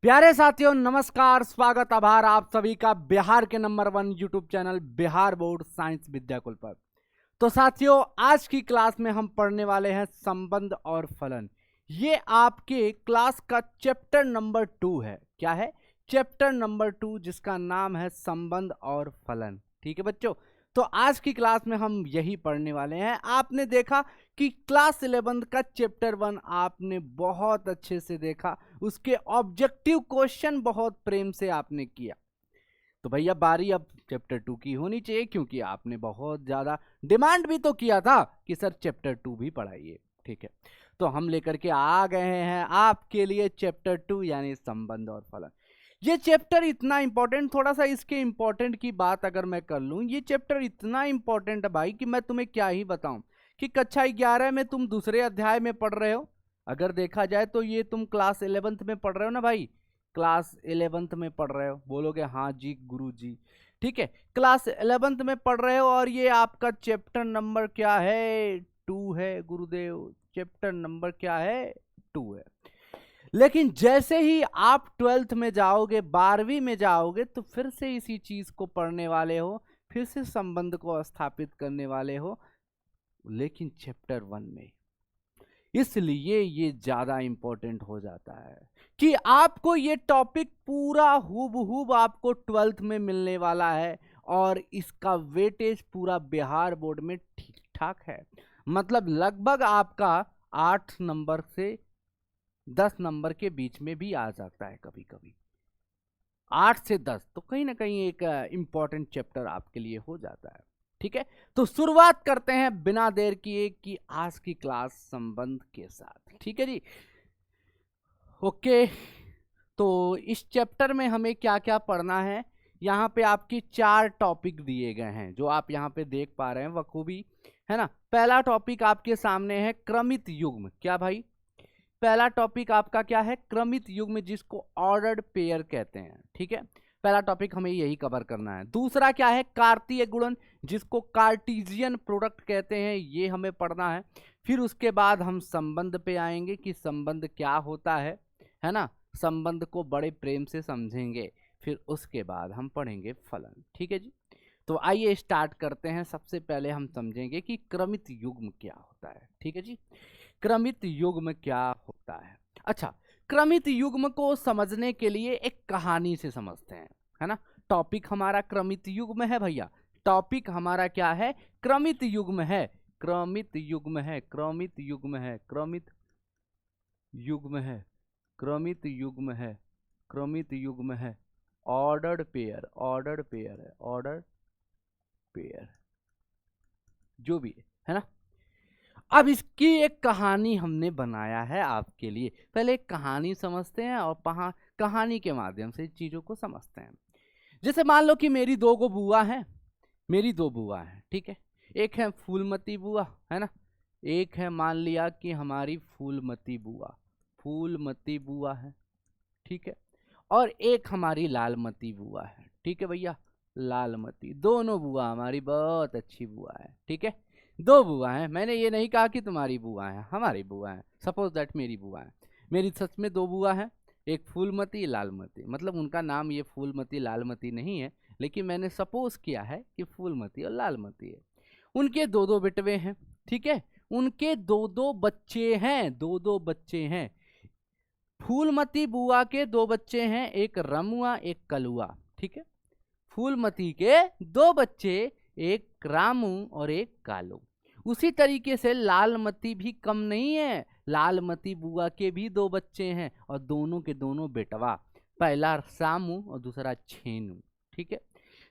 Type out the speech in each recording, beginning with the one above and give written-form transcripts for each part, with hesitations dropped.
प्यारे साथियों नमस्कार, स्वागत आभार आप सभी का बिहार के number 1 YouTube channel Bihar board science Vidyakul पर। तो साथियों आज की क्लास में हम पढ़ने वाले हैं संबंध और फलन। ये आपके क्लास का चैप्टर नंबर 2 है। क्या है? चैप्टर नंबर 2 जिसका नाम है संबंध और फलन। ठीक है बच्चों, तो आज की क्लास में हम यही पढ़ने वाले हैं। आपने देखा कि क्लास 11 का चैप्टर 1 आपने बहुत अच्छे से देखा, उसके ऑब्जेक्टिव क्वेश्चन बहुत प्रेम से आपने किया। तो भैया बारी अब चैप्टर 2 की होनी चाहिए, क्योंकि आपने बहुत ज्यादा डिमांड भी तो किया था कि सर चैप्टर 2 भी पढ़ाइए। ठीक है, तो हम लेकर के आ गए हैं आपके लिए चैप्टर 2 यानी संबंध और फलन। ये चैप्टर इतना इंपॉर्टेंट, थोड़ा सा इसके इंपॉर्टेंट की बात अगर मैं कर लूं, ये चैप्टर इतना इंपॉर्टेंट है भाई कि मैं तुम्हें क्या ही बताऊं कि कक्षा 11 में तुम दूसरे अध्याय में पढ़ रहे हो। अगर देखा जाए तो ये तुम क्लास 11th में पढ़ रहे हो ना भाई, क्लास 11th में पढ़ रहे हो। बोलोगे हाँ जी गुरु जी, ठीक है, क्लास 11th में पढ़ रहे हो और ये आपका चैप्टर नंबर क्या है? 2 है गुरुदेव, चैप्टर नंबर क्या है? 2 है। लेकिन जैसे ही आप 12th में जाओगे, 12वीं में जाओगे, तो फिर से इसी चीज को पढ़ने वाले हो, फिर से संबंध को स्थापित करने वाले हो, लेकिन चैप्टर 1 में। इसलिए ये ज्यादा इंपॉर्टेंट हो जाता है कि आपको ये टॉपिक पूरा हूबहूब आपको 12th में मिलने वाला है और इसका वेटेज पूरा बिहार बोर्ड में ठीक ठाक है। मतलब लगभग आपका 8 नंबर से 10 नंबर के बीच में भी आ जाता है, कभी कभी 8 से 10, तो कहीं ना कहीं एक इंपॉर्टेंट चैप्टर आपके लिए हो जाता है। ठीक है, तो शुरुआत करते हैं बिना देर किए कि आज की क्लास संबंध के साथ। ठीक है जी, ओके। तो इस चैप्टर में हमें क्या क्या पढ़ना है, यहाँ पे आपकी 4 टॉपिक दिए गए हैं जो आप यहाँ पे देख पा रहे हैं बखूबी, है ना। पहला टॉपिक आपके सामने है क्रमित युग्म। क्या भाई? पहला टॉपिक आपका क्या है? क्रमित युग्म, जिसको ऑर्डर्ड पेयर कहते हैं। ठीक है, पहला टॉपिक हमें यही कवर करना है। दूसरा क्या है? कार्तीय गुणन, जिसको कार्टीजियन प्रोडक्ट कहते हैं, ये हमें पढ़ना है। फिर उसके बाद हम संबंध पे आएंगे कि संबंध क्या होता है ना, संबंध को बड़े प्रेम से समझेंगे। फिर उसके बाद हम पढ़ेंगे फलन। ठीक है जी, तो आइए स्टार्ट करते हैं। सबसे पहले हम समझेंगे कि क्रमित युग्म क्या होता है। ठीक है जी, क्रमित युग्म क्या होता है। अच्छा, क्रमित युग्म को समझने के लिए एक कहानी से समझते हैं, है ना। टॉपिक हमारा क्रमित युग्म है भैया, टॉपिक हमारा क्या है? क्रमित युग्म है, क्रमित युग्म है, क्रमित युग्म है, क्रमित युग्म है, क्रमित युग्म है, क्रमित युग्म है, ऑर्डर्ड पेयर, ऑर्डर्ड पेयर है, ऑर्डर पेयर जो भी है ना। अब इसकी एक कहानी हमने बनाया है आपके लिए। पहले एक कहानी समझते हैं और कहानी के माध्यम से चीजों को समझते हैं। जैसे मान लो कि मेरी 2 गो बुआ हैं, मेरी 2 बुआ हैं, ठीक है। एक है फूलमती बुआ, है ना। एक है, मान लिया कि हमारी फूलमती बुआ, फूलमती बुआ है, ठीक है। और एक हमारी लालमती बुआ है, ठीक है भैया, लालमती। दोनों बुआ हमारी बहुत अच्छी बुआ है, ठीक है। 2 बुआ हैं, मैंने ये नहीं कहा कि तुम्हारी बुआ है, हमारी बुआ है। सपोज दैट मेरी बुआ है, मेरी सच में 2 बुआ हैं, एक फूलमती लालमती। मतलब उनका नाम ये फूलमती लालमती नहीं है, लेकिन मैंने सपोज किया है कि फूलमती और लालमती है। उनके 2-2 बेटवे हैं, ठीक है। उनके 2-2 बच्चे हैं, 2-2 बच्चे हैं। फूलमती बुआ के 2 बच्चे हैं, एक रमुआ एक कलुआ, ठीक है। फूलमती के 2 बच्चे, एक रामू और एक कालू। उसी तरीके से लालमती भी कम नहीं है, लालमती बुआ के भी 2 बच्चे हैं और दोनों के दोनों बेटवा, पहला सामू और दूसरा छेनू, ठीक है।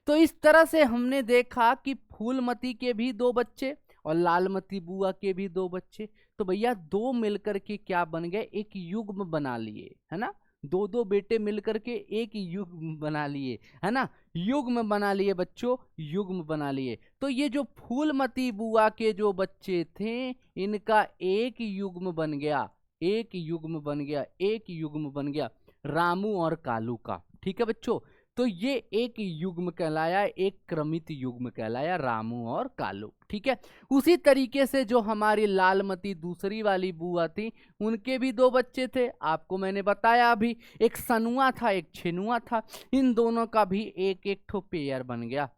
तो इस तरह से हमने देखा कि फूलमती के भी 2 बच्चे और लालमती बुआ के भी 2 बच्चे। तो भैया 2 मिलकर के क्या बन गए? एक युग्म बना लिए, है ना। 2-2 बेटे मिलकर के एक युग्म बना लिए, है ना। युग्म बना लिए बच्चों, युग्म बना लिए। तो ये जो फूलमती बुआ के जो बच्चे थे, इनका एक युग्म बन गया, एक युग्म बन गया, एक युग्म बन गया रामू और कालू का, ठीक है बच्चों। तो ये एक युग्म कहलाया, एक क्रमित युग्म कहलाया, रामू और कालू। ठीक है, उसी तरीके से जो हमारी लालमती दूसरी वाली बुआ थी, उनके भी दो बच्चे थे, आपको मैंने बताया अभी, एक सनुआ था एक छेनुआ था। इन दोनों का भी एक एक ठो पेयर बन गया।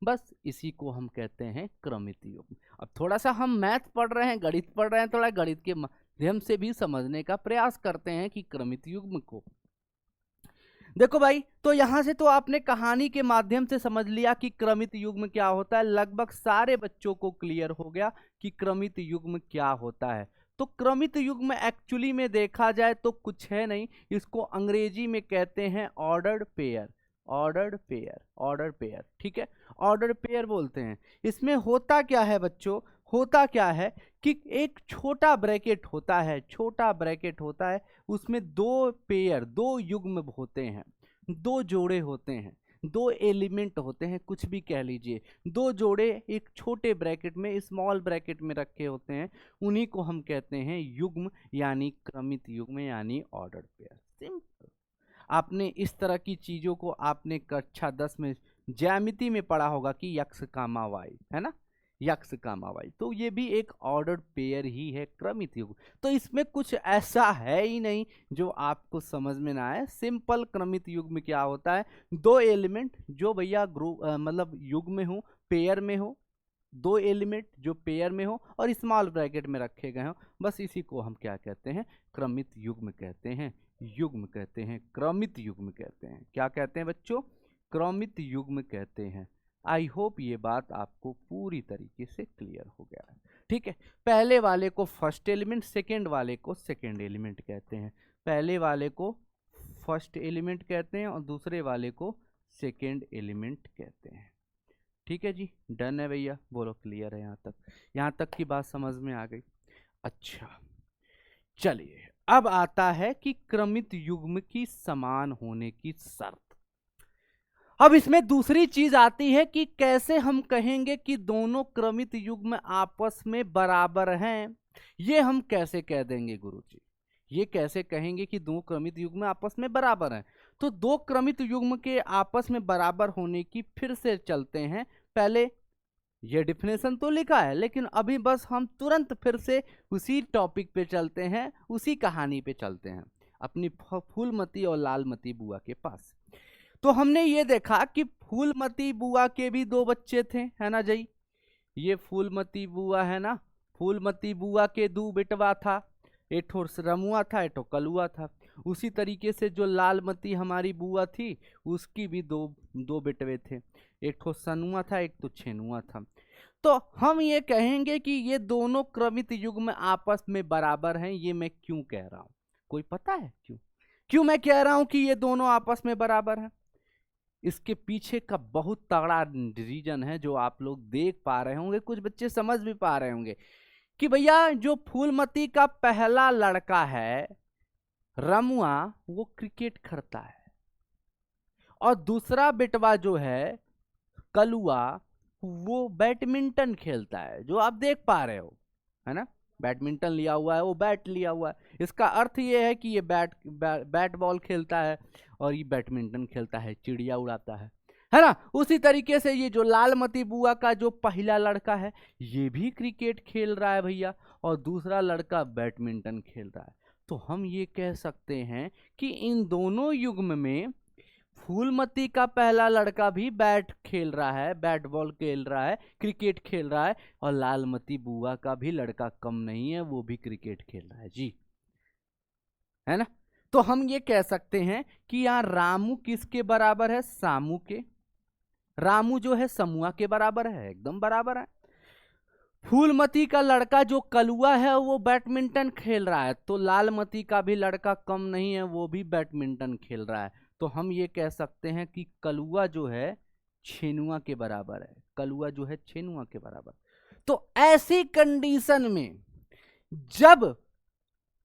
बस इसी को हम कहते हैं क्रमित युग्म। अब थोड़ा सा हम मैथ पढ़ रहे हैं, गणित पढ़ रहे हैं, थोड़ा गणित के माध्यम से भी समझने का प्रयास करते हैं कि क्रमित युग्म को। देखो भाई, तो यहां से तो आपने कहानी के माध्यम से समझ लिया कि क्रमित युग्म क्या होता है। लगभग सारे बच्चों को क्लियर हो गया कि क्रमित युग्म क्या होता है। तो क्रमित युग्म एक्चुअली में देखा जाए तो कुछ है नहीं, इसको अंग्रेजी में कहते हैं ऑर्डर्ड पेयर। ऑर्डर पेयर, ठीक है, ऑर्डर पेयर बोलते हैं। इसमें होता क्या है बच्चों, होता क्या है कि एक छोटा ब्रैकेट होता है, उसमें दो पेयर, दो युग्म होते हैं, दो जोड़े होते हैं, दो एलिमेंट होते हैं, कुछ भी कह लीजिए, दो जोड़े एक छोटे ब्रैकेट में, स्मॉल ब्रैकेट में रखे होते हैं, उन्हीं को हम कहते हैं युग्म, यानी क्रमित युग्म, यानी ऑर्डर पेयर। सिंपल। आपने इस तरह की चीजों को आपने कक्षा 10 में ज्यामिति में पढ़ा होगा कि यक्स कामा वाई, है ना, यक्स कामा वाई, तो ये भी एक ऑर्डर्ड पेयर ही है, क्रमित युग्म। तो इसमें कुछ ऐसा है ही नहीं जो आपको समझ में ना आए। सिंपल क्रमित युग्म क्या होता है, दो एलिमेंट जो भैया ग्रुप मतलब युग्म में हो, पेयर में हो, दो एलिमेंट जो पेयर में हो और स्मॉल ब्रैकेट में रखे गए हो, बस इसी को हम क्या कहते हैं, क्रमित युग्म कहते हैं, युग्म कहते हैं, क्रमित युग्म कहते हैं। क्या कहते हैं बच्चों, क्रमित युग्म कहते हैं। आई होप ये बात आपको पूरी तरीके से क्लियर हो गया है। ठीक है, पहले वाले को फर्स्ट एलिमेंट, सेकेंड वाले को सेकेंड एलिमेंट कहते हैं। पहले वाले को फर्स्ट एलिमेंट कहते हैं और दूसरे वाले को सेकेंड एलिमेंट कहते हैं। ठीक है जी, डन है भैया, बोलो क्लियर है यहाँ तक की बात समझ में आ गई। अच्छा चलिए, अब आता है कि क्रमित युग्म की समान होने की शर्त। अब इसमें दूसरी चीज आती है कि कैसे हम कहेंगे कि दोनों क्रमित युग्म आपस में बराबर हैं। ये हम कैसे कह देंगे गुरुजी, ये कैसे कहेंगे कि दो क्रमित युग्म आपस में बराबर हैं। तो दो क्रमित युग्म के आपस में बराबर होने की फिर से चलते हैं। पहले ये डिफिनेशन तो लिखा है, लेकिन अभी बस हम तुरंत फिर से उसी टॉपिक पे चलते हैं, उसी कहानी पे चलते हैं, अपनी फूलमती और लालमती बुआ के पास। तो हमने ये देखा कि फूलमती बुआ के भी दो बच्चे थे, है ना जी, ये फूलमती बुआ है ना, फूलमती बुआ के दो बेटवा था, एक ठो रमुआ था, एक ठो कलुआ था। उसी तरीके से जो लालमती हमारी बुआ थी, उसकी भी दो बेटवे थे, एक ठो सनुआ था, एक तो छेनुआ था। तो हम ये कहेंगे कि ये दोनों क्रमित युग्म आपस में बराबर हैं। ये मैं क्यों कह रहा हूं, कोई पता है क्यों मैं कह रहा हूं कि ये दोनों आपस में बराबर हैं? इसके पीछे का बहुत तगड़ा रीजन है जो आप लोग देख पा रहे होंगे, कुछ बच्चे समझ भी पा रहे होंगे कि भैया जो फूलमती का पहला लड़का है रमुआ, वो क्रिकेट खेलता है, और दूसरा बेटवा जो है कलुआ, वो बैडमिंटन खेलता है, जो आप देख पा रहे हो, है ना, बैडमिंटन लिया हुआ है, वो बैट लिया हुआ है। इसका अर्थ ये है कि ये बैट बॉल खेलता है और ये बैडमिंटन खेलता है, चिड़िया उड़ाता है ना। उसी तरीके से ये जो लालमती बुआ का जो पहला लड़का है, ये भी क्रिकेट खेल रहा है भैया, और दूसरा लड़का बैडमिंटन खेल रहा है। तो हम ये कह सकते हैं कि इन दोनों युग्म में फूलमती का पहला लड़का भी बैट खेल रहा है, बैट बॉल खेल रहा है, क्रिकेट खेल रहा है, और लालमती बुआ का भी लड़का कम नहीं है, वो भी क्रिकेट खेल रहा है जी, है ना। तो हम ये कह सकते हैं कि यहाँ रामू किसके बराबर है, सामू के। रामू जो है समुआ के बराबर है, एकदम बराबर है। फूलमती का लड़का जो कलुआ है वो बैडमिंटन खेल रहा है, तो लालमती का भी लड़का कम नहीं है, वो भी बैडमिंटन खेल रहा है। तो हम ये कह सकते हैं कि कलुआ जो है छेनुआ के बराबर है, कलुआ जो है छेनुआ के बराबर। तो ऐसी कंडीशन में जब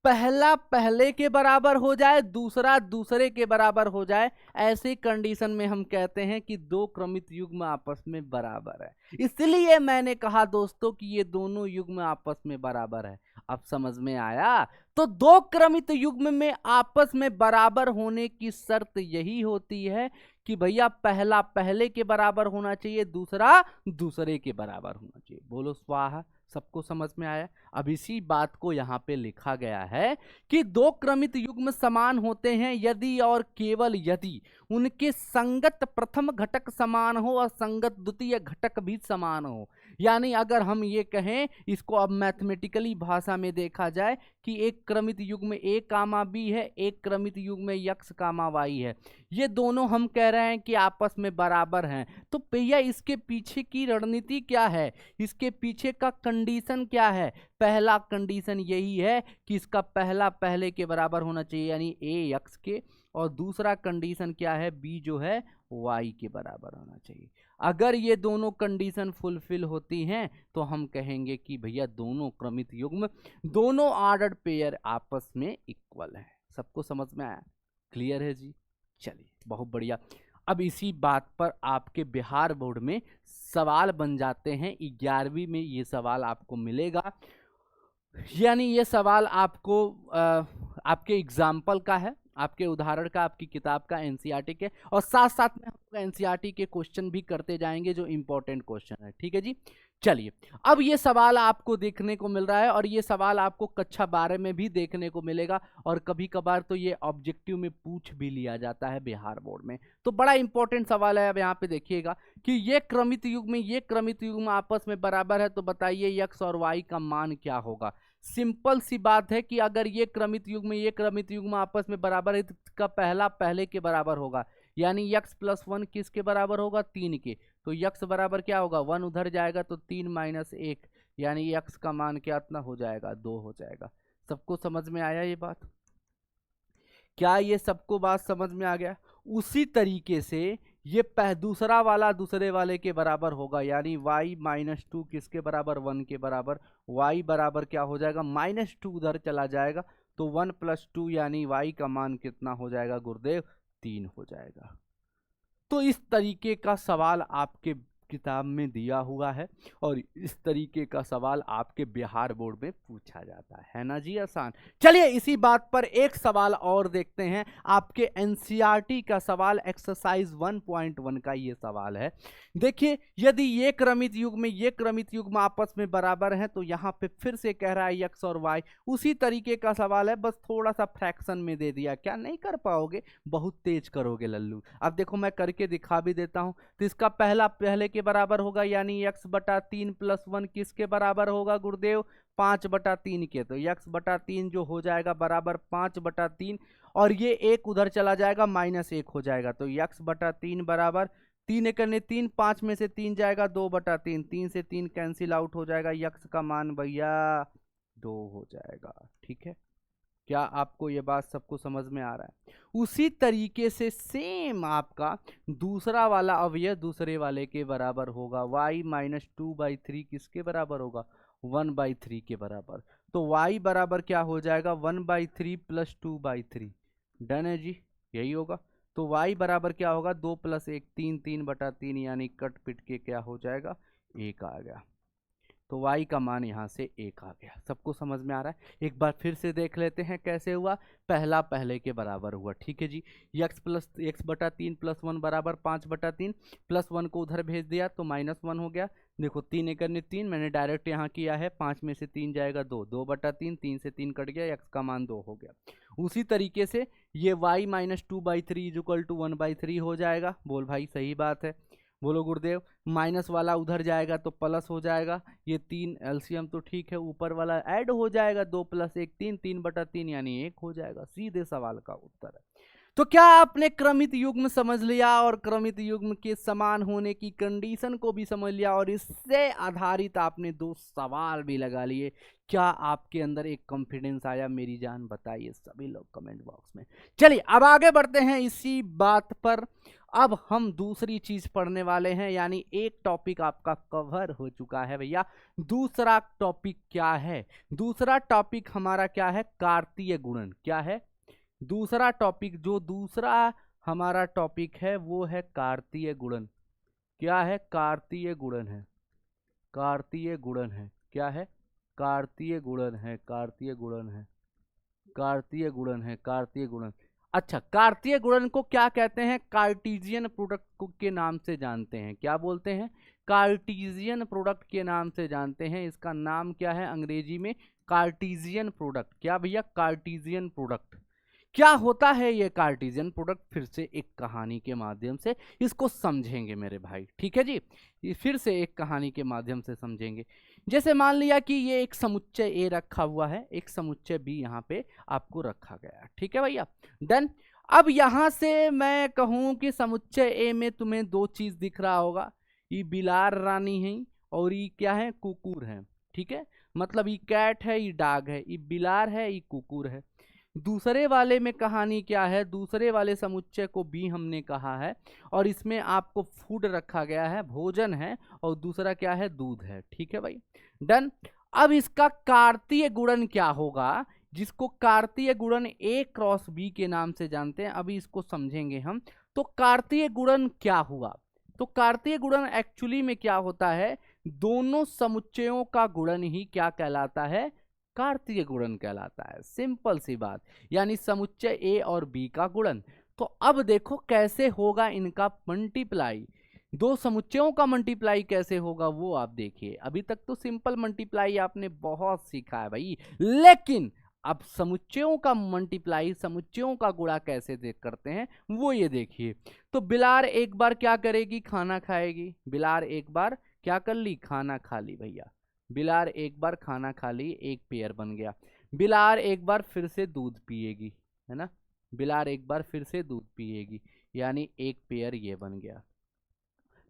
पहला पहले के बराबर हो जाए, दूसरा दूसरे के बराबर हो जाए, ऐसी कंडीशन में हम कहते हैं कि दो क्रमित युग्म आपस में बराबर है। इसलिए मैंने कहा दोस्तों कि ये दोनों युग्म आपस में बराबर है। अब समझ में आया? तो दो क्रमित युग्म में आपस में बराबर होने की शर्त यही होती है कि भैया पहला पहले के बराबर होना चाहिए, दूसरा दूसरे के बराबर होना चाहिए। बोलो स्वाहा। सबको समझ में आया? अब इसी बात को यहाँ पे लिखा गया है कि दो क्रमित युग्म समान होते हैं यदि और केवल यदि उनके संगत प्रथम घटक समान हो और संगत द्वितीय घटक भी समान हो। यानी अगर हम ये कहें, इसको अब मैथमेटिकली भाषा में देखा जाए कि एक क्रमित युग्म a कामा b है, एक क्रमित युग्म x कामा y है, ये दोनों हम कह रहे हैं कि आपस में बराबर हैं। तो भैया इसके पीछे की रणनीति क्या है, इसके पीछे का कंडीशन क्या है? पहला कंडीशन यही है कि इसका पहला पहले के बराबर होना चाहिए यानी a x के, और दूसरा कंडीशन क्या है, b जो है y के बराबर होना चाहिए। अगर ये दोनों कंडीशन फुलफिल होती हैं तो हम कहेंगे कि भैया दोनों क्रमित युग्म, दोनों ऑर्डर्ड पेयर आपस में इक्वल है। सबको समझ में आया? क्लियर है जी? चलिए बहुत बढ़िया। अब इसी बात पर आपके बिहार बोर्ड में सवाल बन जाते हैं। 11वीं में ये सवाल आपको मिलेगा, यानी ये सवाल आपको आपके एग्जाम्पल का है, आपके उदाहरण का, आपकी किताब का, एनसीईआरटी के, और साथ साथ में हम एनसीईआरटी के क्वेश्चन भी करते जाएंगे जो इंपॉर्टेंट क्वेश्चन है। ठीक है जी? चलिए, अब ये सवाल आपको देखने को मिल रहा है और ये सवाल आपको कक्षा 12 में भी देखने को मिलेगा, और कभी कभार तो ये ऑब्जेक्टिव में पूछ भी लिया जाता है बिहार बोर्ड में। तो बड़ा इंपॉर्टेंट सवाल है। अब यहाँ पे देखिएगा कि ये क्रमित युग्म आपस में बराबर है, तो बताइए x और y का मान क्या होगा। सिंपल सी बात है कि अगर ये क्रमित युग्म आपस में बराबर है तो इसका पहला पहले के बराबर होगा, यानी x + 1 किसके बराबर होगा, 3 के। तो x बराबर क्या होगा, 1 उधर जाएगा तो 3 - 1, यानी x का मान क्या इतना हो जाएगा, 2 हो जाएगा। सबको समझ में आया ये बात? क्या ये सबको बात समझ में आ गया? उसी तरीके से ये दूसरा वाला दूसरे वाले के बराबर होगा, यानी y - 2 किसके बराबर, 1 के बराबर। y बराबर क्या हो जाएगा, -2 उधर चला जाएगा, तो 1 + 2 यानी y का मान कितना हो जाएगा गुरुदेव, 3 हो जाएगा। तो इस तरीके का सवाल आपके किताब में दिया हुआ है और इस तरीके का सवाल आपके बिहार बोर्ड में पूछा जाता है ना जी? आसान। चलिए इसी बात पर एक सवाल और देखते हैं। आपके एनसीईआरटी का सवाल एक्सरसाइज 1.1 का ये सवाल है। देखिए, यदि ये क्रमित युग्म आपस में बराबर हैं तो यहाँ पे फिर से कह रहा है x और y, उसी तरीके का सवाल है, बस थोड़ा सा फ्रैक्शन में दे दिया। क्या नहीं कर पाओगे? बहुत तेज करोगे लल्लू। अब देखो मैं करके दिखा भी देता हूं। तो इसका पहला पहले के बराबर होगा, यानी x/3 + 1 किसके बराबर होगा गुरुदेव, 5/3 के। तो x/3 जो हो जाएगा बराबर 5/3, और ये एक उधर चला जाएगा, -1 हो जाएगा। तो x/3 बराबर 3 × 3, 5 में से 3 जाएगा, 2/3, 3 से 3 कैंसिल आउट हो जाएगा, x का मान भैया 2 हो जाएगा। ठीक है? क्या आपको ये बात सबको समझ में आ रहा है? उसी तरीके से सेम आपका दूसरा वाला अवयव दूसरे वाले के बराबर होगा। y - 2/3 किसके बराबर होगा, 1/3 के बराबर। तो y बराबर क्या हो जाएगा, 1/3 + 2/3। डन है जी? यही होगा। तो y बराबर क्या होगा, 2 + 1 3, 3/3, यानी कट पिट के क्या हो जाएगा, 1 आ गया। तो y का मान यहाँ से 1 आ गया। सबको समझ में आ रहा है? एक बार फिर से देख लेते हैं कैसे हुआ। पहला पहले के बराबर हुआ, ठीक है जी। x/3 + 1 बराबर 5/3, +1 को उधर भेज दिया तो -1 हो गया। देखो 3 × 3 मैंने डायरेक्ट यहाँ किया है, 5 में से 3 जाएगा 2, 2/3, 3 से 3 कट गया, x का मान 2 हो गया। उसी तरीके से ये y - 2/3 = 1/3 हो जाएगा। बोल भाई सही बात है, बोलो गुरुदेव। माइनस वाला उधर जाएगा तो प्लस हो जाएगा, ये 3 एलसीएम तो ठीक है, ऊपर वाला ऐड हो जाएगा, 2 + 1 3, 3/3 यानी 1 हो जाएगा। सीधे सवाल का उत्तर है। तो क्या आपने क्रमित युग्म समझ लिया और क्रमित युग्म के समान होने की कंडीशन को भी समझ लिया, और इससे आधारित आपने 2 सवाल भी लगा लिए। क्या आपके अंदर एक कॉन्फिडेंस आया मेरी जान? बताइए सभी लोग कमेंट बॉक्स में। चलिए अब आगे बढ़ते हैं इसी बात पर। अब हम दूसरी चीज पढ़ने वाले हैं, यानी एक टॉपिक आपका कवर हो चुका है भैया। दूसरा टॉपिक क्या है? दूसरा टॉपिक हमारा क्या है? कार्तीय गुणन। क्या है दूसरा टॉपिक? जो दूसरा हमारा टॉपिक है वो है कार्तीय गुणन। क्या है? कार्तीय गुणन है। कार्तीय गुणन है। क्या है? कार्तीय गुणन है। कार्तीय गुणन है। कार्तीय गुणन है। कार्तीय गुणन। अच्छा, कार्तीय गुणन को क्या कहते हैं? कार्टीजियन प्रोडक्ट के नाम से जानते हैं। क्या बोलते हैं? कार्टीजियन प्रोडक्ट के नाम से जानते हैं। इसका नाम क्या है अंग्रेजी में? Cartesian product. क्या भैया? Cartesian product. क्या होता है ये कार्टीजियन प्रोडक्ट? फिर से एक कहानी के माध्यम से इसको समझेंगे मेरे भाई, ठीक है जी। ये फिर से एक कहानी के माध्यम से समझेंगे। जैसे मान लिया कि ये एक समुच्चय ए रखा हुआ है, एक समुच्चय बी यहाँ पे आपको रखा गया है, ठीक है भैया, डन। अब यहाँ से मैं कहूँ कि समुच्चय ए में तुम्हें दो चीज दिख रहा होगा, ये बिलार रानी है और ये क्या है? कुकुर है, ठीक है। मतलब ये कैट है, ये डॉग है, ये बिलार है, ये कुकुर है। दूसरे वाले में कहानी क्या है? दूसरे वाले समुच्चय को बी हमने कहा है और इसमें आपको फूड रखा गया है, भोजन है, और दूसरा क्या है? दूध है, ठीक है भाई, डन। अब इसका कार्तीय गुणन क्या होगा? जिसको कार्तीय गुणन ए क्रॉस बी के नाम से जानते हैं, अभी इसको समझेंगे हम। तो कार्तीय गुणन क्या हुआ? तो कार्तीय गुणन एक्चुअली में क्या होता है? दोनों समुच्चयों का गुणन ही क्या कहलाता है? कार्तीय गुणन कहलाता है। सिंपल सी बात, यानी समुच्चय ए और बी का गुणन। तो अब देखो कैसे होगा इनका मल्टीप्लाई। दो समुच्चयों का मल्टीप्लाई कैसे होगा वो आप देखिए। अभी तक तो सिंपल मल्टीप्लाई आपने बहुत सीखा है भाई, लेकिन अब समुच्चयों का मल्टीप्लाई, समुच्चयों का गुणा कैसे देख करते हैं वो ये देखिए। तो बिलार एक बार क्या करेगी? खाना खाएगी। बिलार एक बार क्या कर ली? खाना खा ली भैया। बिलार एक बार खाना खा ली, एक पेयर बन गया। बिलार एक बार फिर से दूध पिएगी, है ना। बिलार एक बार फिर से दूध पिएगी, यानी एक पेयर ये बन गया।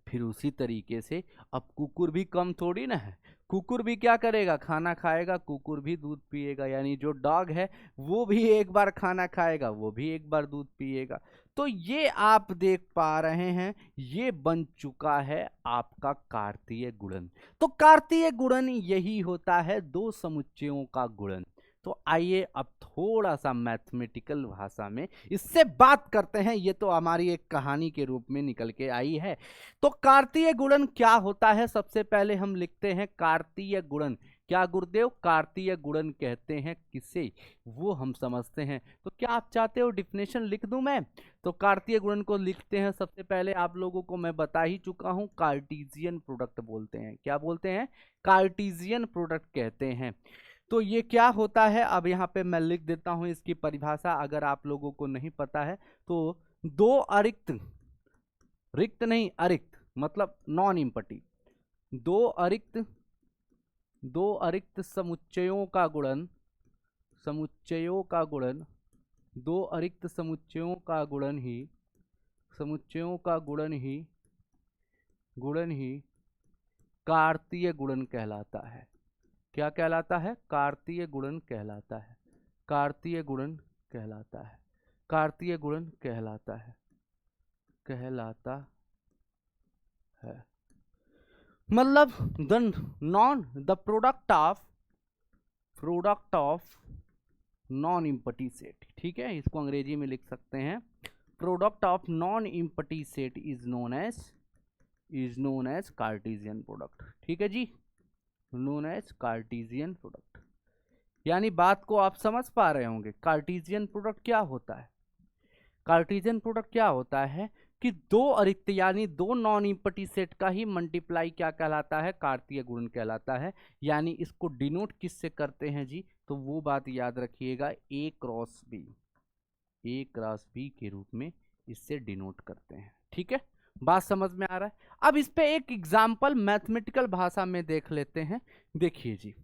फिर उसी तरीके से अब कुकुर भी कम थोड़ी ना है, कुकुर भी क्या करेगा? खाना खाएगा, कुकुर भी दूध पिएगा, यानी जो डॉग है वो भी एक बार खाना खाएगा, वो भी एक बार दूध पिएगा। तो ये आप देख पा रहे हैं, ये बन चुका है आपका कार्तीय गुणन। तो कार्तीय गुणन यही होता है, दो समुच्चयों का गुणन। तो आइए अब थोड़ा सा मैथमेटिकल भाषा में इससे बात करते हैं। ये तो हमारी एक कहानी के रूप में निकल के आई है। तो कार्तीय गुणन क्या होता है? सबसे पहले हम लिखते हैं कार्तीय गुणन। क्या गुरुदेव? कार्तीय गुणन कहते हैं किसे, वो हम समझते हैं। तो क्या आप चाहते हो डिफिनेशन लिख दूं मैं? तो कार्तीय गुणन को लिखते हैं। सबसे पहले आप लोगों को मैं बता ही चुका हूं, कार्टीजियन प्रोडक्ट बोलते हैं। क्या बोलते हैं? कार्टीजियन प्रोडक्ट कहते हैं। तो ये क्या होता है? अब यहाँ पे मैं लिख देता हूं इसकी परिभाषा, अगर आप लोगों को नहीं पता है तो। दो अरिक्त, रिक्त नहीं अरिक्त, मतलब नॉन इम्पटी, दो अरिक्त समुच्चयों का गुणन, समुच्चयों का गुणन, दो अरिक्त समुच्चयों का गुणन ही, समुच्चयों का गुणन ही कार्तीय गुणन कहलाता है। क्या कहलाता है? कार्तीय गुणन कहलाता है। कार्तीय गुणन कहलाता है। कार्तीय गुणन कहलाता है। कहलाता है मतलब the product of non empty set, ठीक है। इसको अंग्रेजी में लिख सकते हैं, product of non empty set is known as Cartesian product, ठीक है जी, नोन एज कार्टेशियन प्रोडक्ट। यानी बात को आप समझ पा रहे होंगे। कार्टेशियन प्रोडक्ट क्या होता है? कार्टेशियन प्रोडक्ट क्या होता है कि दो अरिक्त यानी दो नॉन इम्पटी सेट का ही मल्टीप्लाई क्या कहलाता है? कार्तीय गुणन कहलाता है। यानी इसको डिनोट किससे करते हैं जी? तो वो बात याद रखिएगा, ए क्रॉस बी के रूप में इससे डिनोट करते हैं, ठीक है। बात समझ में आ रहा है? अब इस पे एक एग्जाम्पल मैथमेटिकल भाषा में देख लेते हैं। देखिए जी,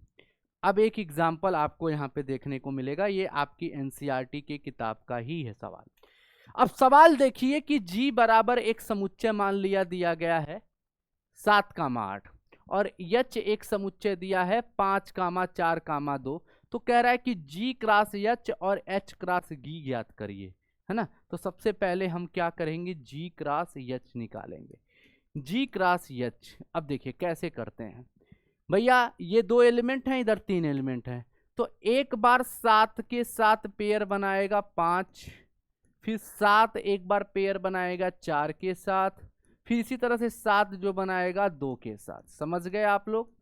अब एक एग्जाम्पल आपको यहाँ पे देखने को मिलेगा, ये आपकी एनसीईआरटी की किताब का ही है सवाल। अब सवाल देखिए कि G बराबर एक समुच्चय मान लिया दिया गया है 7,8 और H एक समुच्चय दिया है 5,4,2। तो कह रहा है कि G क्रॉस H और H क्रॉस G ज्ञात करिए, है ना। तो सबसे पहले हम क्या करेंगे, जी क्रॉस एच निकालेंगे। जी क्रॉस एच, अब देखिए कैसे करते हैं भैया, ये 2 एलिमेंट हैं, इधर 3 एलिमेंट हैं, तो एक बार 7 के साथ पेयर बनाएगा 5, फिर 7 एक बार पेयर बनाएगा 4 के साथ, फिर इसी तरह से 7 जो बनाएगा 2 के साथ। समझ गए आप लोग।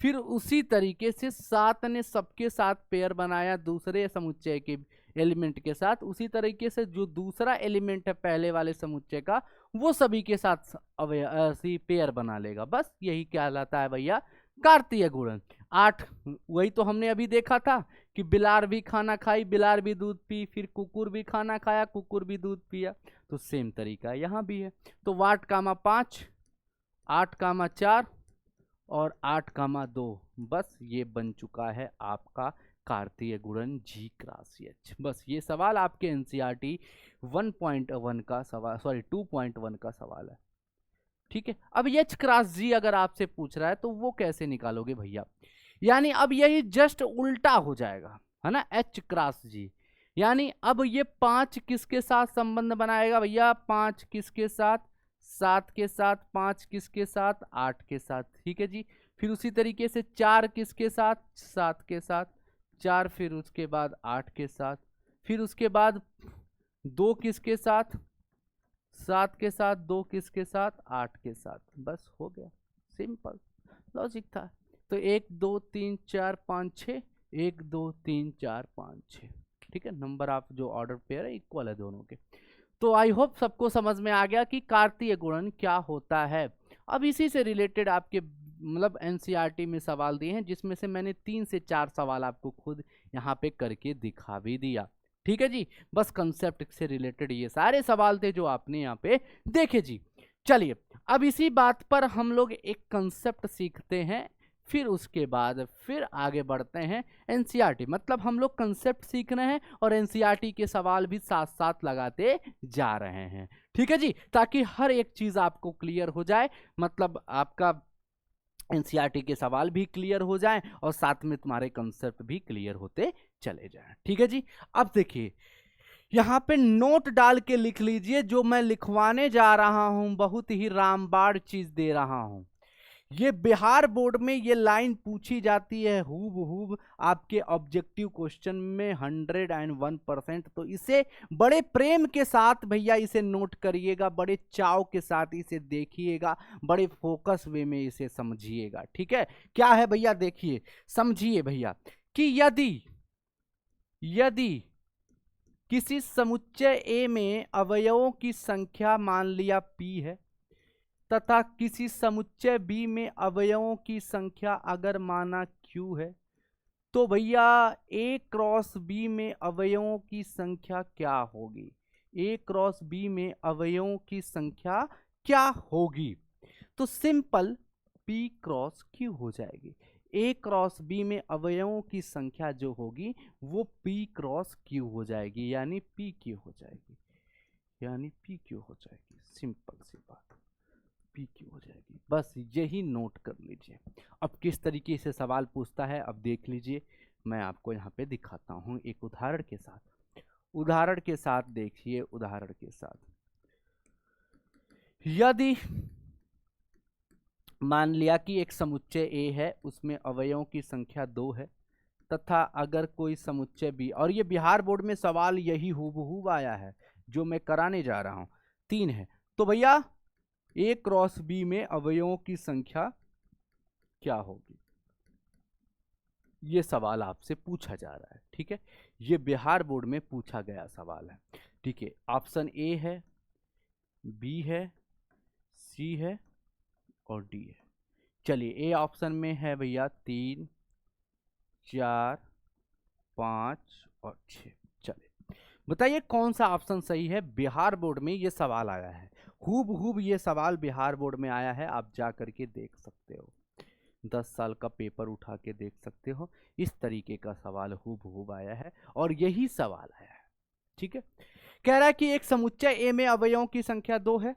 फिर उसी तरीके से 7 ने सबके साथ पेयर बनाया दूसरे समुच्चय के एलिमेंट के साथ, उसी तरीके से जो दूसरा एलिमेंट है पहले वाले समुच्चय का, वो सभी के साथ पेयर बना लेगा। बस यही कहलाता है भैया कार्तीय गुणन। 8, वही तो हमने अभी देखा था कि बिलार भी खाना खाई, बिलार भी दूध पी, फिर कुकुर भी खाना खाया, कुकुर भी दूध पिया। तो सेम तरीका यहाँ भी है। तो 8,5, 8,4 और 8,2, बस ये बन चुका है आपका कार्तीय गुणन जी क्रॉस एच। बस ये सवाल आपके एनसीईआरटी 1.1 का सवाल, सॉरी 2.1 का सवाल है। ठीक है। अब एच क्रॉस जी अगर आपसे पूछ रहा है तो वो कैसे निकालोगे भैया, यानी अब यही जस्ट उल्टा हो जाएगा, है ना, एच क्रॉस जी। यानी अब ये 5 किसके साथ संबंध बनाएगा भैया, 5 किसके साथ, 7 के साथ, 5 किसके साथ, 8 के साथ। ठीक है जी। फिर उसी तरीके से 4 किसके साथ, 7 के साथ, 4 फिर उसके बाद 8 के साथ, फिर उसके बाद 2 किसके साथ, 7 के साथ, 2 किसके साथ, 8 के साथ। बस हो गया, सिंपल लॉजिक था। तो 1 2 3 4 5 6, 1 2 3 4 5 6। ठीक है, नंबर ऑफ जो ऑर्डर पेयर है इक्वल है दोनों के। तो आई होप सबको समझ में आ गया कि कार्तीय गुणन क्या होता है। अब इसी से रिलेटेड आपके मतलब एनसीईआरटी में सवाल दिए हैं, जिसमें से मैंने 3 से 4 सवाल आपको खुद यहाँ पे करके दिखा भी दिया। ठीक है जी। बस कंसेप्ट से रिलेटेड ये सारे सवाल थे जो आपने यहाँ पे देखे जी। चलिए अब इसी बात पर हम लोग एक कंसेप्ट सीखते हैं, फिर उसके बाद फिर आगे बढ़ते हैं एनसीईआरटी। मतलब हम लोग कंसेप्ट सीख रहे हैं और एनसीईआरटी के सवाल भी साथ साथ लगाते जा रहे हैं। ठीक है जी, ताकि हर एक चीज आपको क्लियर हो जाए, मतलब आपका एनसीईआरटी के सवाल भी क्लियर हो जाएं और साथ में तुम्हारे कंसेप्ट भी क्लियर होते चले जाएं। ठीक है जी। अब देखिए यहाँ पे नोट डाल के लिख लीजिए, जो मैं लिखवाने जा रहा हूं बहुत ही रामबाण चीज दे रहा हूं। ये बिहार बोर्ड में ये लाइन पूछी जाती है हूबहू आपके ऑब्जेक्टिव क्वेश्चन में 101%। तो इसे बड़े प्रेम के साथ भैया इसे नोट करिएगा, बड़े चाव के साथ इसे देखिएगा, बड़े फोकस वे में इसे समझिएगा। ठीक है, क्या है भैया, देखिए समझिए भैया कि यदि किसी समुच्चय ए में अवयवों की संख्या मान लिया p है तथा किसी समुच्चय बी में अवयवों की संख्या अगर माना q है, तो भैया a क्रॉस b में अवयवों की संख्या क्या होगी, a क्रॉस b में अवयवों की संख्या क्या होगी। तो सिंपल p क्रॉस q हो जाएगी। a क्रॉस b में अवयवों की संख्या जो होगी वो p क्रॉस q हो जाएगी, यानी pq हो जाएगी, यानी pq हो जाएगी। सिंपल सी बात, PQ हो जाएगी। बस यही नोट कर लीजिए। अब किस तरीके से सवाल पूछता है अब देख लीजिए, मैं आपको यहाँ पे दिखाता हूँ एक उदाहरण के साथ। उदाहरण के साथ देखिए, उदाहरण के साथ यदि मान लिया कि एक समुच्चय A है, उसमें अवयवों की संख्या 2 है, तथा अगर कोई समुच्चय B, और ये बिहार बोर्ड में सवाल यही हूबहू आया है जो मैं कराने जा रहा हूँ, 3 है, तो भैया A क्रॉस B में अवयवों की संख्या क्या होगी, ये सवाल आपसे पूछा जा रहा है। ठीक है, ये बिहार बोर्ड में पूछा गया सवाल है। ठीक है, ऑप्शन A है, B है, C है और D है। चलिए A ऑप्शन में है भैया 3 4 5 और 6। चलिए बताइए कौन सा ऑप्शन सही है। बिहार बोर्ड में ये सवाल आया है, हूबहू ये सवाल बिहार बोर्ड में आया है, आप जा करके देख सकते हो, 10 साल का पेपर उठा के देख सकते हो, इस तरीके का सवाल हूबहू आया है और यही सवाल आया है। ठीक है, कह रहा है कि एक समुच्चय ए में अवयवों की संख्या 2 है,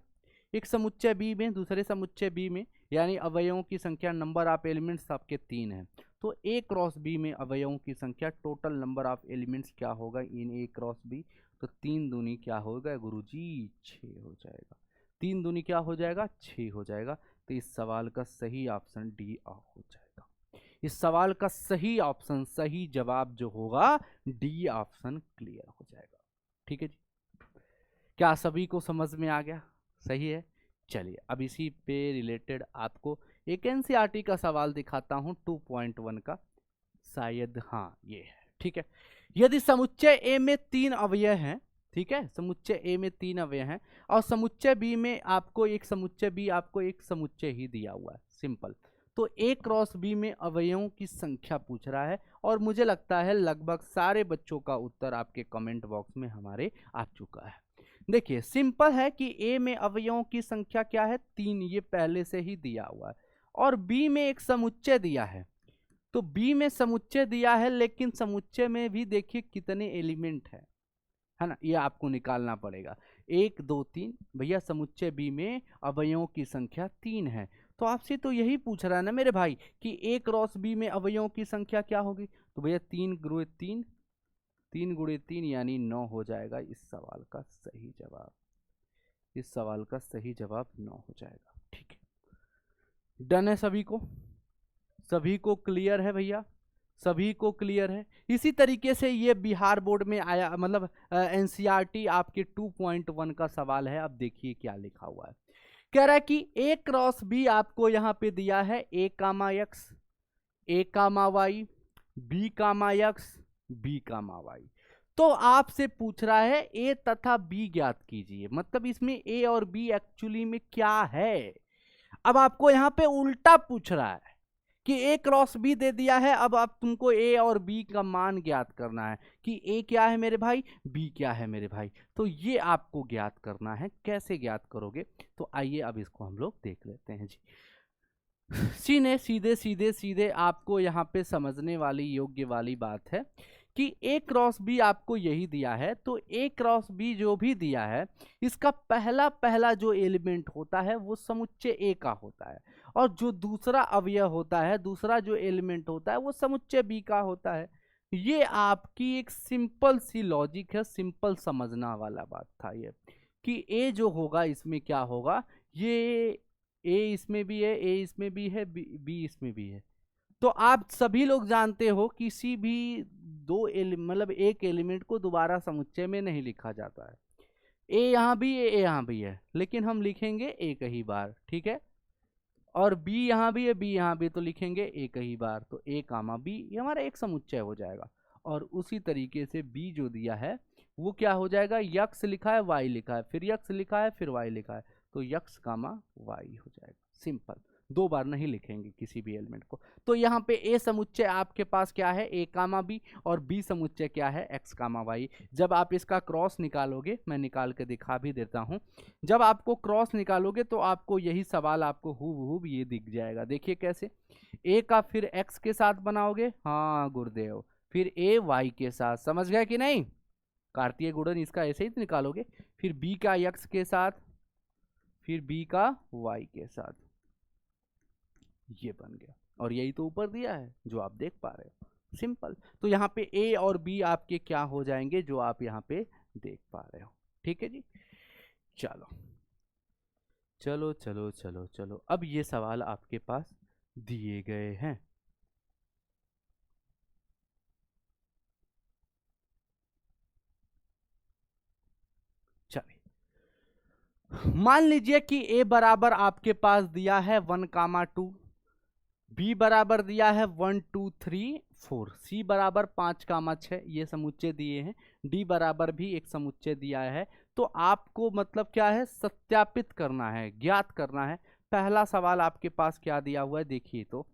एक समुच्चय बी में, दूसरे समुच्चय बी में, यानी अवयवों की संख्या नंबर ऑफ एलिमेंट्स आपके 3 है, तो ए क्रॉस बी में अवयवों की संख्या टोटल नंबर ऑफ एलिमेंट्स क्या होगा इन ए क्रॉस बी, तो 3 दूनी क्या होगा गुरुजी? 6 हो जाएगा। 3 दूनी क्या हो जाएगा? 6 हो जाएगा। तो इस सवाल का सही ऑप्शन डी हो जाएगा। इस सवाल का सही ऑप्शन, सही जवाब जो होगा डी ऑप्शन क्लियर हो जाएगा। ठीक है जी, क्या सभी को समझ में आ गया? सही है। चलिए अब इसी पे रिलेटेड आपको एक एनसीईआरटी का सवाल दिखाता हूं 2.1 का, शायद हाँ ये है। ठीक है, यदि समुच्चय ए में 3 अवयव हैं, ठीक है, समुच्चय ए में 3 अवयव हैं और समुच्चय बी में आपको एक समुच्चय बी आपको एक समुच्चय ही दिया हुआ है, सिंपल। तो ए क्रॉस बी में अवयवों की संख्या पूछ रहा है और मुझे लगता है लगभग सारे बच्चों का उत्तर आपके कमेंट बॉक्स में हमारे आ चुका है। देखिए सिंपल है कि ए में अवयवों की संख्या क्या है? 3, ये पहले से ही दिया हुआ है। और बी में एक समुच्चय दिया है, तो बी में समुच्चय दिया है लेकिन समुच्चय में भी देखिए कितने एलिमेंट है ना, ये आपको निकालना पड़ेगा। 1 2 3, भैया समुच्चय बी में अवयवों की संख्या 3 है। तो आपसे तो यही पूछ रहा है ना मेरे भाई कि ए क्रॉस बी में अवयवों की संख्या क्या होगी? तो भैया 3 गुणे 3, 3 गुणे 3 यानी 9 हो जाएगा इस सवाल का सही जवाब। इस सवाल का सही जवाब 9 हो जाएगा। ठीक है, डन है सभी को? सभी को क्लियर है भैया? सभी को क्लियर है? इसी तरीके से ये बिहार बोर्ड में आया, मतलब एनसीईआरटी आपके 2.1 का सवाल है। अब देखिए क्या लिखा हुआ है, कह रहा है कि ए क्रॉस बी आपको यहां पे दिया है ए कामा एक्स, ए comma y, B comma x, B comma y. तो आपसे पूछ रहा है ए तथा बी ज्ञात कीजिए, मतलब इसमें ए और बी एक्चुअली में क्या है। अब आपको यहां पे उल्टा पूछ रहा है कि ए क्रॉस बी दे दिया है, अब आप तुमको ए और बी का मान ज्ञात करना है कि ए क्या है मेरे भाई, बी क्या है मेरे भाई। तो ये आपको ज्ञात करना है। कैसे ज्ञात करोगे? तो आइए अब इसको हम लोग देख लेते हैं जी। सीधे सीधे सीधे सीधे आपको यहाँ पे समझने वाली योग्य वाली बात है कि ए क्रॉस बी आपको यही दिया है, तो ए क्रॉस बी जो भी दिया है इसका पहला पहला जो एलिमेंट होता है वो समुच्चय ए का होता है और जो दूसरा अवयव होता है, दूसरा जो एलिमेंट होता है वो समुच्चय बी का होता है। ये आपकी एक सिंपल सी लॉजिक है, सिंपल समझना वाला बात था ये कि ए जो होगा इसमें क्या होगा, ये ए इसमें भी है, ए इसमें भी है, बी इसमें भी है। तो आप सभी लोग जानते हो किसी भी मतलब एक एलिमेंट को दोबारा समुच्चय में नहीं लिखा जाता है। ए यहाँ भी है, ए यहाँ भी है, लेकिन हम लिखेंगे एक ही बार, ठीक है। और बी यहाँ भी है, बी यहाँ भी, तो लिखेंगे एक ही बार। तो ए कामा बी ये हमारा एक समुच्चय हो जाएगा। और उसी तरीके से बी जो दिया है वो क्या हो जाएगा, यक्स लिखा है वाई लिखा है, फिर यक्स लिखा है फिर वाई लिखा है, तो यक्स कामा वाई हो जाएगा। सिंपल, दो बार नहीं लिखेंगे किसी भी एलिमेंट को। तो यहाँ पे ए समुच्चय आपके पास क्या है, ए कामा बी, और बी समुच्चय क्या है, एक्स कामा वाई। जब आप इसका क्रॉस निकालोगे, मैं निकाल के दिखा भी देता हूँ, जब आपको क्रॉस निकालोगे तो आपको यही सवाल आपको हूबहू ये दिख जाएगा। देखिए कैसे, ए का फिर एक्स के साथ बनाओगे, हाँ गुरुदेव, फिर ए वाई के साथ, समझ गए कि नहीं? कार्तीय गुणन इसका ऐसे ही निकालोगे, फिर बी का एक्स के साथ, फिर बी का वाई के साथ, ये बन गया। और यही तो ऊपर दिया है जो आप देख पा रहे हो, सिंपल। तो यहाँ पे ए और बी आपके क्या हो जाएंगे जो आप यहाँ पे देख पा रहे हो। ठीक है जी, चलो चलो चलो चलो चलो, अब ये सवाल आपके पास दिए गए हैं। चलिए मान लीजिए कि ए बराबर आपके पास दिया है 1 कामा 2, बी बराबर दिया है 1 2 3 4, सी बराबर 5 कामा 6, ये समुच्चय दिए हैं, डी बराबर भी एक समुच्चय दिया है। तो आपको मतलब क्या है, सत्यापित करना है, ज्ञात करना है। पहला सवाल आपके पास क्या दिया हुआ है, देखिए तो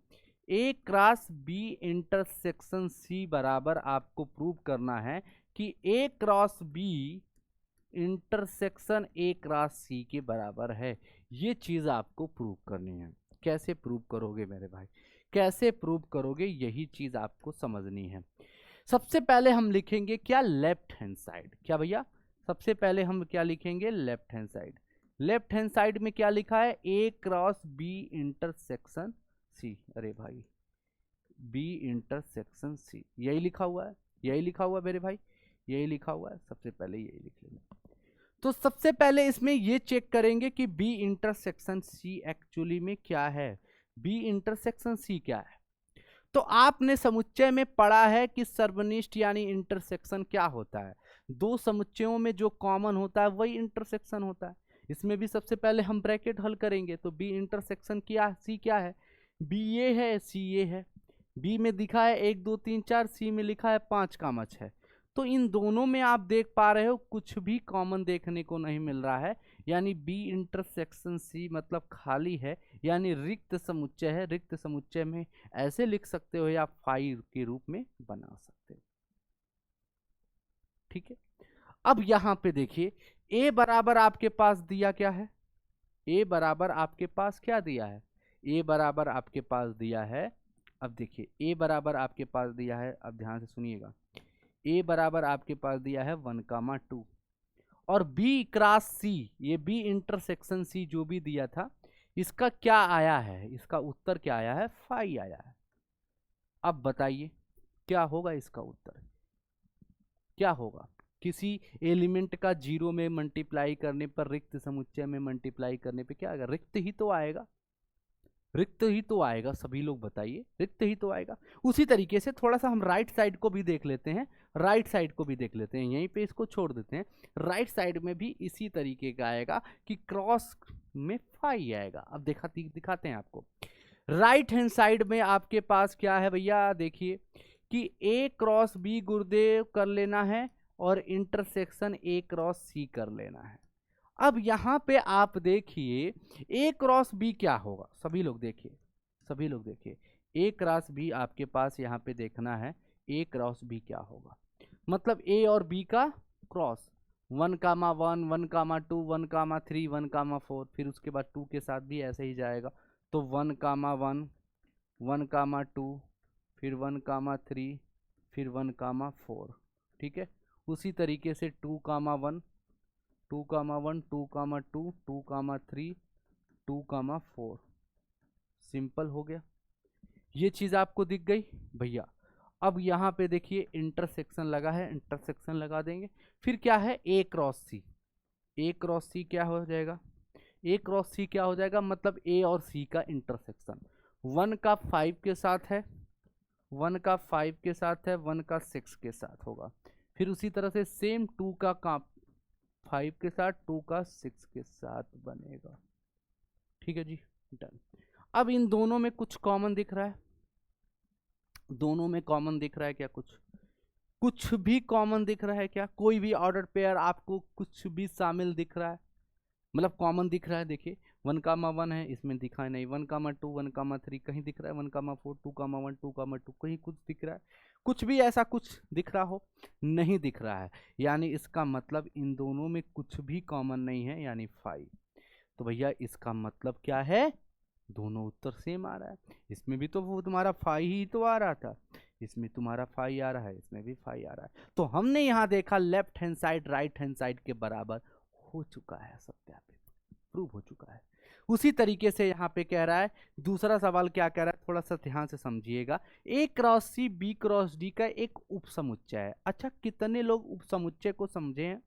A cross B intersection C बराबर आपको प्रूव करना है कि A cross B intersection A cross C के बराबर है। ये चीज आपको प्रूव करनी है। कैसे प्रूव करोगे मेरे भाई, कैसे प्रूव करोगे, यही चीज आपको समझनी है। सबसे पहले हम लिखेंगे क्या, लेफ्ट हैंड साइड। क्या भैया, सबसे पहले हम क्या लिखेंगे, left hand side. Left hand side में क्या लिखा है, ए क्रॉस बी इंटरसेक्शन सी, अरे भाई बी इंटरसेक्शन सी, यही लिखा हुआ है, यही लिखा हुआ है मेरे भाई। यही लिखा हुआ है, सबसे पहले यही लिख लेंगे। तो सबसे पहले इसमें ये चेक करेंगे कि बी इंटरसेक्शन सी एक्चुअली में क्या है। बी इंटरसेक्शन सी क्या है? तो आपने समुच्चय में पढ़ा है कि सर्वनिष्ठ यानी इंटरसेक्शन क्या होता है। दो समुच्चयों में जो कॉमन होता है वही इंटरसेक्शन होता है। इसमें भी सबसे पहले हम ब्रैकेट हल करेंगे। तो बी इंटरसेक्शन क्या, सी क्या है? बी ये है, सी ये है। बी में दिखा है 1 2 3 4, सी में लिखा है 5, 6। तो इन दोनों में आप देख पा रहे हो कुछ भी कॉमन देखने को नहीं मिल रहा है, यानी बी इंटरसेक्शन सी मतलब खाली है, यानी रिक्त समुच्चय है। रिक्त समुच्चय में ऐसे लिख सकते हो या फाइव के रूप में बना सकते हो। ठीक है, अब यहां पे देखिए a बराबर आपके पास दिया क्या है? a बराबर आपके पास क्या दिया है? a बराबर आपके पास दिया है, अब देखिए a बराबर आपके पास दिया है, अब ध्यान से सुनिएगा। a बराबर आपके पास दिया है 1,2 और b क्रॉस c, ये b इंटरसेक्शन c जो भी दिया था इसका क्या आया है? इसका उत्तर क्या आया है? 5 आया है। अब बताइए क्या होगा इसका उत्तर? क्या होगा? किसी एलिमेंट का 0 में मल्टीप्लाई करने पर, रिक्त समुच्चय में मल्टीप्लाई करने पे क्या आएगा? रिक्त ही तो आएगा। रिक्त ही तो आएगा, सभी लोग बताइए, रिक्त ही तो आएगा। उसी तरीके से थोड़ा सा हम राइट साइड को भी देख लेते हैं, राइट साइड को भी देख लेते हैं, यहीं पे इसको छोड़ देते हैं। राइट साइड में भी इसी तरीके का आएगा कि क्रॉस में 5 आएगा। अब दिखाते हैं आपको। राइट हैंड साइड में आपके पास क्या है भैया? देखिए कि a क्रॉस b गुरुदेव कर लेना है और इंटरसेक्शन a क्रॉस c कर लेना है। अब यहाँ पे आप देखिए a क्रॉस b क्या होगा? सभी लोग देखिए, सभी लोग देखिए, a क्रॉस b आपके पास यहाँ पे देखना है, a क्रॉस b क्या होगा? मतलब a और b का क्रॉस, 1,1 1,2 1,3 1,4, फिर उसके बाद 2 के साथ भी ऐसे ही जाएगा। तो 1,1 1,2 फिर 1,3 फिर 1,4। ठीक है, उसी तरीके से 2,1 2,1 2,2 2,3 2,4। सिंपल हो गया, ये चीज आपको दिख गई भैया। अब यहाँ पे देखिए इंटरसेक्शन लगा है, इंटरसेक्शन लगा देंगे। फिर क्या है? a cross c। a cross c क्या हो जाएगा? a क्रॉस c क्या हो जाएगा? मतलब a और c का इंटरसेक्शन 1 का 5 के साथ है, 1 का 5 के साथ है, 1 का 6 के साथ होगा। फिर उसी तरह से सेम 2 का 5 के साथ, 2 का 6 के साथ बनेगा। ठीक है जी, डन। अब इन दोनों में कुछ कॉमन दिख रहा है? दोनों में कॉमन दिख रहा है क्या? कुछ भी कॉमन दिख रहा है क्या? कोई भी ऑर्डर पेयर आपको कुछ भी शामिल दिख रहा है, मतलब कॉमन दिख रहा है? देखिए 1,1 है, इसमें दिखा नहीं। 1,2 1,3 कहीं दिख रहा है? 1,4 2,1 2,2 कहीं कुछ दिख रहा है? कुछ भी ऐसा कुछ दिख रहा हो? नहीं दिख रहा है, यानी इसका मतलब इन दोनों में कुछ भी कॉमन नहीं है, यानी 5। तो भैया इसका मतलब क्या है? दोनों उत्तर सेम आ रहा है। इसमें भी तो वो तुम्हारा 5 ही तो आ रहा था, इसमें तुम्हारा 5 आ रहा है, इसमें भी 5 आ रहा है। तो हमने यहाँ देखा left hand side right hand side के बराबर हो चुका है, सत्यापित, प्रूव हो चुका है। उसी तरीके से यहाँ पे कह रहा है, दूसरा सवाल क्या कह रहा है, थोड़ा सा ध्यान से समझिएगा। a cross C b cross d का एक उपसमुच्चय है। अच्छा, कितने लोग उपसमुच्चय को समझे हैं?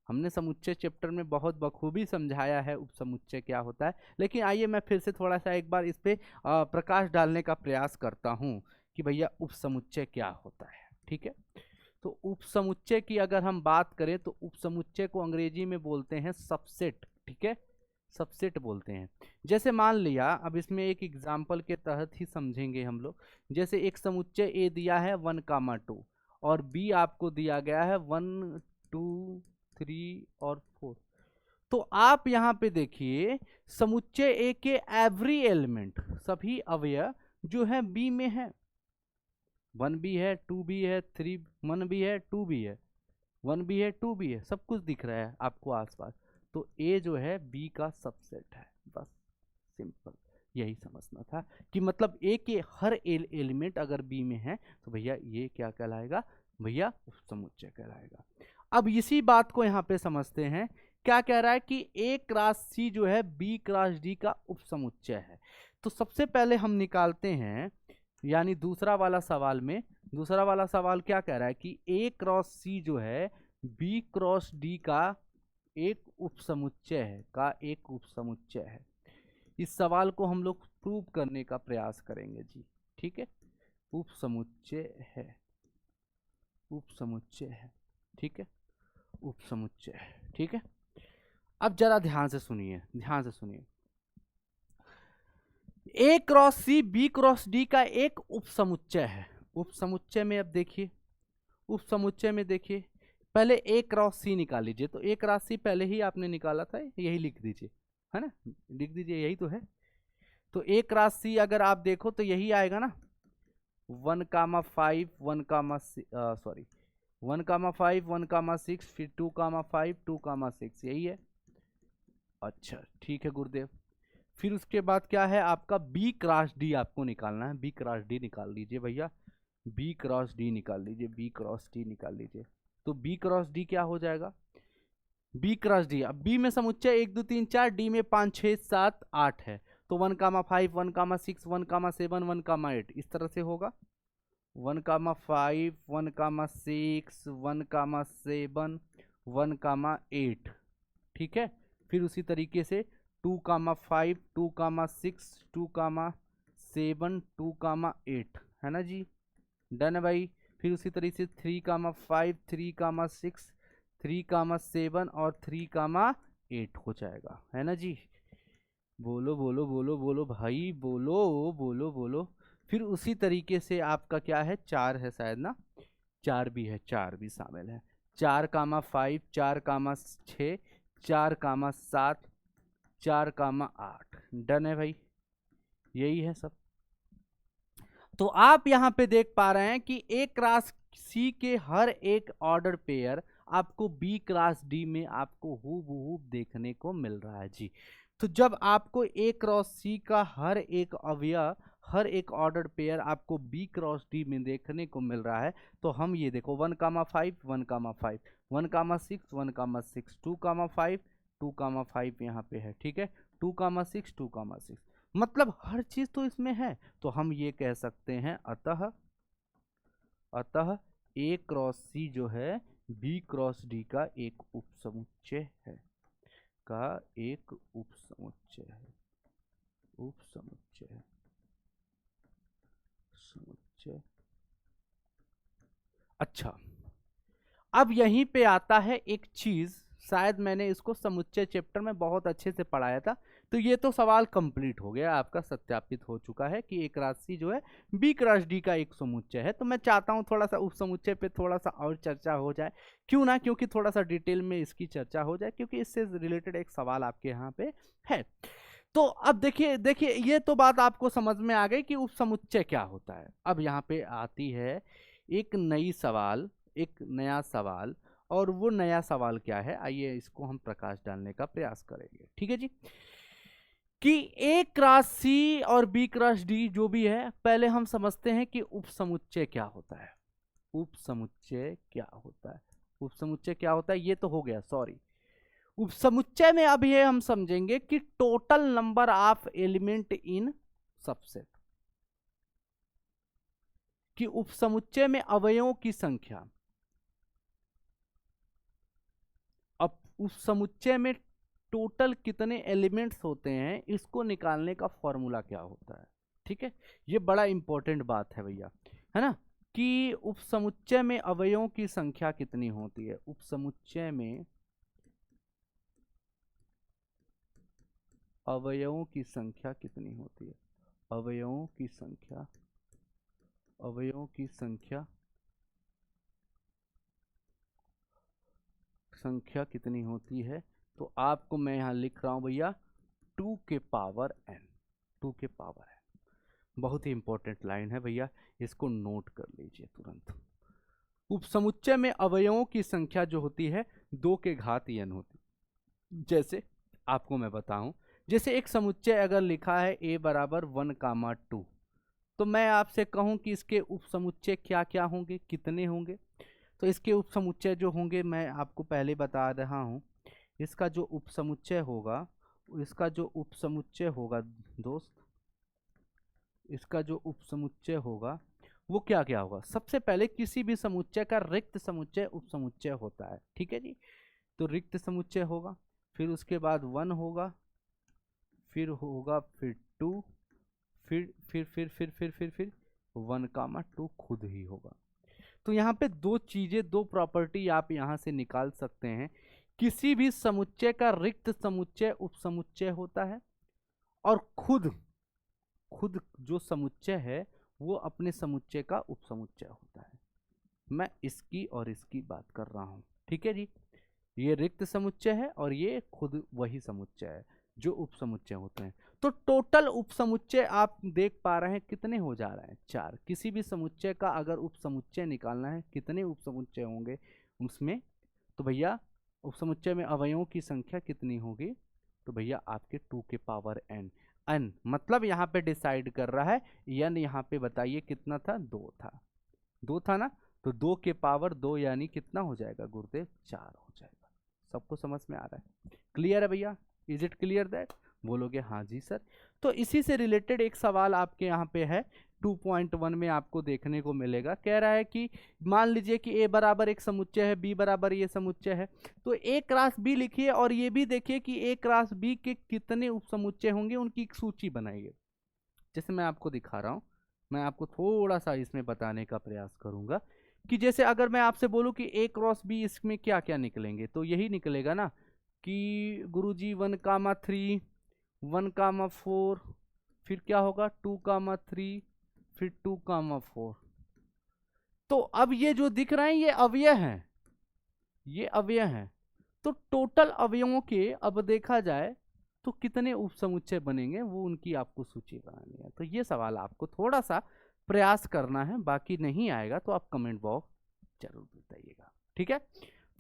हमने समुच्चय चैप्टर में बहुत बखूबी समझाया है उपसमुच्चय क्या होता है, लेकिन आइए मैं फिर से थोड़ा सा एक बार इस पे प्रकाश डालने का प्रयास करता हूँ कि भैया उपसमुच्चय क्या होता है। ठीक है, तो उपसमुच्चय की अगर हम बात करें तो उपसमुच्चय को अंग्रेजी में बोलते हैं सबसेट। ठीक है, सबसेट बोलते हैं। जैसे मान लिया, अब इसमें एक एग्जाम्पल के तहत ही समझेंगे हम लोग। जैसे एक समुच्चय ए दिया है 1,2 और बी आपको दिया गया है 1 2 3 और 4। तो आप यहाँ पे देखिए समुच्चय ए के एवरी एलिमेंट, सभी अवयव जो है बी में है। 1 भी है, 2 भी है, 3 1 भी है, 2 भी है, 1 भी है, 2 भी है, सब कुछ दिख रहा है आपको आसपास। तो ए जो है बी का सबसेट है, बस सिंपल यही समझना था कि मतलब ए के हर एलिमेंट अगर बी में है तो भैया ये क्या कहलाएगा? भैया उपसमुच्चय कहलाएगा। अब इसी बात को यहाँ पे समझते हैं, क्या कह रहा है कि a क्रॉस c जो है b क्रॉस d का उपसमुच्चय है। तो सबसे पहले हम निकालते हैं यानी दूसरा वाला सवाल क्या कह रहा है कि ए क्रॉस सी जो है बी क्रॉस डी का एक उपसमुच्चय है। इस सवाल को हम लोग प्रूव करने का प्रयास करेंगे जी। ठीक है, उपसमुच्चय है, ठीक है, उपसमुच्चय है। ठीक है, अब जरा ध्यान से सुनिए, A cross C B cross D का एक उपसमुच्चय है। उपसमुच्चय में अब देखिए, पहले ए क्रॉस सी निकाल लीजिए। तो ए क्रॉस सी पहले ही आपने निकाला था, यही लिख दीजिए, है ना, लिख दीजिए, यही तो है। तो ए क्रॉस सी अगर आप देखो तो यही आएगा ना, 1,5 1,6 फिर 2,5 2,6, यही है। अच्छा ठीक है गुरुदेव। फिर उसके बाद क्या है आपका बी क्रॉस डी आपको निकालना है। बी क्रॉस डी निकाल लीजिए भैया, बी क्रॉस डी निकाल लीजिए। तो बी क्रॉस डी क्या हो जाएगा, बी क्रॉस डी, अब बी में समुच्चय 1 2 3 4, डी में 5 6 7 8 है। तो 1,5 1,6 1,7 1,8 इस तरह से होगा। 1,5 1,6 1,7 1,8, ठीक है। फिर उसी तरीके से 2,5 2,6 2,7 2,8 है ना जी, डन है भाई। फिर उसी तरीके से 3,5 3,6 3,7 और 3,8 हो जाएगा, है ना जी। बोलो बोलो बोलो बोलो भाई, बोलो बोलो बोलो। फिर उसी तरीके से आपका क्या है, 4 है शायद ना, 4 भी है, 4 भी शामिल है। 4,5 4,6 4,7 4,8 डन है भाई, यही है सब। तो आप यहां पे देख पा रहे हैं कि ए क्रॉस सी के हर एक ऑर्डर पेयर आपको बी क्रॉस डी में आपको हूबहू देखने को मिल रहा है जी। तो जब आपको ए क्रॉस सी का हर एक अवयव, हर एक ऑर्डर पेयर आपको बी क्रॉस डी में देखने को मिल रहा है, तो हम ये देखो 1,5 1,5 1,6 1,6 2,5 2,5 यहाँ पे है, ठीक है, 2,6 2,6, मतलब हर चीज तो इसमें है। तो हम ये कह सकते हैं अतः ए क्रॉस सी जो है बी क्रॉस डी का एक उपसमुच्चय है, समुच्चय। अच्छा, अब यहीं पे आता है एक चीज, शायद मैंने इसको समुच्चय चैप्टर में बहुत अच्छे से पढ़ाया था। तो ये तो सवाल कंप्लीट हो गया आपका, सत्यापित हो चुका है कि एक राशि जो है बी क्रॉस डी का एक समुच्चय है। तो मैं चाहता हूं थोड़ा सा उप समुच्चय पे थोड़ा सा और चर्चा हो जाए, क्यों ना, क्योंकि थोड़ा सा डिटेल में इसकी चर्चा हो जाए, क्योंकि इससे रिलेटेड एक सवाल आपके यहाँ पे है। तो अब देखिए ये तो बात आपको समझ में आ गई कि उप समुच्चय क्या होता है। अब यहाँ पे आती है एक नया सवाल, और वो नया सवाल क्या है, आइए इसको हम प्रकाश डालने का प्रयास करेंगे, ठीक है जी। कि ए क्रॉस सी और बी क्रॉस डी जो भी है, पहले हम समझते हैं कि उपसमुच्चय क्या होता है। उपसमुच्चय क्या होता है, ये तो हो गया, सॉरी। उपसमुच्चय में अब ये हम समझेंगे कि total number of element in subset, कि उपसमुच्चय में अवयवों की संख्या। अब उपसमुच्चय में टोटल कितने एलिमेंट्स होते हैं, इसको निकालने का फॉर्मूला क्या होता है, ठीक है। ये बड़ा इंपॉर्टेंट बात है भैया, है ना, कि उपसमुच्चय में अवयवों की संख्या कितनी होती है। उपसमुच्चय में अवयवों की संख्या कितनी होती है, अवयवों की संख्या कितनी होती है। तो आपको मैं यहां लिख रहा हूं भैया 2 के पावर n, 2 के पावर n, बहुत ही इंपॉर्टेंट लाइन है भैया, इसको नोट कर लीजिए तुरंत। उपसमुच्चय में अवयवों की संख्या जो होती है 2 के घात n होती। जैसे आपको मैं बताऊं, जैसे एक समुच्चय अगर लिखा है a बराबर 1,2, तो मैं आपसे कहूं कि इसके उपसमुच्चय क्या क्या होंगे, कितने होंगे। तो इसके उपसमुच्चय जो होंगे मैं आपको पहले बता रहा हूं। इसका जो उपसमुच्चय होगा दोस्त, इसका जो उपसमुच्चय होगा वो क्या क्या होगा। सबसे पहले किसी भी समुच्चय का रिक्त समुच्चय उपसमुच्चय होता है, ठीक है जी। तो रिक्त समुच्चय होगा, फिर उसके बाद 1 होगा, फिर होगा फिर 2, फिर 1, 2 खुद ही होगा। तो यहाँ पे दो चीजें, दो प्रॉपर्टी आप यहाँ से निकाल सकते हैं। किसी भी समुच्चय का रिक्त समुच्चय उपसमुच्चय होता है, और खुद जो समुच्चय है वो अपने समुच्चय का उपसमुच्चय होता है। मैं इसकी और इसकी बात कर रहा हूं, ठीक है जी। ये रिक्त समुच्चय है और ये खुद वही समुच्चय है जो उपसमुच्चय होते हैं। तो टोटल उपसमुच्चय आप देख पा रहे हैं कितने हो जा रहे हैं, 4। किसी भी समुच्चय का अगर उपसमुच्चय निकालना है, कितने उपसमुच्चय होंगे उसमें, तो भैया उपसमुच्चय में अवयवों की संख्या कितनी होगी, तो भैया आपके 2 के पावर n। n मतलब यहाँ पे डिसाइड कर रहा है, n यहाँ पे बताइए कितना था, 2 था ना। तो 2 के पावर 2 यानी कितना हो जाएगा गुरुदेव, 4 हो जाएगा। सबको समझ में आ रहा है, क्लियर है भैया, इज इट क्लियर दैट, बोलोगे हाँ जी सर। तो इसी से रिलेटेड एक सवाल आपके यहाँ पे है 2.1 में आपको देखने को मिलेगा। कह रहा है कि मान लीजिए कि a बराबर एक समुच्चय है, b बराबर ये समुच्चय है, तो a क्रॉस b लिखिए और ये भी देखिए कि a क्रॉस b के कितने उपसमुच्चय होंगे, उनकी एक सूची बनाइए। जैसे मैं आपको दिखा रहा हूँ, मैं आपको थोड़ा सा इसमें बताने का प्रयास करूंगा कि जैसे अगर मैं आपसे बोलूं कि a क्रॉस b इसमें क्या क्या निकलेंगे, तो यही निकलेगा ना कि गुरुजी 1,3, 1,4, फिर क्या होगा 2,3, फिर 2,4। तो अब ये जो दिख रहे हैं ये अवयव हैं, ये अवयव हैं। तो टोटल अवयवों के अब देखा जाए तो कितने उपसमुच्चय बनेंगे, वो उनकी आपको सूची बनानी है। तो ये सवाल आपको थोड़ा सा प्रयास करना है, बाकी नहीं आएगा तो आप कमेंट बॉक्स जरूर बताइएगा, ठीक है।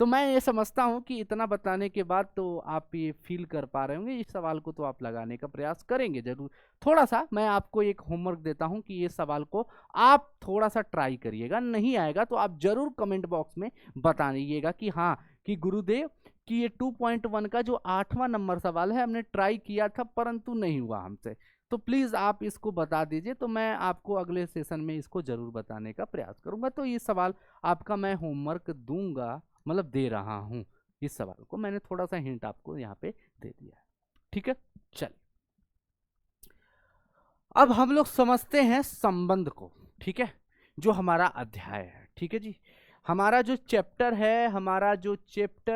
तो मैं ये समझता हूँ कि इतना बताने के बाद तो आप ये फील कर पा रहे होंगे, इस सवाल को तो आप लगाने का प्रयास करेंगे जरूर। थोड़ा सा मैं आपको एक होमवर्क देता हूँ कि ये सवाल को आप थोड़ा सा ट्राई करिएगा, नहीं आएगा तो आप जरूर कमेंट बॉक्स में बता दीजिएगा कि हाँ, कि गुरुदेव कि ये 2.1 का जो 8वां नंबर सवाल है हमने ट्राई किया था परंतु नहीं हुआ हमसे। तो प्लीज आप इसको बता दीजिए, तो मैं आपको अगले सेशन में इसको जरूर बताने का प्रयास करूंगा। तो ये सवाल आपका मैं होमवर्क दूंगा, मतलब दे रहा हूं। इस सवाल को मैंने थोड़ा सा हिंट आपको यहाँ पे दे दिया है, ठीक है। चल अब हम लोग समझते हैं संबंध को, ठीक है, जो हमारा अध्याय है, ठीक है जी। हमारा जो चैप्टर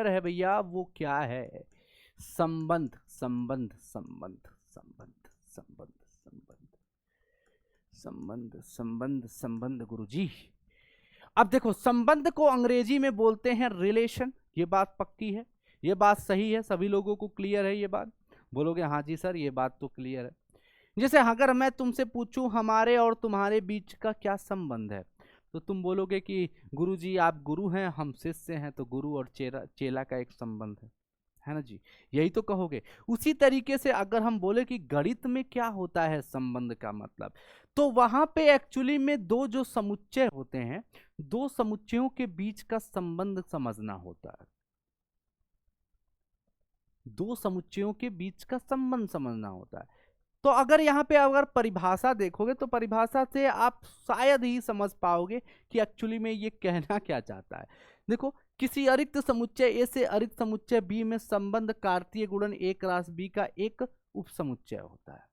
है भैया वो क्या है, संबंध संबंध संबंध संबंध संबंध संबंध संबंध संबंध संबंध गुरुजी। अब देखो संबंध को अंग्रेजी में बोलते हैं रिलेशन, ये बात पक्की है, ये बात सही है, सभी लोगों को क्लियर है ये बात, बोलोगे हाँ जी सर ये बात तो क्लियर है। जैसे अगर मैं तुमसे पूछूं हमारे और तुम्हारे बीच का क्या संबंध है, तो तुम बोलोगे कि गुरुजी आप गुरु हैं हम शिष्य हैं, तो गुरु और चेला का एक संबंध है ना जी, यही तो कहोगे। उसी तरीके से अगर हम बोले कि गणित में क्या होता है संबंध का मतलब, तो वहां पे एक्चुअली में दो जो समुच्चय होते हैं, दो समुच्चयों के बीच का संबंध समझना होता है, दो समुच्चयों के बीच का संबंध समझना होता है। तो अगर यहाँ पे अगर परिभाषा देखोगे तो परिभाषा से आप शायद ही समझ पाओगे कि एक्चुअली में ये कहना क्या चाहता है। देखो किसी अरिक्त समुच्चय ए से अरिक्त समुच्चय बी में संबंध कार्तीय गुणन ए क्रॉस बी का एक उपसमुच्चय होता है।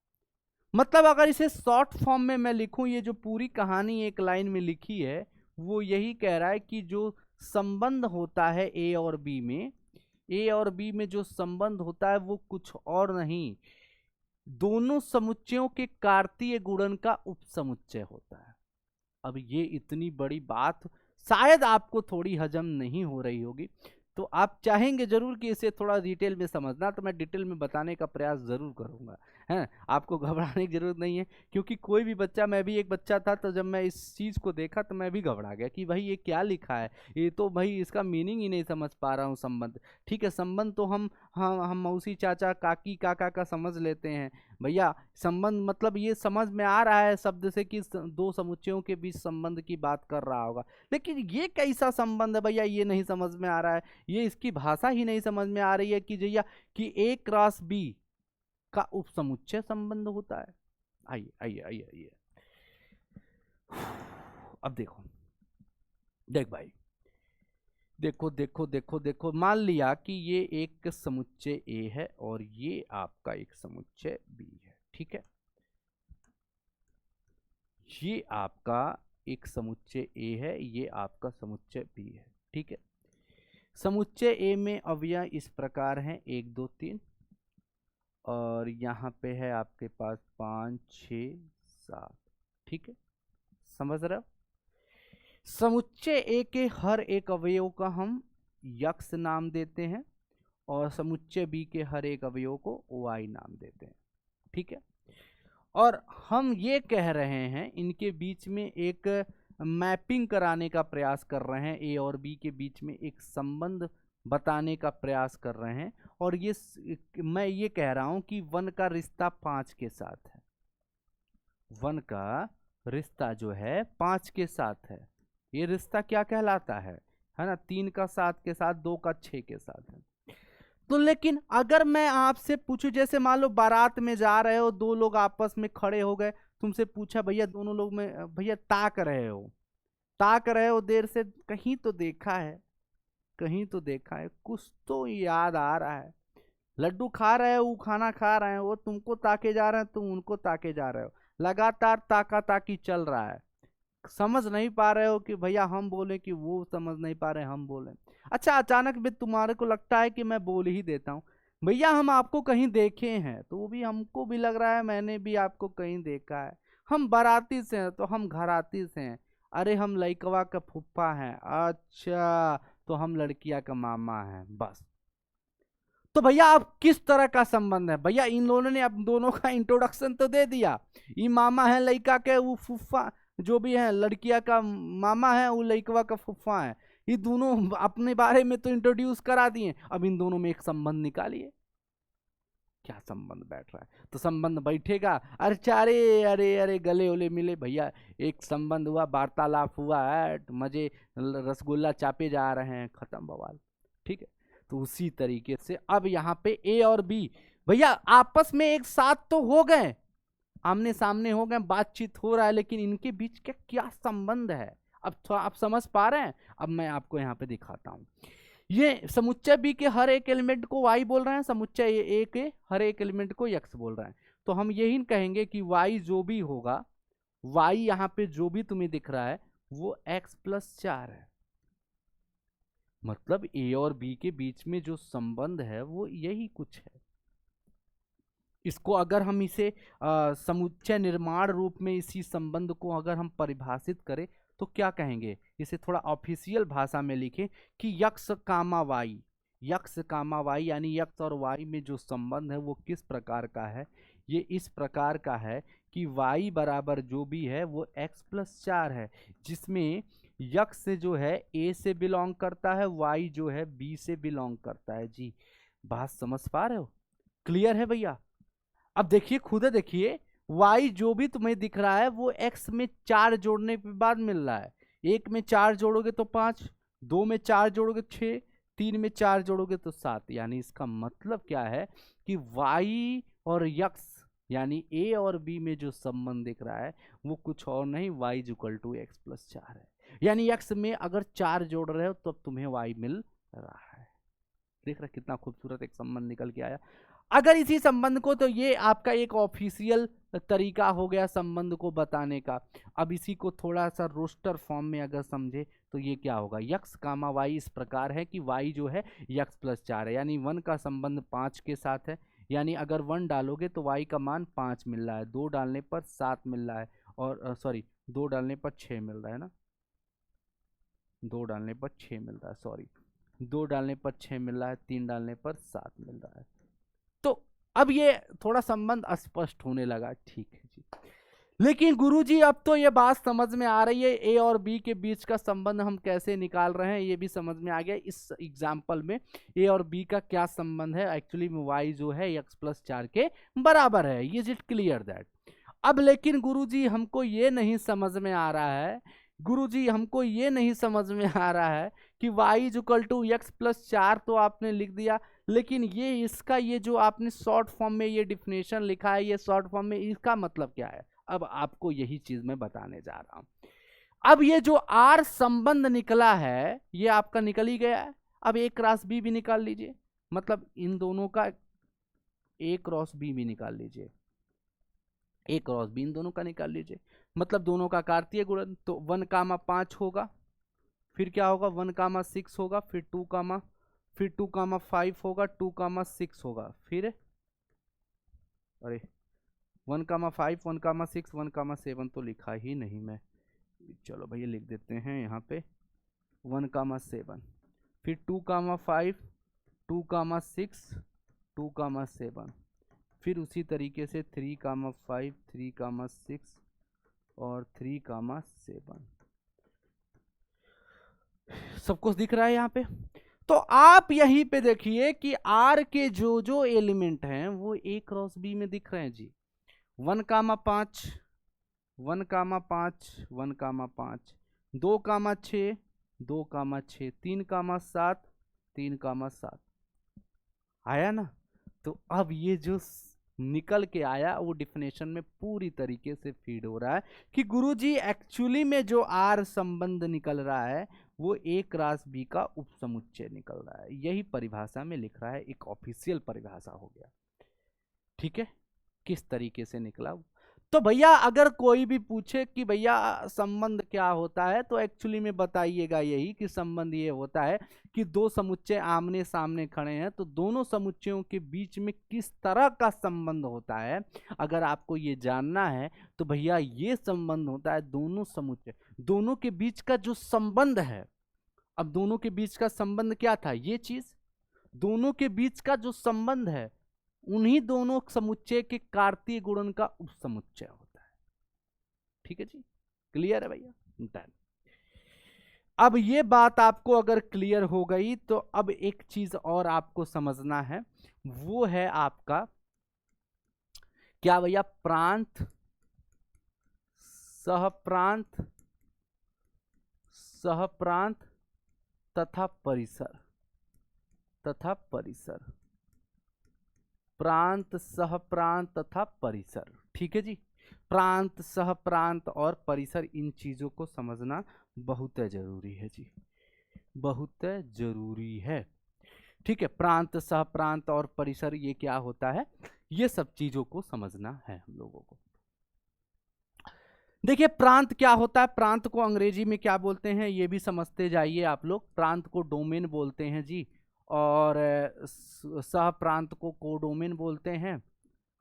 मतलब अगर इसे शॉर्ट फॉर्म में मैं लिखूं, ये जो पूरी कहानी एक लाइन में लिखी है वो यही कह रहा है कि जो संबंध होता है ए और बी में जो संबंध होता है वो कुछ और नहीं, दोनों समुच्चयों के कार्तीय गुणन का उपसमुच्चय होता है। अब ये इतनी बड़ी बात शायद आपको थोड़ी हजम नहीं हो रही होगी, तो आप चाहेंगे जरूर कि इसे थोड़ा डिटेल में समझना, तो मैं डिटेल में बताने का प्रयास जरूर करूंगा, है। आपको घबराने की जरूरत नहीं है, क्योंकि कोई भी बच्चा, मैं भी एक बच्चा था, तो जब मैं इस चीज़ को देखा तो मैं भी घबरा गया कि भाई ये क्या लिखा है, ये तो भाई इसका मीनिंग ही नहीं समझ पा रहा हूँ। संबंध ठीक है, संबंध तो हम मौसी चाचा काकी काका का समझ लेते हैं भैया, संबंध मतलब ये समझ में आ रहा है शब्द से कि दो समुच्चयों के बीच संबंध की बात कर रहा होगा, लेकिन ये कैसा संबंध है भैया, ये नहीं समझ में आ रहा है, ये इसकी भाषा ही नहीं समझ में आ रही है कि भैया कि ए क्रॉस बी का उपसमुच्चय संबंध होता है। आइए आइए आइए आइए, अब देखो, देख भाई, देखो देखो देखो देखो, मान लिया कि ये एक समुच्चय ए है और ये आपका एक समुच्चय बी है, ठीक है। ये आपका एक समुच्चय ए है, ये आपका समुच्चय बी है, ठीक है। समुच्चय ए में अवयव इस प्रकार हैं 1 2 3, और यहाँ पे है आपके पास 5 6 7, ठीक है, समझ रहे हो। समुच्चय ए के हर एक अवयव का हम यक्स नाम देते हैं और समुच्चय बी के हर एक अवयव को वाई नाम देते हैं, ठीक है। और हम ये कह रहे हैं इनके बीच में एक मैपिंग कराने का प्रयास कर रहे हैं, ए और बी के बीच में एक संबंध बताने का प्रयास कर रहे हैं। और ये मैं ये कह रहा हूं कि 1 का रिश्ता 5 के साथ है, 1 का रिश्ता जो है 5 के साथ है। ये रिश्ता क्या कहलाता है ना, 3 का 7 के साथ, 2 का 6 के साथ है। तो लेकिन अगर मैं आपसे पूछूं, जैसे मान लो बारात में जा रहे हो, 2 लोग आपस में खड़े हो गए, तुमसे पूछा भैया दोनों लोग में भैया ताक रहे हो देर से, कहीं तो देखा है, कहीं तो देखा है, कुछ तो याद आ रहा है। लड्डू खा रहे हो, वो खाना खा रहे हैं, वो तुमको ताके जा रहे हैं, तुम उनको ताके जा रहे हो, लगातार ताका ताकी चल रहा है। समझ नहीं पा रहे हो कि भैया हम बोले कि वो समझ नहीं पा रहे हम बोले। अच्छा, अचानक भी तुम्हारे को लगता है कि मैं बोल ही देता हूँ, भैया हम आपको कहीं देखे हैं, तो वो भी हमको भी लग रहा है मैंने भी आपको कहीं देखा है। हम बाराती से हैं तो हम घराती से हैं, अरे हम लइकवा का फुफ्फा हैं, अच्छा तो हम लड़किया का मामा हैं, बस। तो भैया अब किस तरह का संबंध है भैया, इन लोगों ने अब दोनों का इंट्रोडक्शन तो दे दिया, ये मामा है लड़का के, वो फुफ्फा जो भी है लड़किया का मामा है, वो लड़कवा का फुफ्फा है, ये दोनों अपने बारे में तो इंट्रोड्यूस करा दिए। अब इन दोनों में एक संबंध निकालिए, क्या संबंध बैठ रहा है। तो संबंध बैठेगा, अरे चारे अरे अरे गले ओले मिले भैया, एक संबंध हुआ, वार्तालाप हुआ है, मजे रसगुल्ला चापे जा रहे हैं, खत्म बवाल, ठीक है। तो उसी तरीके से अब यहाँ पे ए और बी भैया आपस में एक साथ तो हो गए, आमने सामने हो गए, बातचीत हो रहा है, लेकिन इनके बीच का क्या संबंध है, अब थोड़ा आप समझ पा रहे हैं। अब मैं आपको यहाँ पे दिखाता हूँ, ये समुच्चय बी के हर एक एलिमेंट को वाई बोल रहे हैं, समुच्चय ए के हर एक एलिमेंट को एक्स बोल रहे हैं। तो हम यही कहेंगे कि वाई जो भी होगा, वाई यहाँ पे जो भी तुम्हें दिख रहा है वो x+4 है। मतलब ए और बी के बीच में जो संबंध है वो यही कुछ है। इसको अगर हम इसे समुच्चय निर्माण रूप में इसी संबंध को अगर हम परिभाषित करें तो क्या कहेंगे, इसे थोड़ा ऑफिशियल भाषा में लिखें कि x comma y, x comma y यानी यक्स और वाई में जो संबंध है वो किस प्रकार का है। ये इस प्रकार का है कि वाई बराबर जो भी है वो x+4 है, जिसमें यक्स जो है ए से बिलोंग करता है, वाई जो है बी से बिलोंग करता है। जी बात समझ पा रहे हो, क्लियर है भैया। अब देखिए, खुद देखिए, y जो भी तुम्हें दिख रहा है वो x में 4 जोड़ने के बाद मिल रहा है। 1 में 4 जोड़ोगे तो 5, 2 में 4 जोड़ोगे 6, 3 में 4 जोड़ोगे तो 7। यानी इसका मतलब क्या है कि y और x यानी a और b में जो संबंध दिख रहा है वो कुछ और नहीं, y = x+4 है। यानी x में अगर 4 जोड़ रहे हो तो तुम्हें y मिल रहा है। देख रहे कितना खूबसूरत एक संबंध निकल के आया। अगर इसी संबंध को, तो ये आपका एक ऑफिशियल तरीका हो गया संबंध को बताने का। अब इसी को थोड़ा सा रोस्टर फॉर्म में अगर समझे तो ये क्या होगा, यक्स कामा वाई इस प्रकार है कि वाई जो है x+4 है, यानी 1 का संबंध 5 के साथ है। यानी अगर 1 डालोगे तो y का मान 5 मिल रहा है, 2 डालने पर 7 मिल रहा है, और सॉरी 2 डालने पर 6 मिल रहा है ना, 2 डालने पर 6 मिल रहा है, सॉरी 2 डालने पर 6 मिल रहा है, 3 डालने पर 7 मिल रहा है। तो अब ये थोड़ा संबंध अस्पष्ट होने लगा, ठीक है जी। लेकिन गुरुजी अब तो ये बात समझ में आ रही है, ए और बी के बीच का संबंध हम कैसे निकाल रहे हैं ये भी समझ में आ गया। इस एग्जाम्पल में ए और बी का क्या संबंध है, एक्चुअली में वाई जो है x+4 के बराबर है, ये इज इट क्लियर दैट। अब लेकिन गुरुजी हमको ये नहीं समझ में आ रहा है, गुरुजी हमको ये नहीं समझ में आ रहा है कि y = x+4 तो आपने लिख दिया, लेकिन ये इसका ये जो आपने शॉर्ट फॉर्म में ये डिफिनेशन लिखा है, ये शॉर्ट फॉर्म में इसका मतलब क्या है। अब आपको यही चीज मैं बताने जा रहा हूं। अब ये जो आर संबंध निकला है ये आपका निकल ही गया है। अब ए क्रॉस बी भी निकाल लीजिए, मतलब इन दोनों का ए क्रॉस बी भी निकाल लीजिए, ए क्रॉस बी इन दोनों का निकाल लीजिए, मतलब दोनों का कार्तीय गुणन। तो 1,5 होगा, फिर क्या होगा 1,6 होगा, फिर 2,5 होगा, 2,6 होगा, फिर अरे 1,5 1,6 1,7 तो लिखा ही नहीं मैं, चलो भैया लिख देते हैं यहाँ पे 1,7, फिर 2,5 2,6 2,7, फिर उसी तरीके से 3,5 3,6 और 3,7। सब कुछ दिख रहा है यहाँ पे। तो आप यहीं पे देखिए कि आर के जो जो एलिमेंट हैं वो ए क्रॉस बी में दिख रहे हैं जी। 1,5 1,5 1,5, 2,6 2,6, 3,7 3,7 आया ना। तो अब ये जो निकल के आया वो डिफिनेशन में पूरी तरीके से फीड हो रहा है कि गुरुजी एक्चुअली में जो आर संबंध निकल रहा है वो ए क्रॉस बी का उपसमुच्चय निकल रहा है। यही परिभाषा में लिख रहा है, एक ऑफिशियल परिभाषा हो गया। ठीक है, किस तरीके से निकला। तो भैया अगर कोई भी पूछे कि भैया संबंध क्या होता है तो एक्चुअली में बताइएगा यही कि संबंध ये होता है कि दो समुच्चय आमने सामने खड़े हैं तो दोनों समुच्चयों के बीच में किस तरह का संबंध होता है, अगर आपको ये जानना है तो भैया ये संबंध होता है दोनों समुच्चय, दोनों के बीच का जो संबंध है। अब दोनों के बीच का संबंध क्या था, ये चीज दोनों के बीच का जो संबंध है उन्हीं दोनों समुच्चय के कार्तीय गुणन का उपसमुच्चय होता है। ठीक है जी, क्लियर है भैया, डन। अब ये बात आपको अगर क्लियर हो गई तो अब एक चीज और आपको समझना है, वो है आपका क्या भैया, प्रांत सहप्रांत सहप्रांत तथा परिसर, तथा परिसर, प्रांत सहप्रांत तथा परिसर। ठीक है जी, प्रांत सहप्रांत और परिसर, इन चीजों को समझना बहुत जरूरी है जी, बहुत जरूरी है। ठीक है, प्रांत सहप्रांत और परिसर ये क्या होता है, ये सब चीजों को समझना है हम लोगों को। देखिए प्रांत क्या होता है, प्रांत को अंग्रेजी में क्या बोलते हैं ये भी समझते जाइए आप लोग। प्रांत को डोमेन बोलते हैं जी, और सह प्रांत को कोडोमेन बोलते हैं,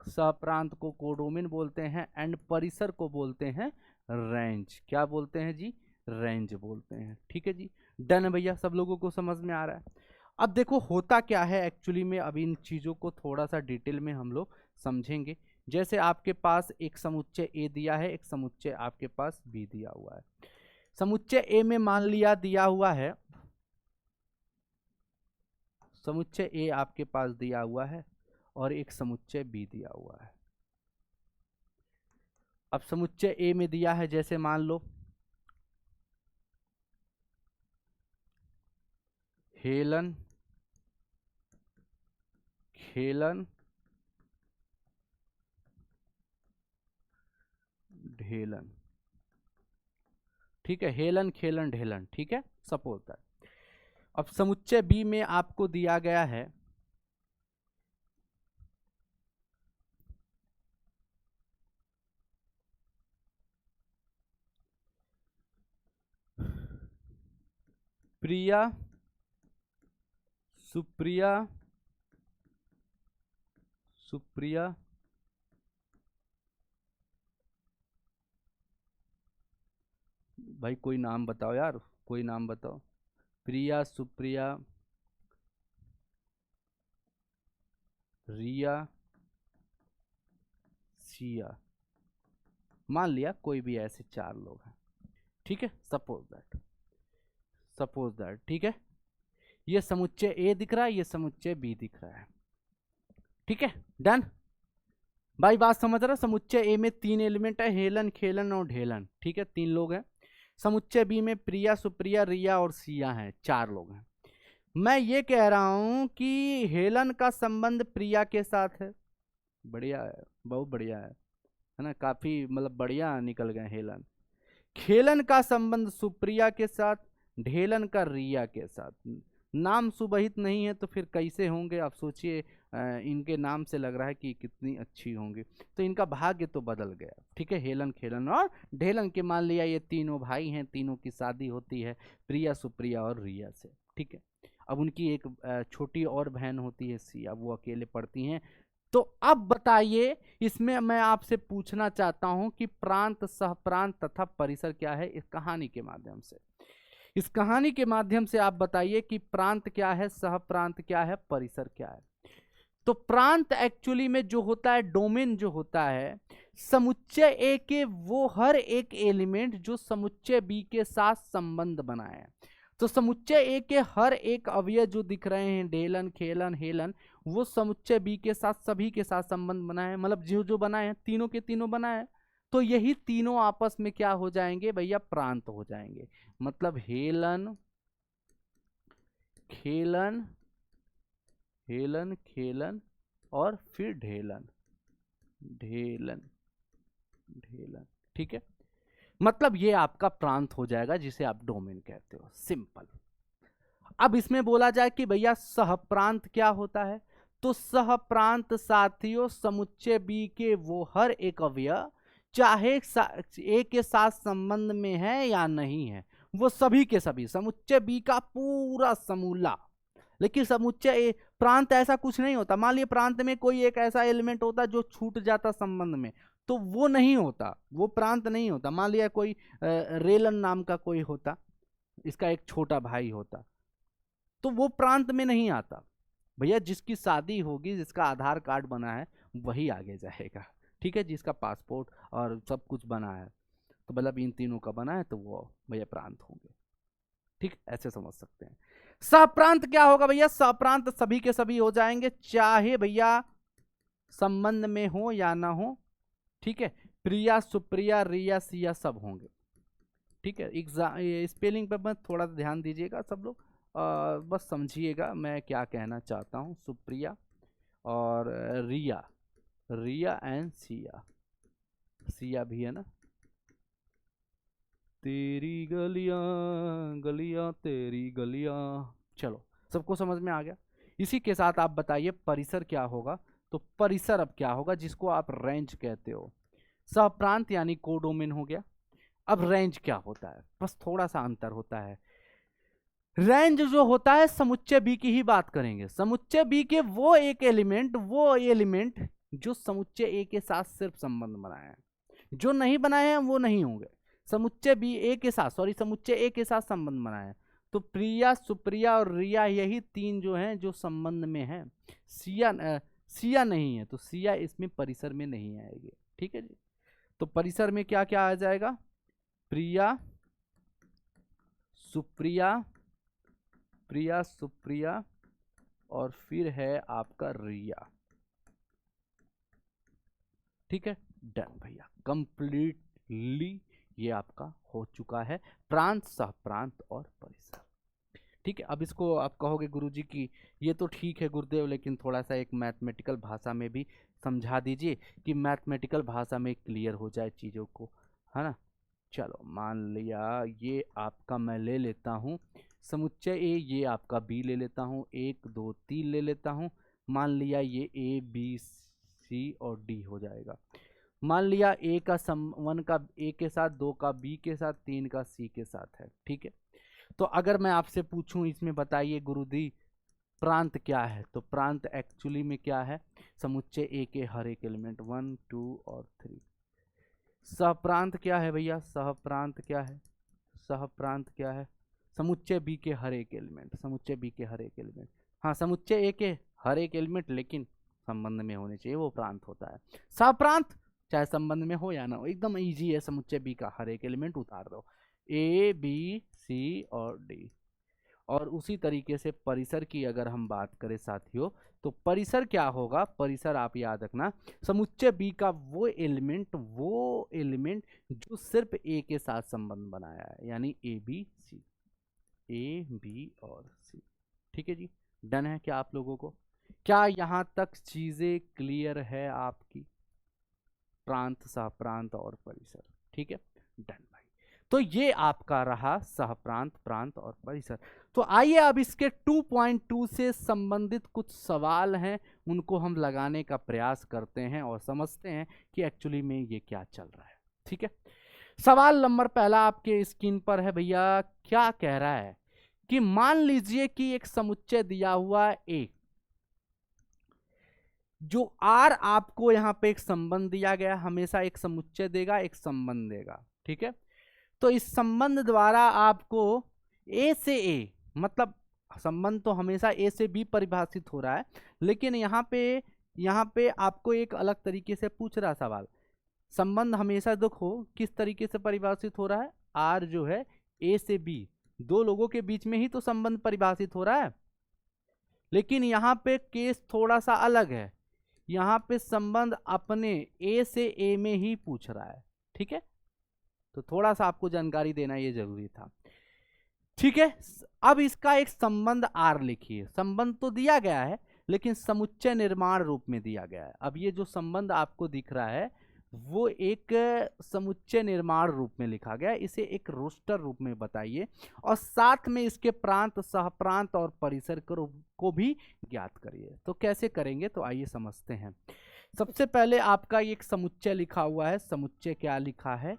सह प्रांत को कोडोमेन बोलते हैं, एंड परिसर को बोलते हैं रेंज। क्या बोलते हैं जी, रेंज बोलते हैं। ठीक है जी, डन भैया, सब लोगों को समझ में आ रहा है। अब देखो होता क्या है एक्चुअली में, अब इन चीजों को थोड़ा सा डिटेल में हम लोग समझेंगे। जैसे आपके पास एक समुच्चय ए दिया है, एक समुच्चय आपके पास बी दिया हुआ है। समुच्चय ए में मान लिया दिया हुआ है, समुच्चय ए आपके पास दिया हुआ है और एक समुच्चय बी दिया हुआ है। अब समुच्चय ए में दिया है, जैसे मान लो हेलन, खेलन, ढेलन। ठीक है, हेलन खेलन ढेलन। ठीक है, सपोज दैट। अब समुच्चय बी में आपको दिया गया है प्रिया, सुप्रिया, सुप्रिया, भाई कोई नाम बताओ यार, कोई नाम बताओ। प्रिया, सुप्रिया, रिया, सिया, मान लिया कोई भी ऐसे चार लोग हैं। ठीक है, सपोज दैट, सपोज दैट। ठीक है, ये समुच्चय ए दिख रहा है, ये समुच्चय बी दिख रहा है। ठीक है, डन भाई, बात समझ रहा है। समुच्चय ए में तीन एलिमेंट है, हेलन खेलन और ढेलन। ठीक है, तीन लोग हैं। समुच्चय बी में प्रिया, सुप्रिया, रिया और सिया हैं, चार लोग हैं। मैं ये कह रहा हूं कि हेलन का संबंध प्रिया के साथ है। बढ़िया है, बहुत बढ़िया है ना, काफी मतलब बढ़िया निकल गए हेलन। खेलन का संबंध सुप्रिया के साथ, ढेलन का रिया के साथ। नाम सुबहित नहीं है तो फिर कैसे होंगे आप सोचिए। इनके नाम से लग रहा है कि कितनी अच्छी होंगी। तो इनका भाग्य तो बदल गया। ठीक है, हेलन, खेलन और ढेलन के मान लिया ये तीनों भाई हैं, तीनों की शादी होती है प्रिया, सुप्रिया और रिया से। ठीक है, अब उनकी एक छोटी और बहन होती है सिया, वो अकेले पढ़ती हैं। तो अब बताइए, इसमें मैं आपसे पूछना चाहता हूं कि प्रांत, सहप्रांत तथा परिसर क्या है इस कहानी के माध्यम से। इस कहानी के माध्यम से आप बताइए कि प्रांत क्या है, सहप्रांत क्या है, परिसर क्या है। तो प्रांत एक्चुअली में जो होता है, डोमेन जो होता है, समुच्चय ए के वो हर एक एलिमेंट जो समुच्चय बी के साथ संबंध बनाए। तो समुच्चय ए के हर एक अवयव जो दिख रहे हैं, ढेलन, खेलन, हेलन, वो समुच्चय बी के साथ सभी के साथ संबंध बनाए, मतलब जो जो बनाए हैं तीनों के तीनों बनाए। तो यही तीनों आपस में क्या हो जाएंगे भैया, प्रांत हो जाएंगे। मतलब हेलन, खेलन, हेलन, खेलन और फिर ढेलन, ढेलन, ढेलन। ठीक है, मतलब ये आपका प्रांत हो जाएगा जिसे आप डोमेन कहते हो, सिंपल। अब इसमें बोला जाए कि भैया सहप्रांत क्या होता है। तो सहप्रांत साथियों समुच्चय बी के वो हर एक अवयव चाहे ए के साथ संबंध में है या नहीं है, वो सभी के सभी समुच्चय बी का पूरा समूला। लेकिन समुच्चय प्रांत ऐसा कुछ नहीं होता। मान लिया प्रांत में कोई एक ऐसा एलिमेंट होता जो छूट जाता संबंध में, तो वो नहीं होता, वो प्रांत नहीं होता। मान लिया कोई रेलन नाम का कोई होता, इसका एक छोटा भाई होता, तो वो प्रांत में नहीं आता। भैया जिसकी शादी होगी, जिसका आधार कार्ड बना है, वही आगे जाएगा। ठीक है, जिसका पासपोर्ट और सब कुछ बना है, तो मतलब इन तीनों का बना है, तो वो भैया प्रांत होंगे। ठीक, ऐसे समझ सकते हैं। सप्रांत क्या होगा भैया, सप्रांत सभी के सभी हो जाएंगे, चाहे भैया संबंध में हो या ना हो। ठीक है, प्रिया, सुप्रिया, रिया, सिया सब होंगे। ठीक है, स्पेलिंग पर बस थोड़ा ध्यान दीजिएगा सब लोग, बस समझिएगा मैं क्या कहना चाहता हूँ। सुप्रिया और रिया, रिया एंड सिया, सिया भी है ना। तेरी गलियां गलियां तेरी गलियां, चलो सबको समझ में आ गया। इसी के साथ आप बताइए परिसर क्या होगा। तो परिसर अब क्या होगा, जिसको आप रेंज कहते हो। सहप्रांत यानी कोडोमेन हो गया। अब रेंज क्या होता है, बस थोड़ा सा अंतर होता है। रेंज जो होता है समुच्चय बी की ही बात करेंगे। समुच्चय बी के वो एलिमेंट जो समुच्चय ए के साथ सिर्फ संबंध बनाए हैं, जो नहीं बनाए हैं वो नहीं होंगे। समुच्चय बी ए के साथ, सॉरी समुच्चय ए के साथ संबंध बनाए हैं। तो प्रिया, सुप्रिया और रिया, यही तीन जो हैं जो संबंध में हैं। सिया नहीं है, तो सिया इसमें परिसर में नहीं आएगी। ठीक है जी, तो परिसर में क्या क्या आ जाएगा, प्रिया, सुप्रिया, प्रिया, सुप्रिया और फिर है आपका रिया। ठीक है, डन भैया, कंप्लीटली ये आपका हो चुका है प्रांत, सहप्रांत और परिसर। ठीक है, अब इसको आप कहोगे गुरुजी की ये तो ठीक है गुरुदेव, लेकिन थोड़ा सा एक मैथमेटिकल भाषा में भी समझा दीजिए, कि मैथमेटिकल भाषा में क्लियर हो जाए चीज़ों को, है ना। चलो मान लिया ये आपका मैं ले लेता हूँ समुच्चय ए, ये आपका बी ले लेता हूँ, 1 2 3 ले लेता हूँ। मान लिया ये ए बी सी और डी हो जाएगा। मान लिया ए का 1 का ए के साथ, 2 का बी के साथ, 3 का सी के साथ है। ठीक है, तो अगर मैं आपसे पूछूं इसमें बताइए गुरुजी प्रांत क्या है, तो प्रांत एक्चुअली में क्या है, समुच्चय ए के हर एक एलिमेंट 1 2 और 3। सहप्रांत क्या है भैया, सहप्रांत क्या है, सहप्रांत क्या है, समुच्चय बी के हर एक एलिमेंट, समुच्चय बी के हर एक एलिमेंट। हाँ, समुच्चय ए के हर एक एलिमेंट लेकिन संबंध में होने चाहिए, वो प्रांत होता है। सहप्रांत चाहे संबंध में हो या ना हो, एकदम इजी है। समुच्चय बी का हर एक एलिमेंट उतार दो, ए बी सी और डी। और उसी तरीके से परिसर की अगर हम बात करें साथियों, तो परिसर क्या होगा, परिसर आप याद रखना, समुच्चय बी का वो एलिमेंट जो सिर्फ ए के साथ संबंध बनाया है, यानी A B C, A B और सी। ठीक है जी, डन है क्या आप लोगों को, क्या यहां तक चीजें क्लियर है आपकी, प्रांत, सहप्रांत और परिसर। ठीक है, डन भाई। तो ये आपका रहा सहप्रांत, प्रांत और परिसर। तो आइए अब इसके 2.2 से संबंधित कुछ सवाल हैं, उनको हम लगाने का प्रयास करते हैं और समझते हैं कि एक्चुअली में ये क्या चल रहा है। ठीक है, सवाल नंबर पहला आपके स्क्रीन पर है भैया। क्या कह रहा है कि मान लीजिए कि एक समुच्चय दिया हुआ है ए, जो आर आपको यहां पे एक संबंध दिया गया, हमेशा एक समुच्चय देगा, एक संबंध देगा। ठीक है, तो इस संबंध द्वारा आपको ए से ए, मतलब संबंध तो हमेशा ए से बी परिभाषित हो रहा है, लेकिन यहाँ पे आपको एक अलग तरीके से पूछ रहा सवाल। संबंध हमेशा देखो किस तरीके से परिभाषित हो रहा है, आर जो है ए से बी, दो लोगों के बीच में ही तो संबंध परिभाषित हो रहा है, लेकिन यहाँ पे केस थोड़ा सा अलग है। यहाँ पे संबंध अपने ए से ए में ही पूछ रहा है। ठीक है, तो थोड़ा सा आपको जानकारी देना ये जरूरी था। ठीक है, अब इसका एक संबंध आर लिखिए। संबंध तो दिया गया है लेकिन समुच्चय निर्माण रूप में दिया गया है। अब ये जो संबंध आपको दिख रहा है वो एक समुच्चय निर्माण रूप में लिखा गया है, इसे एक रोस्टर रूप में बताइए और साथ में इसके प्रांत, सहप्रांत और परिसर को भी ज्ञात करिए। तो कैसे करेंगे, तो आइए समझते हैं। सबसे पहले आपका एक समुच्चय लिखा हुआ है। समुच्चय क्या लिखा है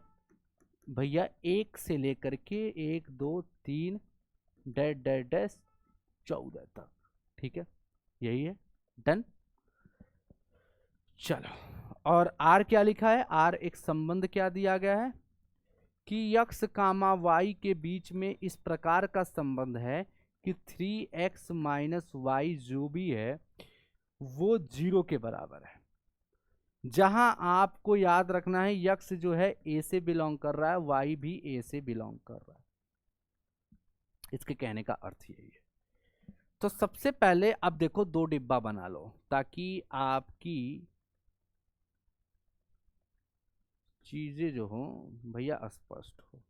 भैया, 1 से लेकर के 1 2 3 डैश डैश डैश 14 तक। ठीक है, यही है, डन। चलो, और आर क्या लिखा है, आर एक संबंध क्या दिया गया है कि x, y के बीच में इस प्रकार का संबंध है कि 3x माइनस वाई जो भी है वो 0 के बराबर है। जहां आपको याद रखना है यक्स जो है ए से बिलोंग कर रहा है, वाई भी ए से बिलोंग कर रहा है। इसके कहने का अर्थ यही है। तो सबसे पहले अब देखो 2 डिब्बा बना लो ताकि आपकी चीजें जो हो भैया स्पष्ट हो।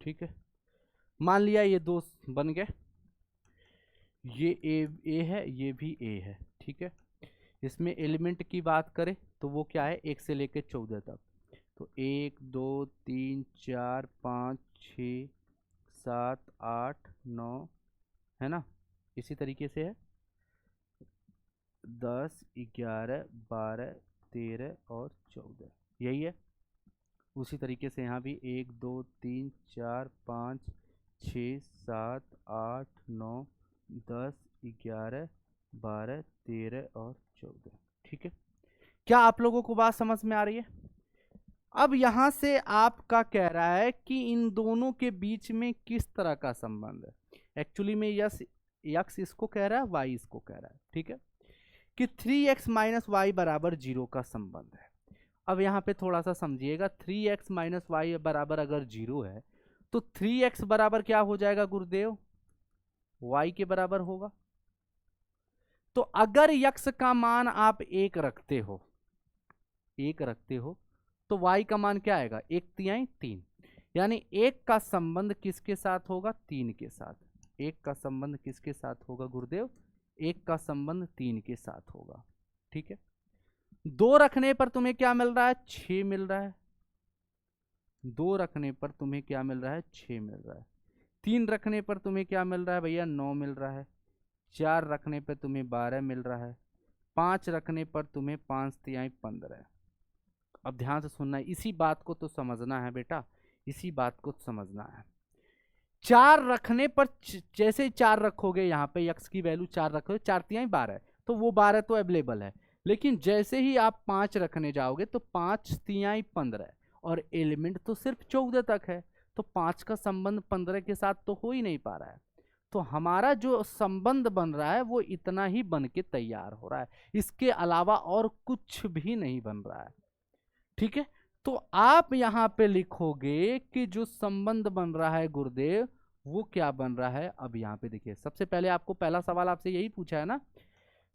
ठीक है, मान लिया ये 2 बन गए, ये ए है, ये भी ए है। ठीक है, इसमें एलिमेंट की बात करें तो वो क्या है, 1 से लेकर 14 तक। तो 1 2 3 4 5 6 7 8 9 है ना, इसी तरीके से है 10 11 12 13 और 14, यही है। उसी तरीके से यहाँ भी 1 2 3 4 5 6 7 8 9 10 11 12 13 और 14। ठीक है, क्या आप लोगों को बात समझ में आ रही है? अब यहां से आपका कह रहा है कि इन दोनों के बीच में किस तरह का संबंध है। एक्चुअली में यक्स इसको कह रहा है, वाई इसको कह रहा है। ठीक है, कि 3x माइनस वाई बराबर 0 का संबंध है। अब यहाँ पे थोड़ा सा समझिएगा, 3x माइनस वाई बराबर अगर 0 है तो 3x बराबर क्या हो जाएगा गुरुदेव, y के बराबर होगा। तो अगर यक्स का मान आप 1 रखते हो, 1 रखते हो तो y का मान क्या आएगा, 1 3, यानी 1 का संबंध किसके साथ होगा, 3 के साथ। 1 का संबंध किसके साथ होगा गुरुदेव, 1 का संबंध 3 के साथ होगा। ठीक है, 2 रखने पर तुम्हें क्या मिल रहा है, 6 मिल रहा है। 2 रखने पर तुम्हें क्या मिल रहा है, 6 मिल रहा है। 3 रखने पर तुम्हें क्या मिल रहा है भैया, 9 मिल रहा है। 4 रखने पर तुम्हें 12 मिल रहा है। 5 रखने पर तुम्हें 5 3 15। अब ध्यान से सुनना है, इसी बात को तो समझना है बेटा, इसी बात को समझना है। 4 रखने पर जैसे ही 4 रखोगे, यहाँ पे यक्स की वैल्यू 4 रखोगे, 4 3 12, तो वो 12 तो अवेलेबल है। लेकिन जैसे ही आप 5 रखने जाओगे तो 5 3 15 और एलिमेंट तो सिर्फ 14 तक है, तो 5 का संबंध 15 के साथ तो हो ही नहीं पा रहा है। तो हमारा जो संबंध बन रहा है वो इतना ही बन के तैयार हो रहा है, इसके अलावा और कुछ भी नहीं बन रहा है। ठीक है, तो आप यहां पे लिखोगे कि जो संबंध बन रहा है गुरुदेव वो क्या बन रहा है। अब यहां पे देखिए, सबसे पहले आपको पहला सवाल आपसे यही पूछा है ना,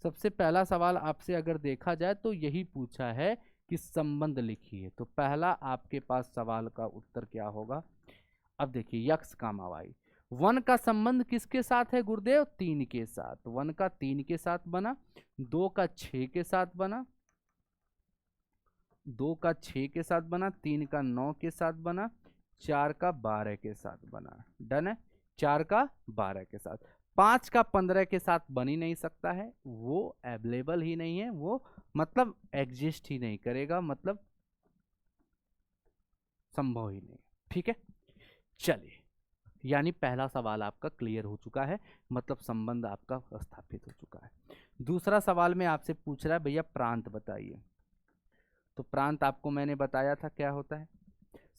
सबसे पहला सवाल आपसे अगर देखा जाए तो यही पूछा है कि संबंध लिखिए। तो पहला आपके पास सवाल का उत्तर क्या होगा, अब देखिए यक्स कामा वाई, 1 का संबंध किसके साथ है गुरुदेव? 3 के साथ। 1 का 3 के साथ बना, 2 का 6 के साथ बना, 2 का 6 के साथ बना, 3 का 9 के साथ बना, 4 का 12 के साथ बना। डन है। 4 का 12 के साथ। 5 का 15 के साथ बन ही नहीं सकता है, वो अवेलेबल ही नहीं है, वो मतलब एग्जिस्ट ही नहीं करेगा, मतलब संभव ही नहीं। ठीक है, चलिए, यानी पहला सवाल आपका क्लियर हो चुका है, मतलब संबंध आपका स्थापित हो चुका है। दूसरा सवाल में आपसे पूछ रहा है भैया प्रांत बताइए। तो प्रांत आपको मैंने बताया था क्या होता है।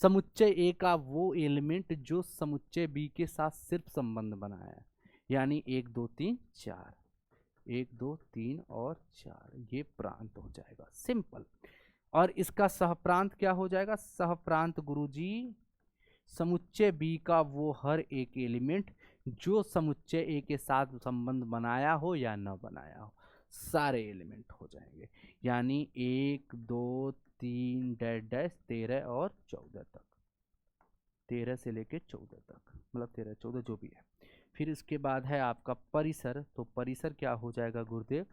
समुच्चय ए का वो एलिमेंट जो समुच्चय बी के साथ सिर्फ संबंध बनाया है, यानी 1 2 3 4, 1 2 3 और 4, ये प्रांत हो जाएगा, सिंपल। और इसका सहप्रांत क्या हो जाएगा? सहप्रांत गुरुजी समुच्चय बी का वो हर एक एलिमेंट जो समुच्चय ए के साथ संबंध बनाया हो या न बनाया हो, सारे एलिमेंट हो जाएंगे। यानी 1 2 3 डैश डैश 13 और 14 तक, 13 से लेके 14 तक, मतलब 13 14 जो भी है। फिर इसके बाद है आपका परिसर। तो परिसर क्या हो जाएगा गुरुदेव?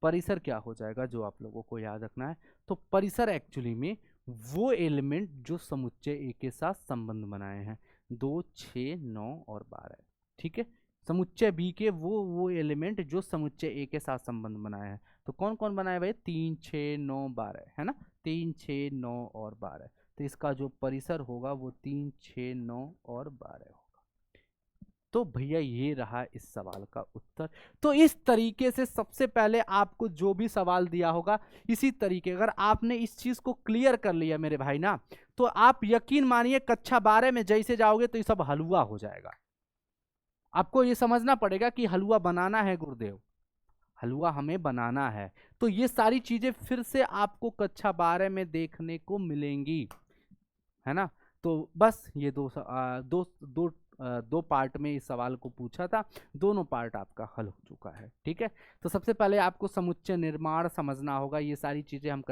परिसर क्या हो जाएगा जो आप लोगों को याद रखना है। तो परिसर एक्चुअली में वो एलिमेंट जो समुच्चय ए के साथ संबंध बनाए हैं, 2 6 9 और 12। ठीक है, समुच्चय बी के वो एलिमेंट जो समुच्चय ए के साथ संबंध बनाए हैं। तो कौन कौन बनाए भाई? 3 6 9 12 है ना, 3 6 9 और 12। तो इसका जो परिसर होगा वो 3 6 9 और 12 होगा। तो भैया ये रहा इस सवाल का उत्तर। तो इस तरीके से सबसे पहले आपको जो भी सवाल दिया होगा इसी तरीके, अगर आपने इस चीज को क्लियर कर लिया मेरे भाई ना, तो आप यकीन मानिए कक्षा 12 में जैसे जाओगे तो ये सब हलवा हो जाएगा। आपको ये समझना पड़ेगा कि हलवा बनाना है गुरुदेव, हलवा हमें बनाना है। तो ये सारी चीजें फिर से आपको कक्षा 12 में देखने को मिलेंगी, है ना। तो बस ये दो पार्ट में इस सवाल को पूछा था, दोनों पार्ट आपका हल हो चुका है। ठीक है, तो सबसे पहले आपको समुच्चय निर्माण समझना होगा। ये सारी चीजें हम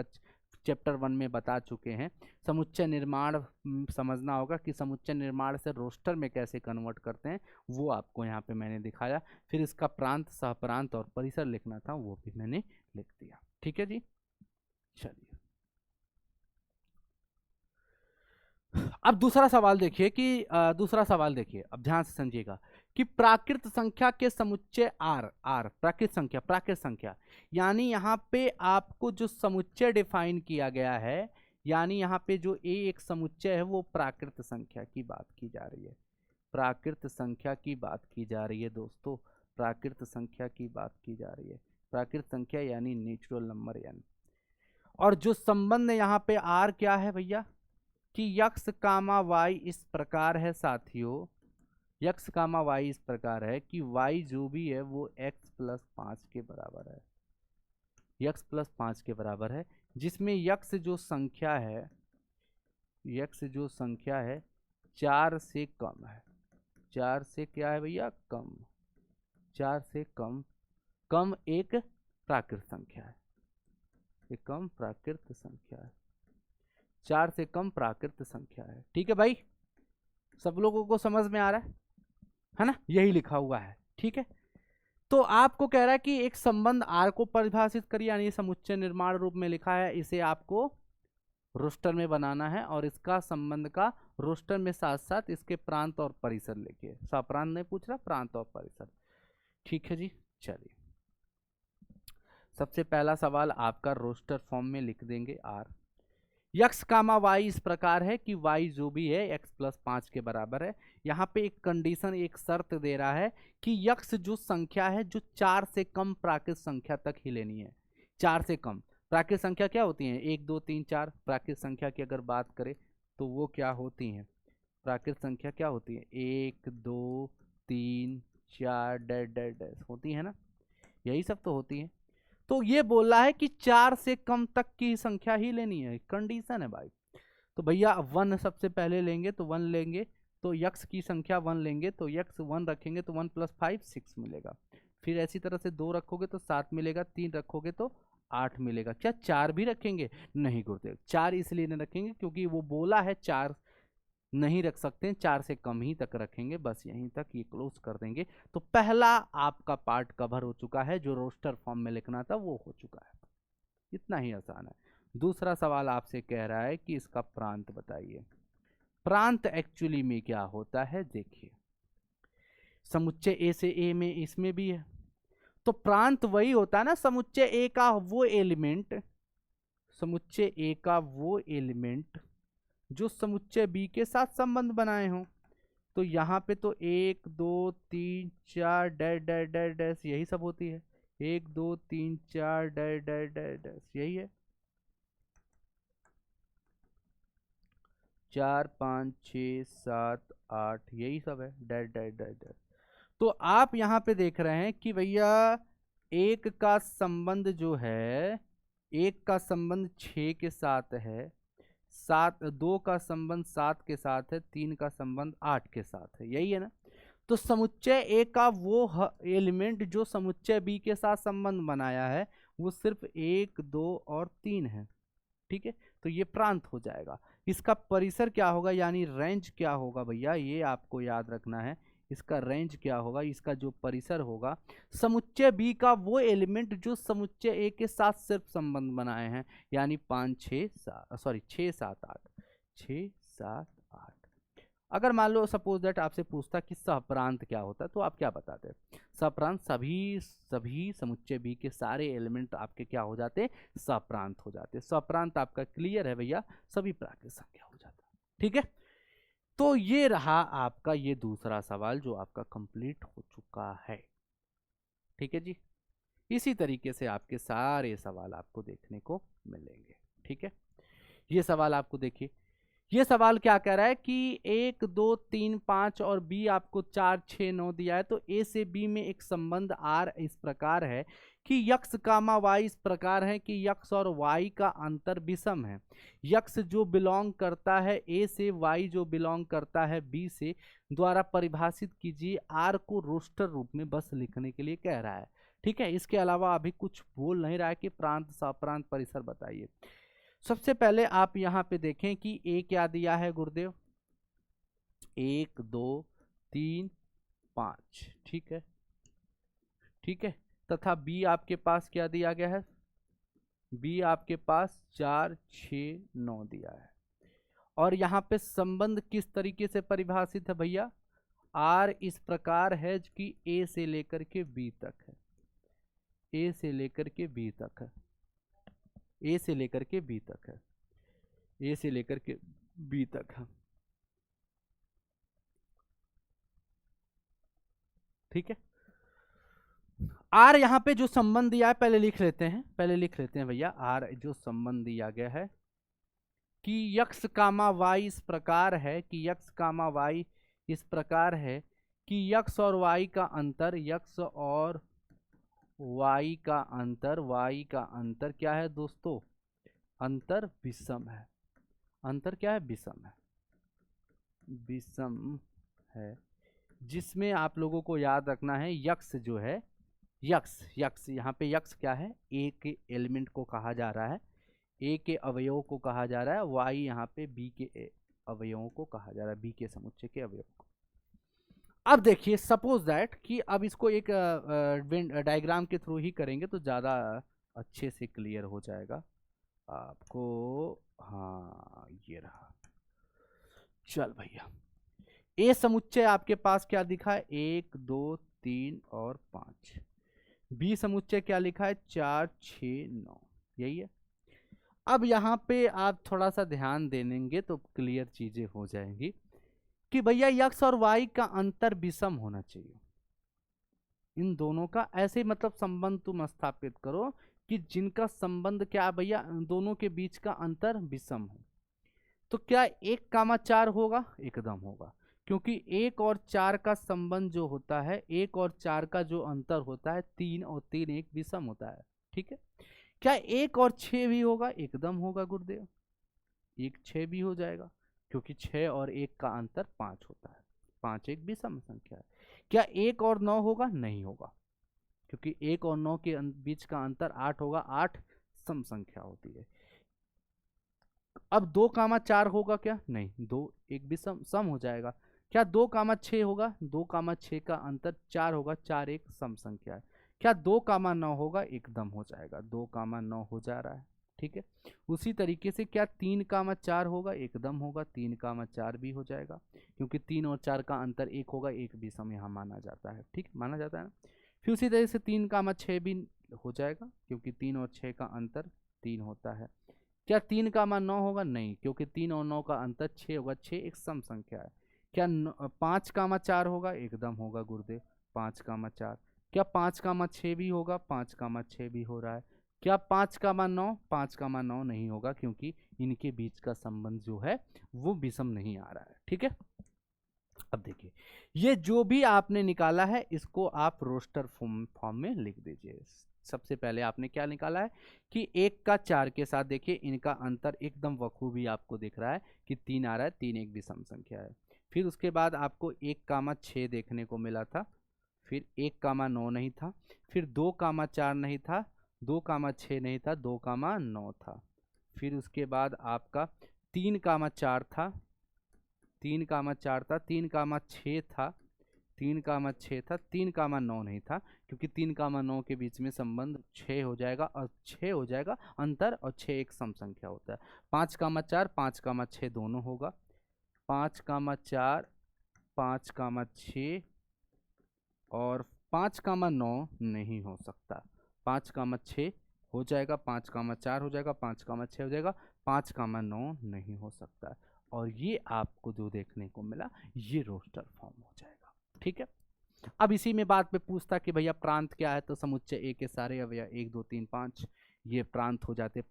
चैप्टर 1 में बता चुके हैं। समुच्चय निर्माण समझना होगा कि समुच्चय निर्माण से रोस्टर में कैसे कन्वर्ट करते हैं, वो आपको यहाँ पे मैंने दिखाया। फिर इसका प्रांत, सहप्रांत और परिसर लिखना था, वो भी मैंने लिख दिया। ठीक है जी, चलिए अब दूसरा सवाल देखिए कि दूसरा सवाल देखिए, अब ध्यान से समझिएगा कि प्राकृत संख्या के समुच्चय आर प्राकृत संख्या यानी यहाँ पे आपको जो समुच्चय डिफाइन किया गया है, यानी यहाँ पे जो ए एक समुच्चय है वो प्राकृत संख्या की बात की जा रही है। प्राकृत संख्या की बात की जा रही है दोस्तों, प्राकृत संख्या की बात की जा रही है। प्राकृत संख्या यानी नेचुरल नंबर n। और जो संबंध यहाँ पे आर क्या है भैया कि यक्स कामा वाई इस प्रकार है साथियों, यक्स कामा वाई इस प्रकार है कि वाई जो भी है वो x प्लस 5 के बराबर है, यक्स प्लस 5 के बराबर है, जिसमें यक्स जो संख्या है, यक्स जो संख्या है 4 से कम है। 4 से क्या है भैया? कम। 4 से कम एक प्राकृत संख्या है, एक कम प्राकृत संख्या है, 4 से कम प्राकृत संख्या है। ठीक है भाई, सब लोगों को समझ में आ रहा है ना, यही लिखा हुआ है। ठीक है, तो आपको कह रहा है कि एक संबंध आर को परिभाषित करिए, यानी समुच्चय निर्माण रूप में लिखा है, इसे आपको रोस्टर में बनाना है और इसका संबंध का रोस्टर में साथ साथ इसके प्रांत और परिसर लिखिए। सप्रांत नहीं पूछ रहा, प्रांत और परिसर। ठीक है जी, चलिए सबसे पहला सवाल आपका रोस्टर फॉर्म में लिख देंगे आर। यक्स कामा वाई इस प्रकार है कि वाई जो भी है एक्स प्लस 5 के बराबर है। यहाँ पे एक कंडीशन, एक शर्त दे रहा है कि यक्स जो संख्या है जो 4 से कम प्राकृत संख्या तक ही लेनी है। 4 से कम प्राकृत संख्या क्या होती है? 1 2 3 4। प्राकृत संख्या की अगर बात करें तो वो क्या होती है? प्राकृत संख्या क्या होती है? 1 2 3 4 डैश डैश डैश होती है ना, यही सब तो होती है। तो ये बोल रहा है कि 4 से कम तक की संख्या ही लेनी है, कंडीशन है भाई। तो भैया 1 सबसे पहले लेंगे तो 1 लेंगे, तो यक्स की संख्या 1 लेंगे तो यक्स 1 रखेंगे तो 1 + 5 6 मिलेगा। फिर ऐसी तरह से 2 रखोगे तो 7 मिलेगा, 3 रखोगे तो 8 मिलेगा। क्या 4 भी रखेंगे? नहीं गुरुदेव, 4 इसलिए नहीं रखेंगे क्योंकि वो बोला है 4 नहीं रख सकते हैं, 4 से कम ही तक रखेंगे, बस यहीं तक ये क्लोज कर देंगे। तो पहला आपका पार्ट कवर हो चुका है, जो रोस्टर फॉर्म में लिखना था वो हो चुका है। इतना ही आसान है। दूसरा सवाल आपसे कह रहा है कि इसका प्रांत बताइए। प्रांत एक्चुअली में क्या होता है, देखिए समुच्चय ए से ए में इसमें भी है, तो प्रांत वही होता है ना, समुच्चय ए का वो एलिमेंट, समुच्चय ए का वो एलिमेंट जो समुच्चय बी के साथ संबंध बनाए हों। तो यहाँ पे तो 1 2 3 4 डैश डैश डैश डैश यही सब होती है, 1 2 3 4 डैश डैश डैश डैश यही है, 4 5 6 7 8 यही सब है, डैश डैश डैश डैश। तो आप यहाँ पे देख रहे हैं कि भैया एक का संबंध जो है, एक का संबंध 6 के साथ है, 2 का संबंध 7 के साथ है, 3 का संबंध 8 के साथ है, यही है ना। तो समुच्चय ए का वो एलिमेंट जो समुच्चय बी के साथ संबंध बनाया है वो सिर्फ 1 2 और 3 है, ठीक है। तो ये प्रांत हो जाएगा। इसका परिसर क्या होगा, यानी रेंज क्या होगा भैया, ये आपको याद रखना है। इसका रेंज क्या होगा, इसका जो परिसर होगा, समुच्चय बी का वो एलिमेंट जो समुच्चय ए के साथ सिर्फ संबंध बनाए हैं, यानी 5 6 7 सॉरी 6 7 8 6 7 8। अगर मान लो सपोज दैट आपसे पूछता कि सहप्रांत क्या होता है, तो आप क्या बताते? सहप्रांत सभी समुच्चय बी के सारे एलिमेंट आपके क्या हो जाते, सहप्रांत हो जाते। सहप्रांत आपका क्लियर है भैया, सभी प्राकृत संख्या हो जाता है, ठीक है। तो ये रहा आपका ये दूसरा सवाल जो आपका कंप्लीट हो चुका है, ठीक है जी। इसी तरीके से आपके सारे सवाल आपको देखने को मिलेंगे, ठीक है। ये सवाल आपको देखिए, ये सवाल क्या कह रहा है कि 1 2 3 5 और बी आपको 4 6 9 दिया है। तो ए से बी में एक संबंध आर इस प्रकार है कि यक्स कामा वाई इस प्रकार है कि यक्स और वाई का अंतर विषम है। यक्स जो बिलोंग करता है ए से, वाई जो बिलोंग करता है बी से, द्वारा परिभाषित कीजिए। आर को रोस्टर रूप में बस लिखने के लिए कह रहा है, ठीक है। इसके अलावा अभी कुछ बोल नहीं रहा है कि प्रांत सप्रांत परिसर बताइए। सबसे पहले आप यहां पे देखें कि ए क्या दिया है गुरुदेव, 1 2 3 5, ठीक है, ठीक है। तथा बी आपके पास क्या दिया गया है, बी आपके पास 4 6 9 दिया है। और यहाँ पे संबंध किस तरीके से परिभाषित है भैया, आर इस प्रकार है कि ए से लेकर के बी तक है, ए से लेकर के बी तक है, ए से लेकर के बी तक है, ए से लेकर के बी तक है, ठीक है। आर यहाँ पे जो संबंध दिया है पहले लिख लेते हैं, पहले लिख लेते हैं भैया। आर जो संबंध दिया गया है कि यक्स कामा वाई इस प्रकार है, कि यक्स कामा वाई इस प्रकार है कि यक्स और वाई का अंतर, यक्स और वाई का अंतर, वाई का अंतर क्या है दोस्तों, अंतर विषम है। अंतर क्या है, विषम है, विषम है। जिसमें आप लोगों को याद रखना है यक्स जो है, यक्स यक्स यहाँ पे यक्स क्या है, ए के एलिमेंट को कहा जा रहा है, ए के अवयवों को कहा जा रहा है। वाई यहाँ पे बी के अवयवों को कहा जा रहा है, बी के समुच्चय के अवयव को। अब देखिए सपोज दैट कि अब इसको एक डायग्राम के थ्रू ही करेंगे तो ज़्यादा अच्छे से क्लियर हो जाएगा आपको। हाँ ये रहा, चल भैया। ए समुच्चय आपके पास क्या दिखा है, 1 2 3 और 5। बी समुच्चय क्या लिखा है, 4 6 9, यही है। अब यहाँ पे आप थोड़ा सा ध्यान देंगे तो क्लियर चीजें हो जाएंगी कि भैया यक्स और वाई का अंतर विषम होना चाहिए। इन दोनों का ऐसे मतलब संबंध तुम स्थापित करो कि जिनका संबंध क्या भैया, दोनों के बीच का अंतर विषम हो। तो क्या 1 कामा 4 होगा, एकदम होगा, क्योंकि 1 और 4 का संबंध जो होता है, 1 और 4 का जो अंतर होता है 3 और 3 एक विषम होता है, ठीक है। क्या 1 और 6 भी होगा, एकदम होगा गुरुदेव, 1 6 भी हो जाएगा, क्योंकि 6 और 1 का अंतर 5 होता है, 5 एक विषम संख्या है। क्या 1 और 9 होगा, नहीं होगा, क्योंकि 1 और 9 के बीच का अंतर 8 होगा, 8 सम संख्या होती है। अब 2,4 होगा क्या? नहीं, 2 एक भी सम हो जाएगा। क्या 2,6 होगा? 2,6 का अंतर 4 होगा, 4 एक सम संख्या है। क्या 2,9 होगा? एकदम हो जाएगा, 2,9 हो जा रहा है। ठीक है, उसी तरीके से क्या 3,4 होगा? एकदम होगा, 3,4 भी हो जाएगा, क्योंकि 3 और 4 का अंतर 1 होगा, एक भी सम यहाँ माना जाता है। ठीक, माना जाता है ना। फिर उसी तरह से 3,6 भी हो जाएगा, क्योंकि 3 और 6 का अंतर 3 होता है। क्या 3,9 होगा? नहीं, क्योंकि 3 और 9 का अंतर 6 होगा, 6 एक सम संख्या है। क्या 5,4 होगा? एकदम होगा गुरुदेव, 5,4। क्या 5,6 भी होगा? 5,6 भी हो रहा है। क्या 5,9? 5,9 नहीं होगा, क्योंकि इनके बीच का संबंध जो है वो विषम नहीं आ रहा है। ठीक है, अब देखिए, ये जो भी आपने निकाला है इसको आप रोस्टर फॉर्म में लिख दीजिए। सबसे पहले आपने क्या निकाला है कि 1 का 4 के साथ, देखिए इनका अंतर एकदम बखूबी आपको दिख रहा है कि 3 आ रहा है, 3 एक विषम संख्या है। फिर उसके बाद आपको 1,6 देखने को मिला था, फिर 1,9 नहीं था, फिर 2,4 नहीं था, 2,6 नहीं था, 2,9 था। फिर उसके बाद आपका 3,4 था, 3,4 था, 3,6 था, 3,6 था, 3,9 नहीं था, क्योंकि 3,9 के बीच में संबंध 6 हो जाएगा, और 6 हो जाएगा अंतर, और 6 एक सम संख्या होता है। 5,4 5,6 दोनों होगा, 5,4 5,6 और 5,9 नहीं हो सकता। 5,6 हो जाएगा, 5,4 हो जाएगा, 5,6 हो जाएगा, 5,9 नहीं हो सकता। और ये आपको जो देखने को मिला ये रोस्टर फॉर्म हो जाएगा। ठीक है, अब इसी में बात पे पूछता कि भैया प्रांत क्या है, तो समुच्चय ए के सारे अवयव 1 2 3 5 ये प्रांत हो जाते।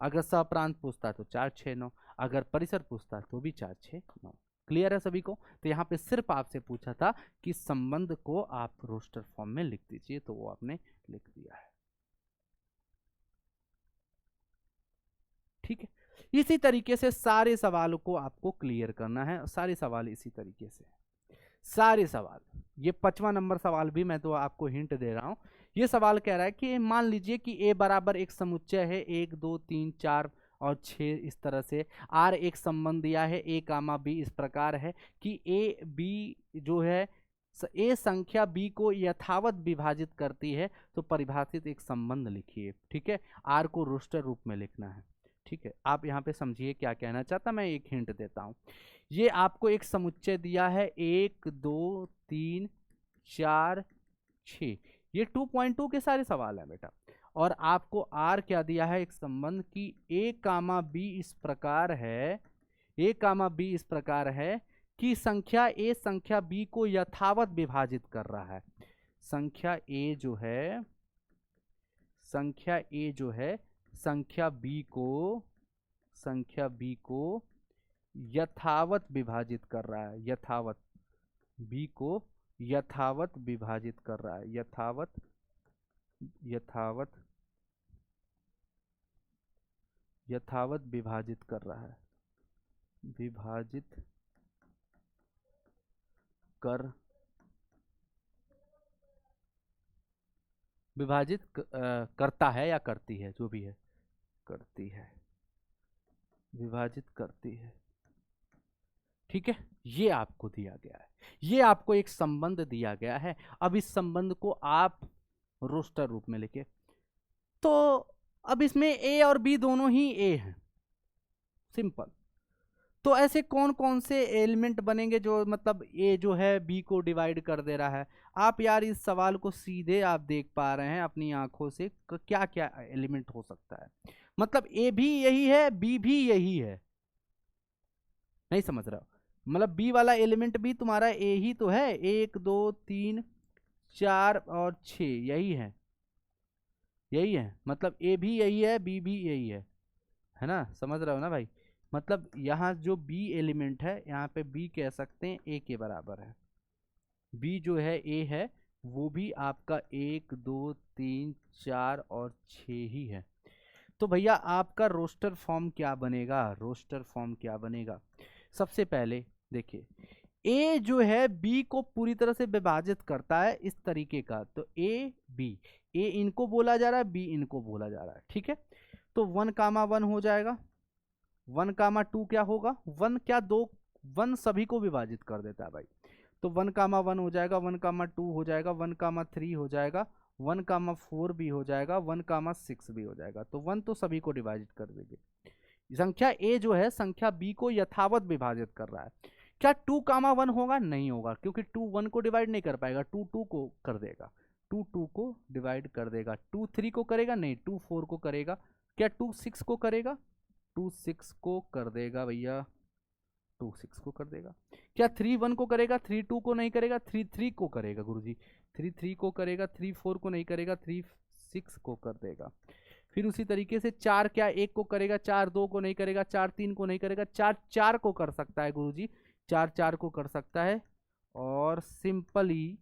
अगर सप्रांत पूछता तो 4 6 9, अगर परिसर पूछता तो भी 4 6 9। क्लियर है सभी को? तो यहाँ पे सिर्फ आपसे पूछा था कि संबंध को आप रोस्टर फॉर्म में लिख दीजिए, तो वो आपने लिख दिया है। ठीक है, इसी तरीके से सारे सवालों को आपको क्लियर करना है। सारे सवाल इसी तरीके से, सारे सवाल। ये 5वां नंबर सवाल भी मैं तो आपको हिंट दे रहा हूं। ये सवाल कह रहा है कि मान लीजिए कि ए बराबर एक समुच्चय है, 1 2 3 4 और 6 इस तरह से। आर एक संबंध दिया है, ए कामा बी इस प्रकार है कि ए बी जो है ए संख्या बी को यथावत विभाजित करती है, तो परिभाषित एक संबंध लिखिए। ठीक है, आर को रोस्टर रूप में लिखना है। ठीक है, आप यहाँ पे समझिए क्या कहना चाहता, मैं एक हिंट देता हूँ। ये आपको एक समुच्चय दिया है 1 2 3 4 6, ये 2.2 के सारे सवाल हैं बेटा। और आपको आर क्या दिया है, एक संबंध की ए कामा बी इस प्रकार है, ए कामा बी इस प्रकार है कि संख्या ए संख्या बी को यथावत विभाजित कर रहा है। संख्या ए जो है, संख्या ए जो है संख्या बी को यथावत विभाजित कर रहा है, यथावत बी को यथावत विभाजित कर रहा है, यथावत विभाजित कर रहा है, विभाजित करता है या करती है, जो भी है करती है, विभाजित करती है। ठीक है, ये आपको दिया गया है, ये आपको एक संबंध दिया गया है। अब इस संबंध को आप रोस्टर रूप में लिखे, तो अब इसमें ए और बी दोनों ही ए हैं, सिंपल। तो ऐसे कौन कौन से एलिमेंट बनेंगे जो मतलब ए जो है बी को डिवाइड कर दे रहा है? आप यार इस सवाल को सीधे आप देख पा रहे हैं अपनी आंखों से, क्या क्या एलिमेंट हो सकता है। मतलब ए भी यही है, बी भी यही है, नहीं समझ रहा? मतलब बी वाला एलिमेंट भी तुम्हारा ए ही तो है, 1 2 3 4 और 6 यही है, यही है। मतलब ए भी यही है, बी भी यही है ना? समझ रहे हो ना भाई? मतलब यहाँ जो बी एलिमेंट है, यहाँ पे बी कह सकते हैं ए के बराबर है। बी जो है ए है, वो भी आपका 1 2 3 4 और 6 ही है। तो भैया आपका रोस्टर फॉर्म क्या बनेगा? रोस्टर फॉर्म क्या बनेगा? सबसे पहले देखिए, ए जो है बी को पूरी तरह से विभाजित करता है इस तरीके का, तो ए बी, ए इनको बोला जा रहा है, बी इनको बोला जा रहा है। ठीक है, तो 1,1 हो जाएगा, 1 कामा 2 क्या होगा, 1 क्या 2, 1 सभी को विभाजित कर देता है भाई। तो 1 कामा 1 हो जाएगा, 1 कामा 2 हो जाएगा, 1 कामा 3 हो जाएगा, 1 कामा 4 भी हो जाएगा, 1 कामा 6 भी हो जाएगा। तो 1 तो सभी को डिवाइड कर देंगे। संख्या ए जो है संख्या बी को यथावत विभाजित कर रहा है। क्या 2 कामा 1 होगा, नहीं होगा, क्योंकि 2 1 को डिवाइड नहीं कर पाएगा, 2 2 को कर देगा, 2 2 को डिवाइड कर देगा। 2 3 को करेगा नहीं, 2 4 को करेगा। क्या 2 6 को करेगा, 2 6 को कर देगा भैया, 2 6 को कर देगा। क्या 3 1 को करेगा, 3 2 को नहीं करेगा, 3 3 को करेगा गुरुजी, 3 3 को करेगा, 3 4 को नहीं करेगा, 3 6 को कर देगा। फिर उसी तरीके से 4 क्या 1 को करेगा, 4 2 को नहीं करेगा, 4 3 को नहीं करेगा, 4 4 को कर सकता है गुरुजी, 4 4 को कर सकता है। और सिंपली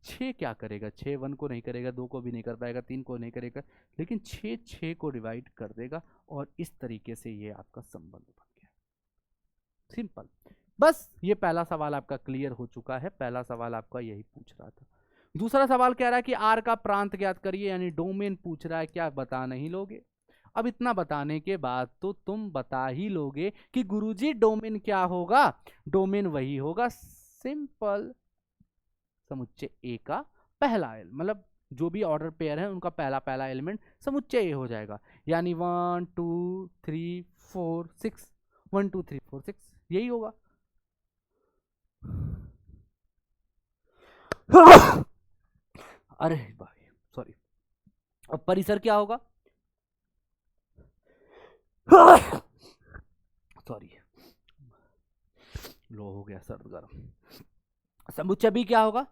6 क्या करेगा, 6 1 को नहीं करेगा, 2 को भी नहीं कर पाएगा, 3 को नहीं करेगा, लेकिन 6 6 को डिवाइड कर देगा। और इस तरीके से ये आपका संबंध बन गया, सिंपल। बस ये पहला सवाल आपका क्लियर हो चुका है, पहला सवाल आपका यही पूछ रहा था। दूसरा सवाल कह रहा है कि आर का प्रांत ज्ञात करिए, यानी डोमेन पूछ रहा है। क्या बता नहीं लोगे? अब इतना बताने के बाद तो तुम बता ही लोगे कि गुरुजी डोमेन क्या होगा, डोमेन वही होगा सिंपल समुच्चय ए का पहला मतलब जो भी ऑर्डर पेयर है उनका पहला पहला एलिमेंट समुच्चय ए हो जाएगा। यानी 1 2 3 4 6, 1 2 3 4 6 यही होगा। अरे भाई सॉरी। अब परिसर क्या होगा, सॉरी लो हो गया सर्द गर्म। समुच्चय बी क्या होगा,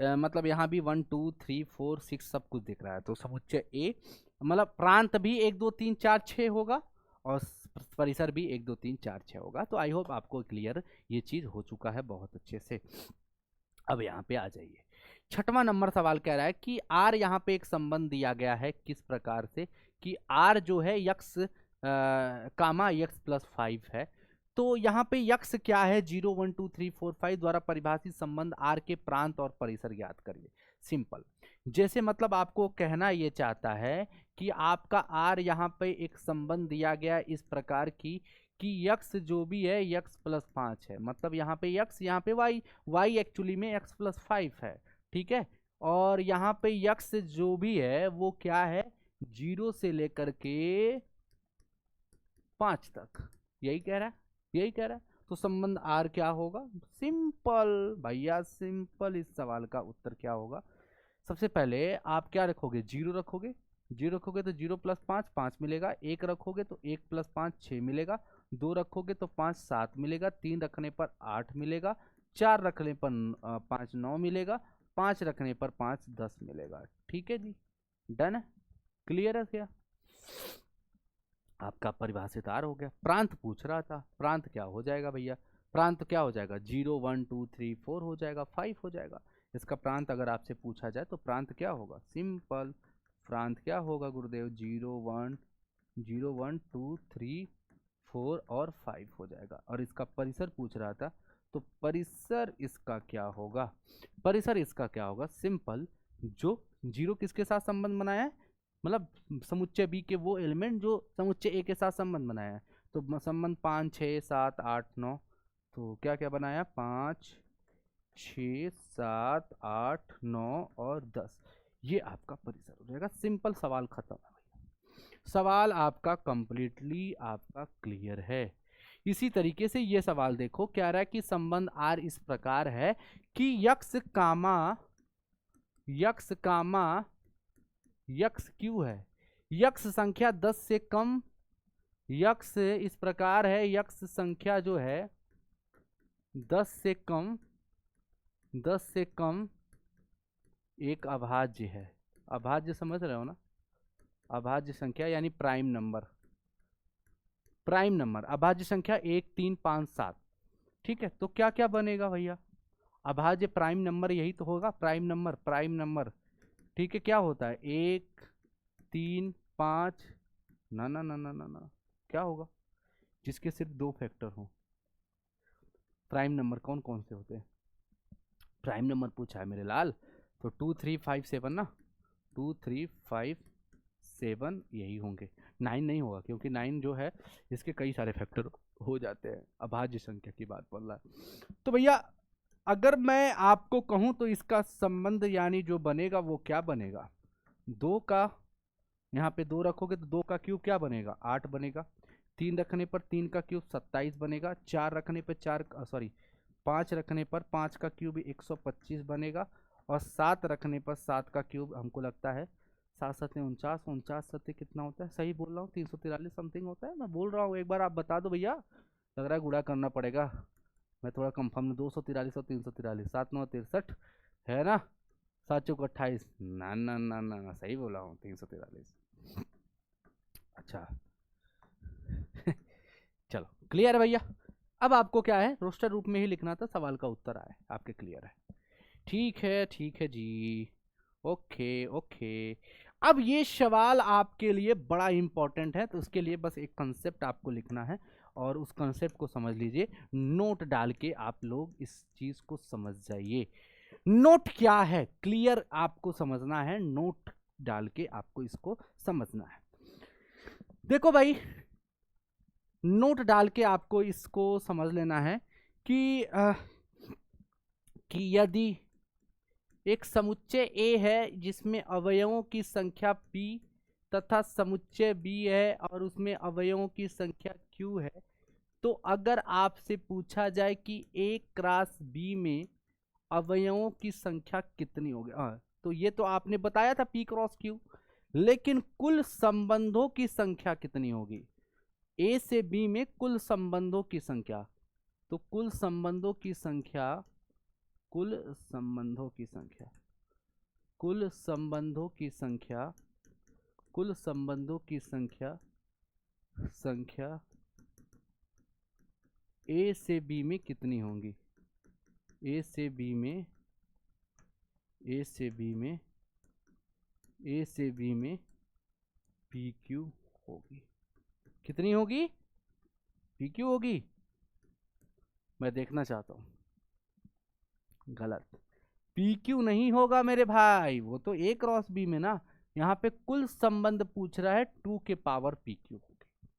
मतलब यहाँ भी 1 2 3 4 6 सब कुछ दिख रहा है, तो समुच्चय ए मतलब प्रांत भी 1 2 3 4 6 होगा और परिसर भी 1 2 3 4 6 होगा। तो आई होप आपको क्लियर ये चीज हो चुका है बहुत अच्छे से। अब यहाँ पे आ जाइए, छठवां नंबर सवाल कह रहा है कि आर यहाँ पे एक संबंध दिया गया है किस प्रकार से कि आर जो है यक्स कामा यक्स प्लस 5 है। तो यहाँ पे यक्स क्या है, 0 1 2 3 4 5 द्वारा परिभाषित संबंध आर के प्रांत और परिसर ज्ञात करिए। सिंपल, जैसे मतलब आपको कहना ये चाहता है कि आपका आर यहाँ पे एक संबंध दिया गया इस प्रकार की कि यक्स जो भी है यक्स प्लस 5 है, मतलब यहाँ पे यक्स यहाँ पे वाई, वाई एक्चुअली में एक्स प्लस 5 है, ठीक है। और यहाँ पे यक्स जो भी है वो क्या है, 0 से लेकर के 5 तक, यही कह रहा है, यही कह रहा है। तो संबंध आर क्या होगा, सिंपल भैया सिंपल। इस सवाल का उत्तर क्या होगा, सबसे पहले आप क्या रखोगे, 0 रखोगे, 0 रखोगे तो 0 प्लस 5 5 मिलेगा, 1 रखोगे तो 1 प्लस 5 6 मिलेगा, 2 रखोगे तो 5 7 मिलेगा, 3 रखने पर 8 मिलेगा, 4 रखने पर 5 9 मिलेगा, 5 रखने पर 5 10 मिलेगा। ठीक है जी, डन है, क्लियर है क्या? आपका परिभाषित आर हो गया। प्रांत पूछ रहा था, प्रांत क्या हो जाएगा भैया, प्रांत क्या हो जाएगा, 0 1 2 3 4 हो जाएगा, 5 हो जाएगा। इसका प्रांत अगर आपसे पूछा जाए तो प्रांत क्या होगा, सिंपल प्रांत क्या होगा गुरुदेव, 0 1 2 3 4 और 5 हो जाएगा। और इसका परिसर पूछ रहा था, तो परिसर इसका क्या होगा, परिसर इसका क्या होगा, सिंपल जो 0 किसके साथ संबंध बनाया है, मतलब समुच्चय बी के वो एलिमेंट जो समुच्चय ए के साथ संबंध बनाया है। तो संबंध 5 6 7 8 9, तो क्या क्या बनाया, 5 6 7 8 9 और 10, ये आपका परिसर हो जाएगा। सिंपल, सवाल खत्म है भैया, सवाल आपका कंप्लीटली आपका क्लियर है। इसी तरीके से ये सवाल देखो, क्या रहा है कि संबंध आर इस प्रकार है कि यक्स कामा यक्स क्यू है, यक्स संख्या 10 से कम, यक्स इस प्रकार है, यक्स संख्या जो है 10 से कम एक अभाज्य है। अभाज्य समझ रहे हो ना, अभाज्य संख्या यानी प्राइम नंबर, प्राइम नंबर अभाज्य संख्या 1 3 5 7, ठीक है। तो क्या क्या बनेगा भैया, अभाज्य प्राइम नंबर यही तो होगा, प्राइम नंबर, ठीक है। क्या होता है 1 3 5, ना ना ना ना ना ना, क्या होगा, जिसके सिर्फ 2 फैक्टर हो। प्राइम नंबर कौन कौन से होते हैं, प्राइम नंबर पूछा है मेरे लाल, तो 2 3 5 7 ना, 2 3 5 7 यही होंगे, 9 नहीं होगा क्योंकि 9 जो है इसके कई सारे फैक्टर हो जाते हैं, अभाज्य संख्या की बात बोल रहा है। तो भैया अगर मैं आपको कहूं तो इसका संबंध यानी जो बनेगा वो क्या बनेगा, 2 का, यहाँ पे 2 रखोगे तो 2 का क्यूब क्या बनेगा, 8 बनेगा। 3 रखने पर 3 का क्यूब 27 बनेगा। 4 रखने पर 5 रखने पर 5 का क्यूब 125 बनेगा। और 7 रखने पर 7 का क्यूब हमको लगता है 7 7 49, 49 7 कितना होता है, सही बोल रहा हूँ, 343 समथिंग होता है, मैं बोल रहा हूँ, एक बार आप बता दो भैया, लग रहा है गुणा करना पड़ेगा, मैं थोड़ा कंफर्म 243 और 343, 7 9 63 है ना, 7 चौक 28, ना ना ना ना ना सही बोला हूँ 343। अच्छा चलो क्लियर है भैया। अब आपको क्या है, रोस्टर रूप में ही लिखना था, सवाल का उत्तर आए आपके, क्लियर है, ठीक है जी, ओके ओके। अब ये सवाल आपके लिए बड़ा इंपॉर्टेंट है, तो उसके लिए बस एक कंसेप्ट आपको लिखना है और उस कंसेप्ट को समझ लीजिए, नोट डाल के आप लोग इस चीज को समझ जाइए। नोट क्या है, क्लियर आपको समझना है, नोट डाल के आपको इसको समझना है। देखो भाई, नोट डाल के आपको इसको समझ लेना है कि यदि एक समुच्चय A है जिसमें अवयवों की संख्या P तथा समुच्चय B है और उसमें अवयवों की संख्या Q है, तो अगर आपसे पूछा जाए कि A क्रॉस B में अवयवों की संख्या कितनी होगी, तो ये तो आपने बताया था P क्रॉस Q, लेकिन कुल संबंधों की संख्या कितनी होगी, A से B में कुल संबंधों की संख्या, तो कुल संबंधों की संख्या A से B में कितनी होंगी, A से B में PQ होगी, कितनी होगी, PQ होगी, मैं देखना चाहता हूं, गलत, PQ नहीं होगा मेरे भाई, वो तो A क्रॉस B में ना, यहाँ पे कुल संबंध पूछ रहा है 2 के पावर PQ होगी,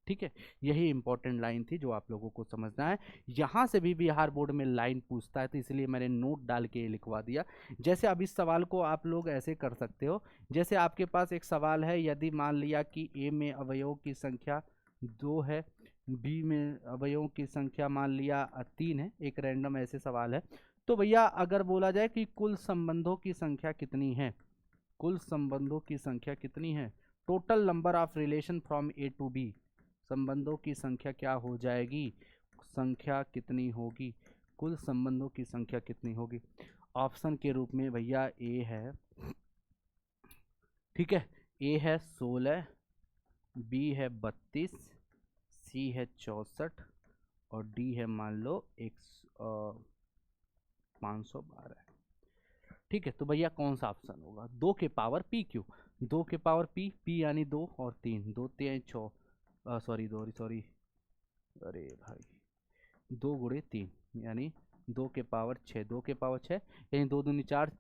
ठीक है, यही इंपॉर्टेंट लाइन थी जो आप लोगों को समझना है। यहां से भी बिहार बोर्ड में लाइन पूछता है, तो इसलिए मैंने नोट डाल के लिखवा दिया। जैसे अब इस सवाल को आप लोग ऐसे कर सकते हो, जैसे आपके पास एक सवाल है, यदि मान लिया कि A में अवयवों की संख्या 2 है, B में अवयवों की संख्या मान लिया 3 है, एक रैंडम ऐसे सवाल है, तो भैया अगर बोला जाए कि कुल संबंधों की संख्या कितनी है, total number of relation from A to B, संबंधों की संख्या क्या हो जाएगी, संख्या कितनी होगी, कुल संबंधों की संख्या कितनी होगी। ऑप्शन के रूप में भैया A है, ठीक है, A है 16, B है 32, C है 64 और D है मान लो 512, ठीक है, तो भैया कौन सा ऑप्शन होगा, 2 के पावर PQ, 2 के पावर P यानी 2 और 3, 2 3 6, सॉरी अरे भाई 2 गुणे 3 यानी 2 के पावर 6, 2 के पावर 6 यानी 2 दूनी 4,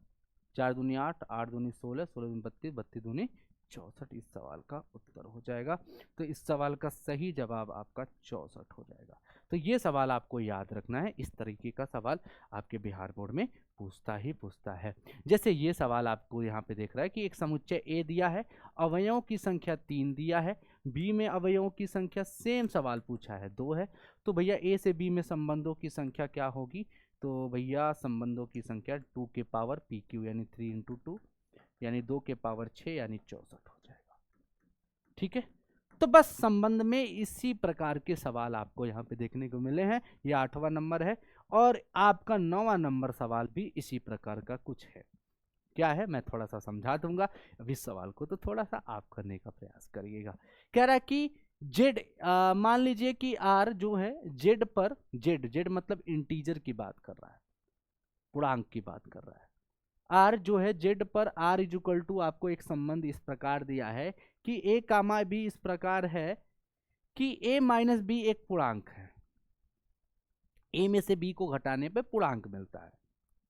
4 दूनी 8, 8 दूनी 16, 16 दूनी 32, 32 दूनी 64, इस सवाल का उत्तर हो जाएगा। तो इस सवाल का सही जवाब आपका 64 हो जाएगा। तो ये सवाल आपको याद रखना है, इस तरीके का सवाल आपके बिहार बोर्ड में पूछता है। जैसे ये सवाल आपको यहाँ पे देख रहा है कि एक समुच्चय A दिया है, अवयवों की संख्या 3 दिया है, B में अवयवों की संख्या सेम सवाल पूछा है 2 है, तो भैया A से B में संबंधों की संख्या क्या होगी, तो भैया संबंधों की संख्या 2 के पावर PQ यानी 3 इंटू 2 यानी 2 के पावर 6 यानी 64 हो जाएगा, ठीक है। तो बस संबंध में इसी प्रकार के सवाल आपको यहाँ पे देखने को मिले हैं, ये 8वां नंबर है और आपका 9वां नंबर सवाल भी इसी प्रकार का कुछ है। क्या है मैं थोड़ा सा समझा दूंगा, अब इस सवाल को तो थोड़ा सा आप करने का प्रयास करिएगा। कह रहा है कि जेड, मान लीजिए कि आर जो है जेड पर, जेड मतलब इंटीजर की बात कर रहा है, पूर्णांक की बात कर रहा है, आर जो है जेड पर आर इज इक्वल टू, आपको एक संबंध इस प्रकार दिया है कि ए कामा बी इस प्रकार है कि ए माइनस बी एक पूर्णांक है, ए में से बी को घटाने पर पूर्णांक मिलता है,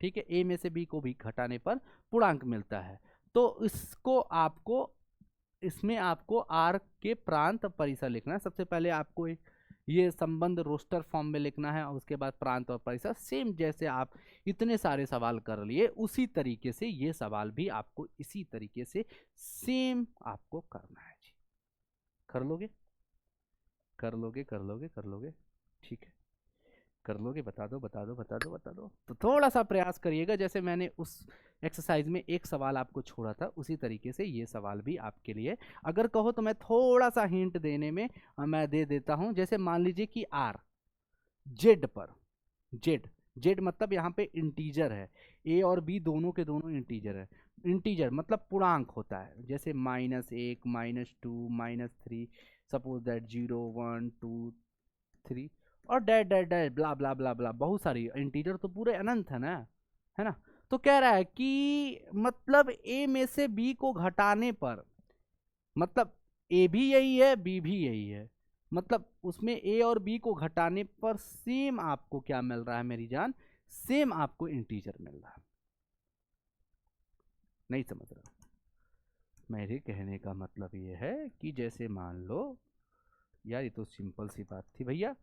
ठीक है, ए में से बी को भी घटाने पर पूर्णांक मिलता है। तो इसको आपको इसमें आपको आर के प्रांत परिसर लिखना है। सबसे पहले आपको ये संबंध रोस्टर फॉर्म में लिखना है और उसके बाद प्रांत और परिसर। सेम जैसे आप इतने सारे सवाल कर लिए उसी तरीके से ये सवाल भी आपको इसी तरीके से सेम आपको करना है जी। कर लोगे कर लोगे कर लोगे कर लोगे, ठीक है, कर लोगे, बता दो बता दो बता दो बता दो। तो थोड़ा सा प्रयास करिएगा, जैसे मैंने उस एक्सरसाइज में एक सवाल आपको छोड़ा था उसी तरीके से ये सवाल भी आपके लिए। अगर कहो तो मैं थोड़ा सा हिंट देने में मैं दे देता हूं। जैसे मान लीजिए कि आर जेड पर, जेड जेड मतलब यहाँ पे इंटीजर है, ए और बी दोनों के दोनों इंटीजर है। इंटीजर मतलब पूर्णांक होता है, जैसे -1 -2 -3, सपोज दैट 0 1 2 3 और डैट डैट डैट ब्ला ब्ला ब्ला ब्ला, बहुत सारी इंटीजर तो पूरे अनंत है ना। तो कह रहा है कि मतलब ए में से बी को घटाने पर, मतलब ए भी यही है बी भी यही है, मतलब उसमें ए और बी को घटाने पर सेम आपको क्या मिल रहा है मेरी जान, सेम आपको इंटीजर मिल रहा है। नहीं समझ रहा, मेरे कहने का मतलब ये है कि जैसे मान लो यार, ये तो सिंपल सी बात थी भैया,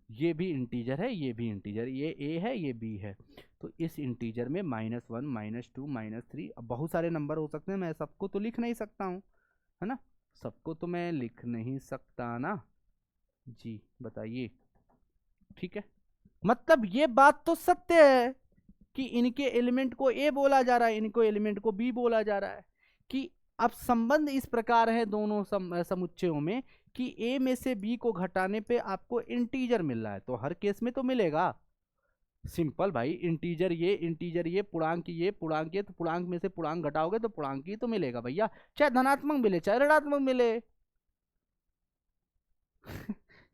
ये भी इंटीजर है ये भी इंटीजर, ये ए है ये बी है, तो इस इंटीजर में -1 -2 -3, अब बहुत सारे नंबर हो सकते हैं, मैं सबको तो लिख नहीं सकता हूँ, है ना, सबको तो मैं लिख नहीं सकता ना जी, बताइए, ठीक है। मतलब ये बात तो सत्य है कि इनके एलिमेंट को ए बोला जा रहा है, इनको एलिमेंट को बी बोला जा रहा है, कि अब संबंध इस प्रकार है दोनों समुच्चयों में कि ए में से बी को घटाने पे आपको इंटीजर मिल रहा है, तो हर केस में तो मिलेगा। सिंपल भाई, इंटीजर ये पूर्णांक ये पूर्णांक ये, तो पूर्णांक में से पूर्णांक घटाओगे तो पूर्णांक ही तो मिलेगा भैया, चाहे धनात्मक मिले चाहे ऋणात्मक मिले।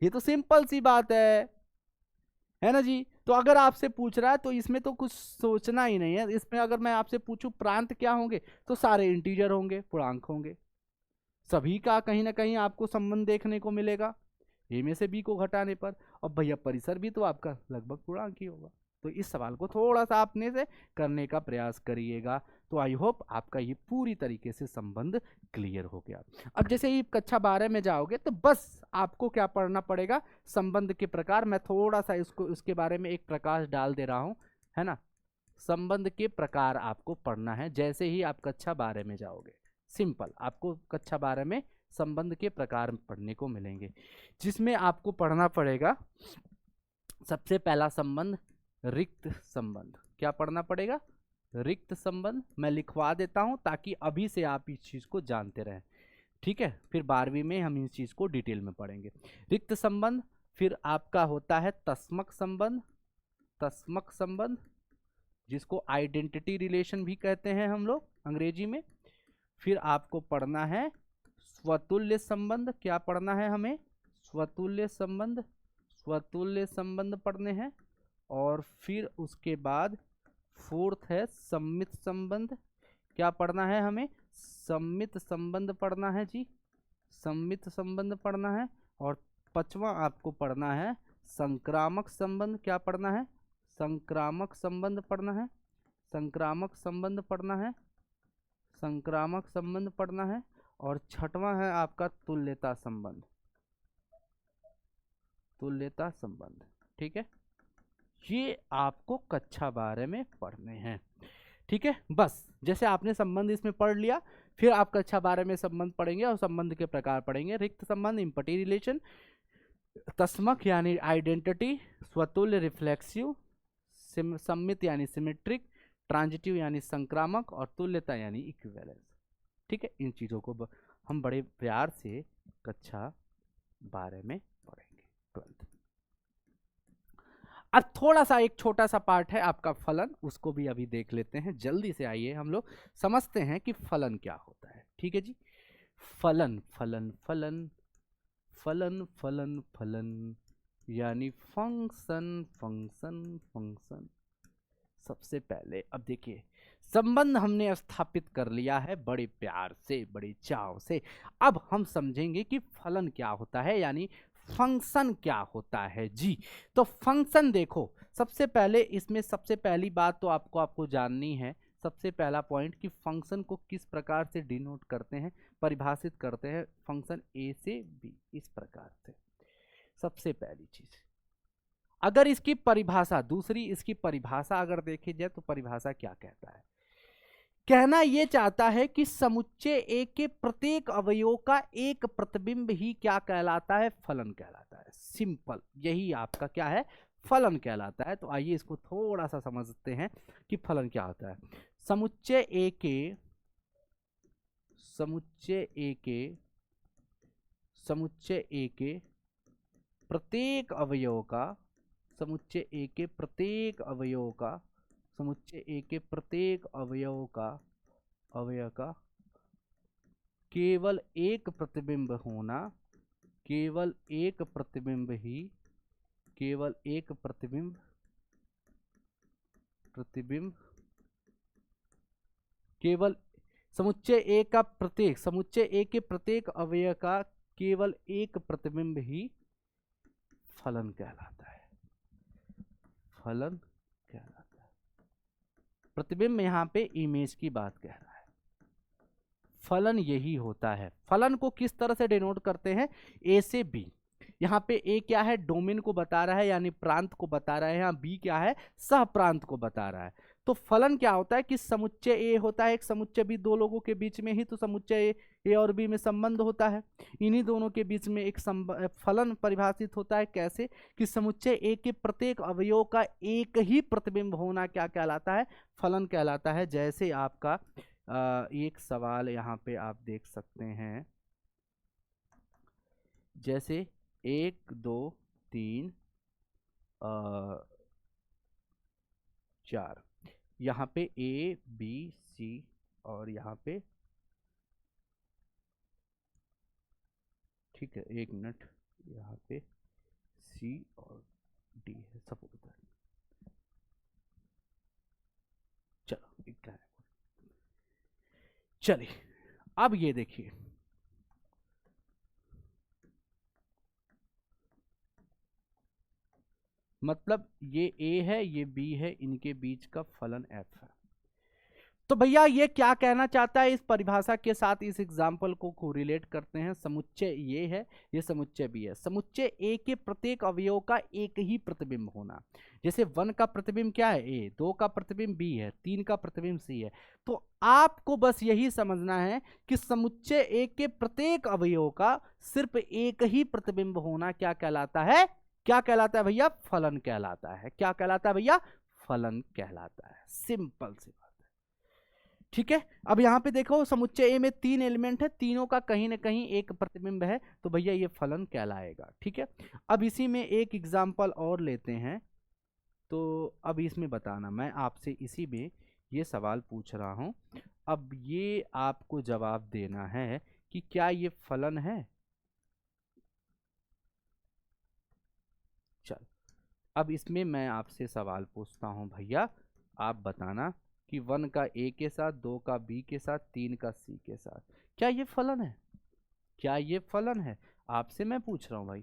ये तो सिंपल सी बात है ना जी। तो अगर आपसे पूछ रहा है तो इसमें तो कुछ सोचना ही नहीं है। इसमें अगर मैं आपसे पूछूं प्रांत क्या होंगे, तो सारे इंटीजर होंगे, पूर्णांक होंगे, सभी का कहीं ना कहीं आपको संबंध देखने को मिलेगा ए में से बी को घटाने पर। और भैया परिसर भी तो आपका लगभग पूर्णांक ही होगा। तो इस सवाल को थोड़ा सा अपने से करने का प्रयास करिएगा। तो आई होप आपका ये पूरी तरीके से संबंध क्लियर हो गया। अब जैसे ही कक्षा 12 में जाओगे तो बस आपको क्या पढ़ना पड़ेगा, संबंध के प्रकार। मैं थोड़ा सा इसके बारे में एक प्रकाश डाल दे रहा हूँ, है ना। संबंध के प्रकार आपको पढ़ना है जैसे ही आप कक्षा 12 में जाओगे। सिंपल, आपको कक्षा 12 में संबंध के प्रकार पढ़ने को मिलेंगे, जिसमें आपको पढ़ना पड़ेगा सबसे पहला संबंध रिक्त संबंध। क्या पढ़ना पड़ेगा, रिक्त संबंध। मैं लिखवा देता हूं ताकि अभी से आप इस चीज को जानते रहें, ठीक है। फिर 12वीं में हम इस चीज को डिटेल में पढ़ेंगे। रिक्त संबंध, फिर आपका होता है तस्मक संबंध, तस्मक संबंध जिसको आइडेंटिटी रिलेशन भी कहते हैं हम लोग अंग्रेजी में। फिर आपको पढ़ना है स्वतुल्य संबंध। क्या पढ़ना है हमें, स्वतुल्य संबंध, स्वतुल्य संबंध पढ़ने हैं। और फिर उसके बाद फोर्थ है सम्मित संबंध। क्या पढ़ना है हमें, सम्मित संबंध पढ़ना है जी, सम्मित संबंध पढ़ना है। और पांचवा आपको पढ़ना है संक्रामक संबंध। क्या पढ़ना है, संक्रामक संबंध पढ़ना है, संक्रामक संबंध पढ़ना है, संक्रामक संबंध पढ़ना है। और छठवां है आपका तुल्यता संबंध, तुल्यता संबंध, ठीक है। ये आपको कक्षा 12 में पढ़ने हैं, ठीक है। बस जैसे आपने संबंध इसमें पढ़ लिया, फिर आप कक्षा 12 में संबंध पढ़ेंगे और संबंध के प्रकार पढ़ेंगे। रिक्त संबंध इम्पटी रिलेशन, तस्मक यानी आइडेंटिटी, स्वतुल्य रिफ्लेक्सिव, सम्मित यानी सिमेट्रिक, ट्रांजिटिव यानी संक्रामक, और तुल्यता यानी इक्विवेलेंस, ठीक है। इन चीज़ों को हम बड़े प्यार से कक्षा 12 में पढ़ेंगे, 12th। अब थोड़ा सा एक छोटा सा पार्ट है आपका फलन, उसको भी अभी देख लेते हैं। जल्दी से आइए हम लोग समझते हैं कि फलन क्या होता है, ठीक है जी। फलन फलन फलन फलन फलन फलन यानी फंक्शन फंक्शन फंक्शन। सबसे पहले अब देखिए, संबंध हमने स्थापित कर लिया है बड़े प्यार से, बड़े चाव से। अब हम समझेंगे कि फलन क्या होता है, यानी फंक्शन क्या होता है जी। तो फंक्शन देखो, सबसे पहले इसमें सबसे पहली बात तो आपको जाननी है, सबसे पहला पॉइंट कि फंक्शन को किस प्रकार से डिनोट करते हैं, परिभाषित करते हैं, फंक्शन ए से बी, इस प्रकार से। सबसे पहली चीज, अगर इसकी परिभाषा, दूसरी इसकी परिभाषा अगर देखी जाए तो परिभाषा क्या कहता है, कहना यह चाहता है कि समुच्चय ए के प्रत्येक अवयव का एक प्रतिबिंब ही क्या कहलाता है, फलन कहलाता है। सिंपल, यही आपका क्या है, फलन कहलाता है। तो आइए इसको थोड़ा सा समझते हैं कि फलन क्या होता है। समुच्चय ए के प्रत्येक अवयव का, समुच्चय ए के प्रत्येक अवयव का, समुच्चय ए के प्रत्येक अवयव का केवल एक प्रतिबिंब होना, केवल एक प्रतिबिंब ही, केवल एक प्रतिबिंब केवल समुच्चय ए का प्रत्येक, समुच्चय ए के प्रत्येक अवयव का केवल एक प्रतिबिंब ही फलन कहलाता है, फलन कहलाता है। प्रतिबिंब यहां पे इमेज की बात कह रहा है, फलन यही होता है। फलन को किस तरह से डिनोट करते हैं, ए से बी। यहाँ पे ए क्या है, डोमेन को बता रहा है, यानी प्रांत को बता रहा है। यहाँ बी क्या है, सह प्रांत को बता रहा है। तो फलन क्या होता है कि समुच्चय ए होता है एक समुच्चय बी, दो लोगों के बीच में ही तो समुच्चय ए और बी में संबंध होता है, इन्हीं दोनों के बीच में एक फलन परिभाषित होता है। कैसे कि समुच्चय ए के प्रत्येक अवयव का एक ही प्रतिबिंब होना क्या कहलाता है, फलन कहलाता है। जैसे आपका एक सवाल यहाँ पे आप देख सकते हैं, जैसे 1 2 3 4, यहाँ पे ए बी सी और यहाँ पे, ठीक है, एक मिनट, यहाँ पे सी और डी है सपोज। चलो एक है, चलिए अब ये देखिए, मतलब ये ए है, ये बी है, इनके बीच का फलन एफ है। तो भैया ये क्या कहना चाहता है, इस परिभाषा के साथ इस एग्जाम्पल को कोरिलेट करते हैं। समुच्चय ये है, ये समुच्चय बी है। समुच्चय ए के प्रत्येक अवयव का एक ही प्रतिबिंब होना, जैसे 1 का प्रतिबिंब क्या है, ए, 2 का प्रतिबिंब बी है, 3 का प्रतिबिंब सी है। तो आपको बस यही समझना है कि समुच्चय ए के प्रत्येक अवयव का सिर्फ एक ही प्रतिबिंब होना क्या कहलाता है, क्या कहलाता है भैया, फलन कहलाता है। क्या कहलाता है भैया, फलन कहलाता है। सिंपल सी बात है, ठीक है। अब यहां पे देखो समुच्चय ए में 3 एलिमेंट है, तीनों का कहीं ना कहीं एक प्रतिबिंब है, तो भैया ये फलन कहलाएगा, ठीक है। अब इसी में एक एग्जाम्पल और लेते हैं, तो अब इसमें बताना, मैं आपसे इसी में ये सवाल पूछ रहा हूं, अब ये आपको जवाब देना है कि क्या ये फलन है। चल, अब इसमें मैं आपसे सवाल पूछता हूं भैया, आप बताना कि 1 का ए के साथ, 2 का बी के साथ, 3 का सी के साथ, क्या ये फलन है, क्या ये फलन है, आपसे मैं पूछ रहा हूं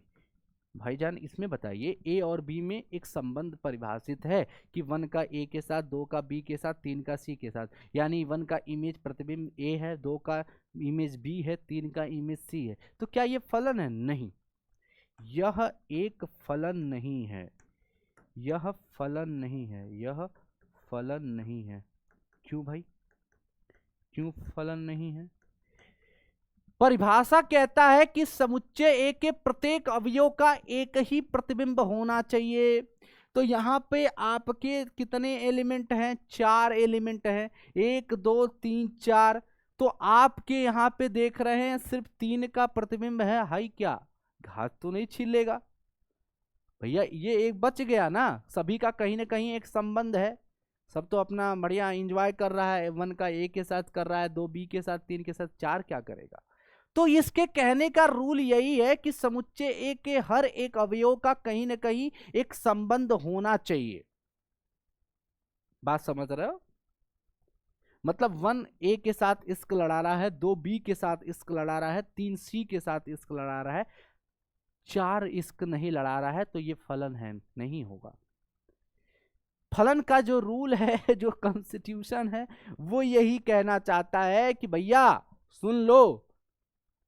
भाईजान। इसमें बताइए ए और बी में एक संबंध परिभाषित है कि 1 का ए के साथ, 2 का बी के साथ, 3 का सी के साथ, यानी 1 का इमेज प्रतिबिंब ए है, 2 का इमेज बी है, 3 का इमेज सी है। तो क्या ये फलन है, नहीं, यह एक फलन नहीं है, यह फलन नहीं है, यह फलन नहीं है। क्यों भाई, क्यों फलन नहीं है? परिभाषा कहता है कि समुच्चय ए के प्रत्येक अवयव का एक ही प्रतिबिंब होना चाहिए। तो यहाँ पे आपके कितने एलिमेंट हैं, 4 एलिमेंट हैं, 1 2 3 4। तो आपके यहाँ पे देख रहे हैं सिर्फ 3 का प्रतिबिंब है, हाई क्या घास तो नहीं छीलेगा भैया, ये एक बच गया ना। सभी का कहीं ना कहीं एक संबंध है, सब तो अपना बढ़िया एंजॉय कर रहा है, 1 का ए के साथ कर रहा है, 2 बी के साथ, 3 के साथ, 4 क्या करेगा। तो इसके कहने का रूल यही है कि समुच्चय ए के हर एक अवयव का कहीं ना कहीं एक संबंध होना चाहिए। बात समझ रहे हो, मतलब 1 ए के साथ इश्क लड़ा रहा है, 2 बी के साथ इश्क लड़ा रहा है, 3 सी के साथ इश्क लड़ा रहा है, 4 इश्क नहीं लड़ा रहा है, तो ये फलन है, नहीं होगा। फलन का जो रूल है, जो कॉन्स्टिट्यूशन है, वो यही कहना चाहता है कि भैया सुन लो,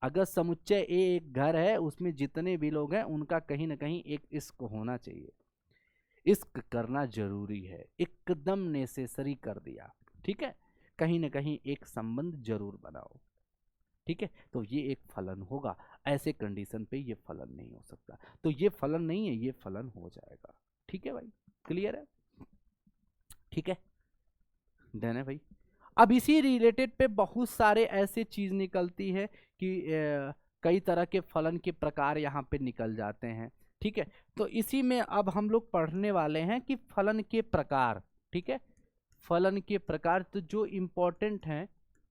अगर समुच्चय ए एक घर है, उसमें जितने भी लोग हैं उनका कहीं ना कहीं एक इश्क होना चाहिए। इश्क करना जरूरी है, एकदम नेसेसरी कर दिया, ठीक है। कहीं ना कहीं एक संबंध जरूर बनाओ, ठीक है। तो ये एक फलन होगा, ऐसे कंडीशन पे ये फलन नहीं हो सकता। तो ये फलन नहीं है, ये फलन हो जाएगा, ठीक है भाई, क्लियर है, ठीक है, डन है भाई। अब इसी रिलेटेड पे बहुत सारे ऐसे चीज निकलती है कि कई तरह के फलन के प्रकार यहाँ पे निकल जाते हैं, ठीक है। तो इसी में अब हम लोग पढ़ने वाले हैं कि फलन के प्रकार, ठीक है, फलन के प्रकार। तो जो इम्पोर्टेंट हैं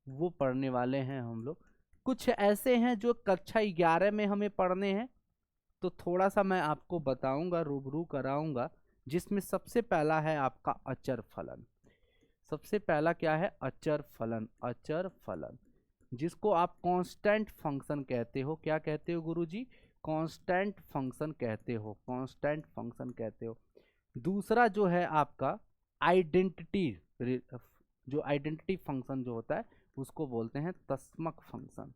वो पढ़ने वाले हैं हम लोग। कुछ ऐसे हैं जो कक्षा 11 में हमें पढ़ने हैं, तो थोड़ा सा मैं आपको बताऊंगा, रूबरू कराऊंगा। जिसमें सबसे पहला है आपका अचर फलन। सबसे पहला क्या है? अचर फलन। अचर फलन जिसको आप कांस्टेंट फंक्शन कहते हो। क्या कहते हो गुरुजी? कांस्टेंट फंक्शन कहते हो, कांस्टेंट फंक्शन कहते हो। दूसरा जो है आपका आइडेंटिटी, जो आइडेंटिटी फंक्शन जो होता है उसको बोलते हैं तस्मक फंक्शन,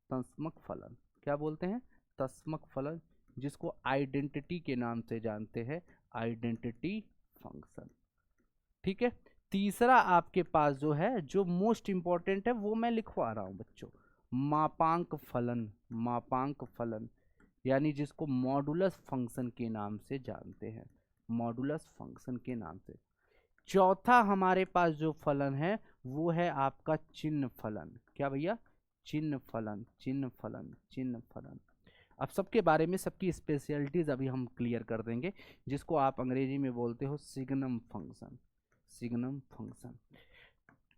तस्मक फलन। क्या बोलते हैं? तस्मक फलन, जिसको आइडेंटिटी के नाम से जानते हैं, आइडेंटिटी फंक्शन, ठीक है। तीसरा आपके पास जो है, जो मोस्ट इंपॉर्टेंट है, वो मैं लिखवा रहा हूं बच्चों, मापांक फलन। मापांक फलन यानी जिसको मॉडुलस फंक्शन के नाम से जानते हैं, मॉडुलस फंक्शन के नाम से। चौथा हमारे पास जो फलन है वो है आपका चिन्ह फलन। क्या भैया? चिन्ह फलन, चिन्ह फलन, चिन्ह फलन। अब सबके बारे में, सबकी स्पेशलिटीज अभी हम क्लियर कर देंगे, जिसको आप अंग्रेजी में बोलते हो सिग्नम फंक्शन, सिग्नम फंक्शन।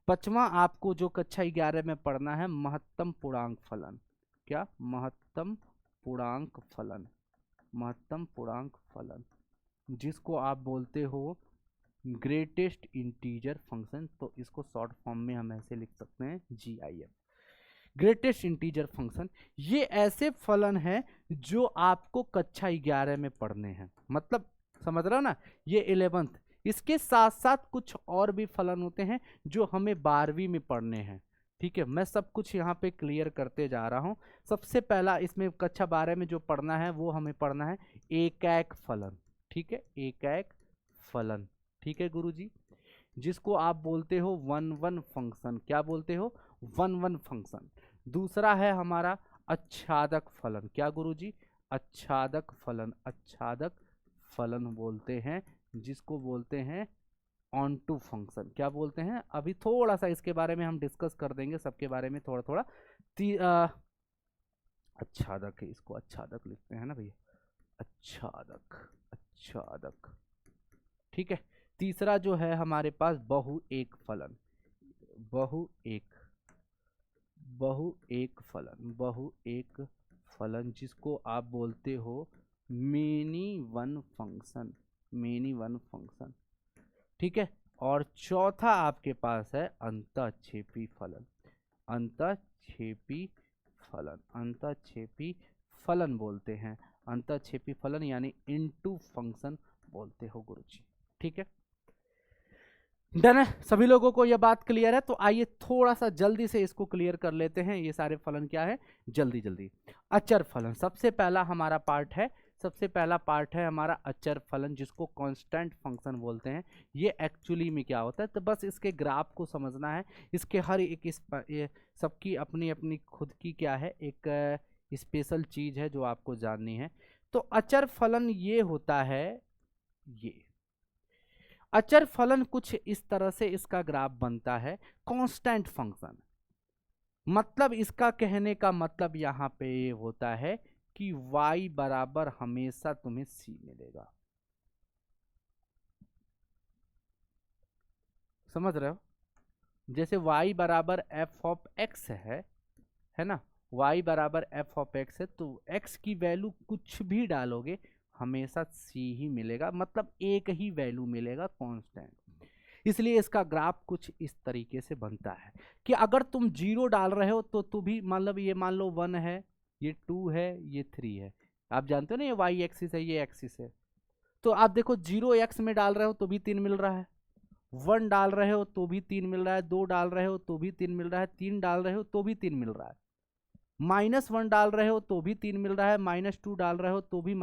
पांचवा आपको जो कक्षा 11 में पढ़ना है, महत्तम पूर्णांक फलन। क्या? महत्तम पूर्णांक फलन, महत्तम पूर्णांक फलन, जिसको आप बोलते हो ग्रेटेस्ट इंटीजर फंक्शन। तो इसको शॉर्ट फॉर्म में हम ऐसे लिख सकते हैं, GIF, ग्रेटेस्ट इंटीजर फंक्शन। ये ऐसे फलन हैं जो आपको कक्षा 11 में पढ़ने हैं, मतलब समझ रहे हो ना, ये 11th। इसके साथ साथ कुछ और भी फलन होते हैं जो हमें 12वीं में पढ़ने हैं, ठीक है। मैं सब कुछ यहाँ पे क्लियर करते जा रहा हूँ। सबसे पहला इसमें कक्षा 12 में जो पढ़ना है वो हमें पढ़ना है एकैक फलन, ठीक है, एकैक फलन, ठीक है गुरुजी, जिसको आप बोलते हो 1-1 फंक्शन। क्या बोलते हो? 1-1 फंक्शन। दूसरा है हमारा आच्छादक फलन। क्या गुरुजी? आच्छादक फलन, आच्छादक फलन बोलते हैं, जिसको बोलते हैं ऑनटू फंक्शन। क्या बोलते हैं? अभी थोड़ा सा इसके बारे में हम डिस्कस कर देंगे, सबके बारे में थोड़ा थोड़ा। आच्छादक है, इसको आच्छादक लिखते हैं ना भैया, आच्छादक, आच्छादक, ठीक है। तीसरा जो है हमारे पास बहु एक फलन, बहु एक, बहु एक फलन, बहु एक फलन, जिसको आप बोलते हो many one function, many one function, ठीक है। और चौथा आपके पास है अंतःक्षेपी फलन, अंतःक्षेपी फलन, अंतःक्षेपी फलन बोलते हैं, अंतःक्षेपी फलन यानी इनटू फंक्शन बोलते हो गुरुजी, ठीक है। डन है? सभी लोगों को यह बात क्लियर है? तो आइए थोड़ा सा जल्दी से इसको क्लियर कर लेते हैं। ये सारे फलन क्या है, जल्दी जल्दी। अचर फलन सबसे पहला हमारा पार्ट है, सबसे पहला पार्ट है हमारा अचर फलन, जिसको कांस्टेंट फंक्शन बोलते हैं। ये एक्चुअली में क्या होता है, तो बस इसके ग्राफ को समझना है। इसके हर एक सबकी अपनी अपनी खुद की क्या है, एक स्पेशल चीज है जो आपको जाननी है। तो अचर फलन ये होता है, ये अचर फलन कुछ इस तरह से इसका ग्राफ बनता है। कांस्टेंट फंक्शन मतलब, इसका कहने का मतलब यहाँ पे ये होता है कि y बराबर हमेशा तुम्हें c मिलेगा। समझ रहे हो? जैसे y बराबर f ऑफ x है ना, y बराबर f ऑफ x है, तो x की वैल्यू कुछ भी डालोगे हमेशा c ही मिलेगा, मतलब एक ही वैल्यू मिलेगा कांस्टेंट। इसलिए इसका ग्राफ कुछ इस तरीके से बनता है कि अगर तुम 0 डाल रहे हो तो तू भी, मतलब ये मान लो 1 है, ये 2 है, ये 3 है। आप जानते हो ना, ये y एक्सिस है, ये एक्सिस है, तो आप देखो 0 x में डाल रहे हो तो भी 3 मिल रहा है, 1 डाल रहे हो तो भी 3 मिल रहा है, 2 डाल रहे हो तो भी 3 मिल रहा है, 3 डाल रहे हो तो भी 3 मिल रहा है, -1 डाल रहे हो तो भी 3 मिल रहा है, -2 डाल रहे हो तो भी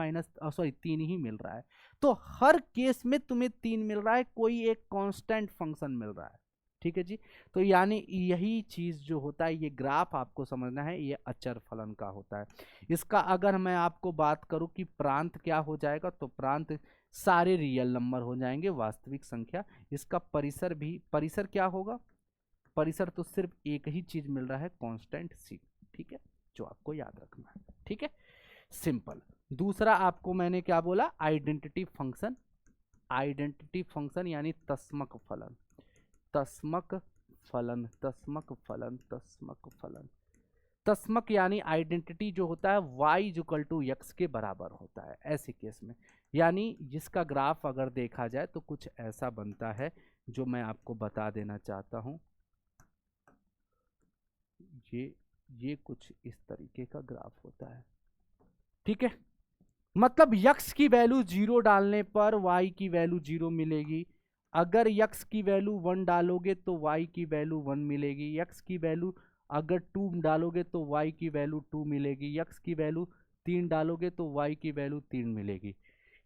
3 ही मिल रहा है। तो हर केस में तुम्हें 3 मिल रहा है, कोई एक कांस्टेंट फंक्शन मिल रहा है। ठीक है जी। तो यानी यही चीज जो होता है, ये ग्राफ आपको समझना है, ये अचर फलन का होता है। इसका अगर मैं आपको बात करूं कि प्रांत क्या हो जाएगा, तो प्रांत सारे रियल नंबर हो जाएंगे, वास्तविक संख्या। इसका परिसर क्या होगा, परिसर तो सिर्फ एक ही चीज मिल रहा है, कांस्टेंट सी। ठीक है, जो आपको याद रखना है। ठीक है, सिंपल। दूसरा आपको मैंने क्या बोला, आइडेंटिटी फंक्शन। आइडेंटिटी फंक्शन यानी तस्मक फलन, तस्मक फलन, तस्मक फलन, तस्मक फलन। तस्मक यानी आइडेंटिटी जो होता है y=x के बराबर होता है ऐसे केस में। यानी जिसका ग्राफ अगर देखा जाए तो कुछ ऐसा बनता है, जो मैं आपको बता देना चाहता हूं। ये कुछ इस तरीके का ग्राफ होता है। ठीक है, मतलब x की वैल्यू 0 डालने पर y की वैल्यू 0 मिलेगी। अगर x की वैल्यू 1 डालोगे तो y की वैल्यू 1 मिलेगी। x की वैल्यू अगर 2 डालोगे तो y की वैल्यू 2 मिलेगी। x की वैल्यू 3 डालोगे तो y की वैल्यू 3 मिलेगी।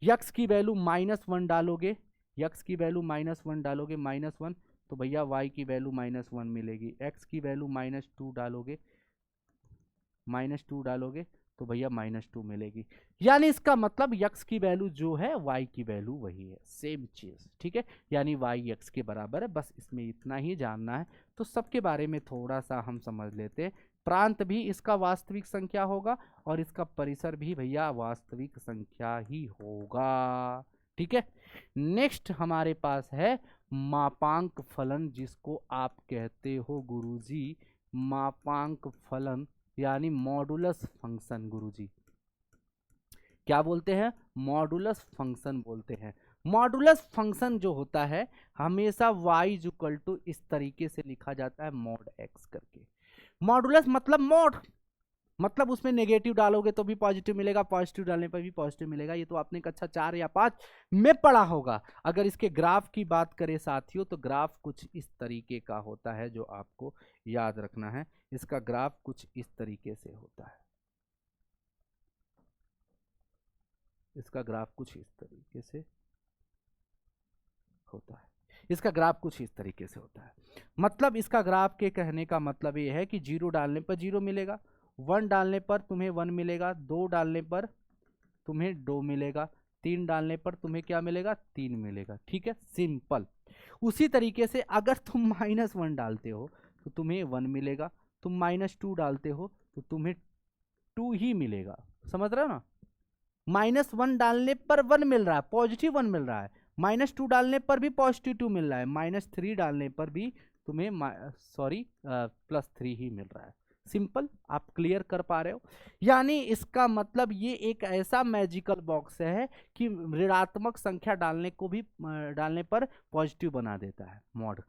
x की वैल्यू -1 डालोगे, x की वैल्यू -1 डालोगे, -1, तो भैया y की वैल्यू -1 मिलेगी। x की वैल्यू -2 डालोगे, -2 डालोगे तो भैया -2 मिलेगी। यानी इसका मतलब x की वैल्यू जो है y की वैल्यू वही है, सेम चीज। ठीक है, यानी y x के बराबर है। बस इसमें इतना ही जानना है। तो सबके बारे में थोड़ा सा हम समझ लेते हैं। प्रांत भी इसका वास्तविक संख्या होगा और इसका परिसर भी भैया वास्तविक संख्या ही होगा। ठीक है, नेक्स्ट हमारे पास है मापांक फलन, जिसको आप कहते हो गुरुजी मापांक फलन यानी मॉडुलस फंक्शन। गुरुजी क्या बोलते हैं, मॉडुलस फंक्शन बोलते हैं। मॉडुलस फंक्शन जो होता है हमेशा y इस तरीके से लिखा जाता है, mod x करके। मॉडुलस मतलब मॉड, मतलब उसमें नेगेटिव डालोगे तो भी पॉजिटिव मिलेगा, पॉजिटिव डालने पर भी पॉजिटिव मिलेगा। ये तो आपने कक्षा 4 या 5 में पढ़ा होगा। अगर इसके ग्राफ की बात करें साथियों, तो ग्राफ कुछ इस तरीके का होता है, जो आपको याद रखना है। इसका ग्राफ कुछ इस तरीके से होता है, इसका ग्राफ कुछ इस तरीके से होता है, इसका ग्राफ कुछ इस तरीके से होता है। मतलब इसका ग्राफ के कहने का मतलब ये है कि 0 डालने पर 0 मिलेगा, 1 डालने पर तुम्हें 1 मिलेगा, 2 डालने पर तुम्हें 2 मिलेगा, 3 डालने पर तुम्हें क्या मिलेगा, 3 मिलेगा। ठीक है, सिंपल। उसी तरीके से अगर तुम -1 डालते हो तो तुम्हें 1 मिलेगा, तुम -2 डालते हो तो तुम्हें 2 ही मिलेगा। समझ रहे हो ना, -1 डालने पर 1 मिल रहा है, पॉजिटिव 1 मिल रहा है, -2 डालने पर भी पॉजिटिव 2 मिल रहा है, -3 डालने पर भी तुम्हें +3 ही मिल रहा है। सिंपल, आप क्लियर कर पा रहे हो। यानी इसका मतलब ये एक ऐसा मैजिकल बॉक्स है कि ऋणात्मक संख्या डालने को भी डालने पर पॉजिटिव बना देता है मॉड।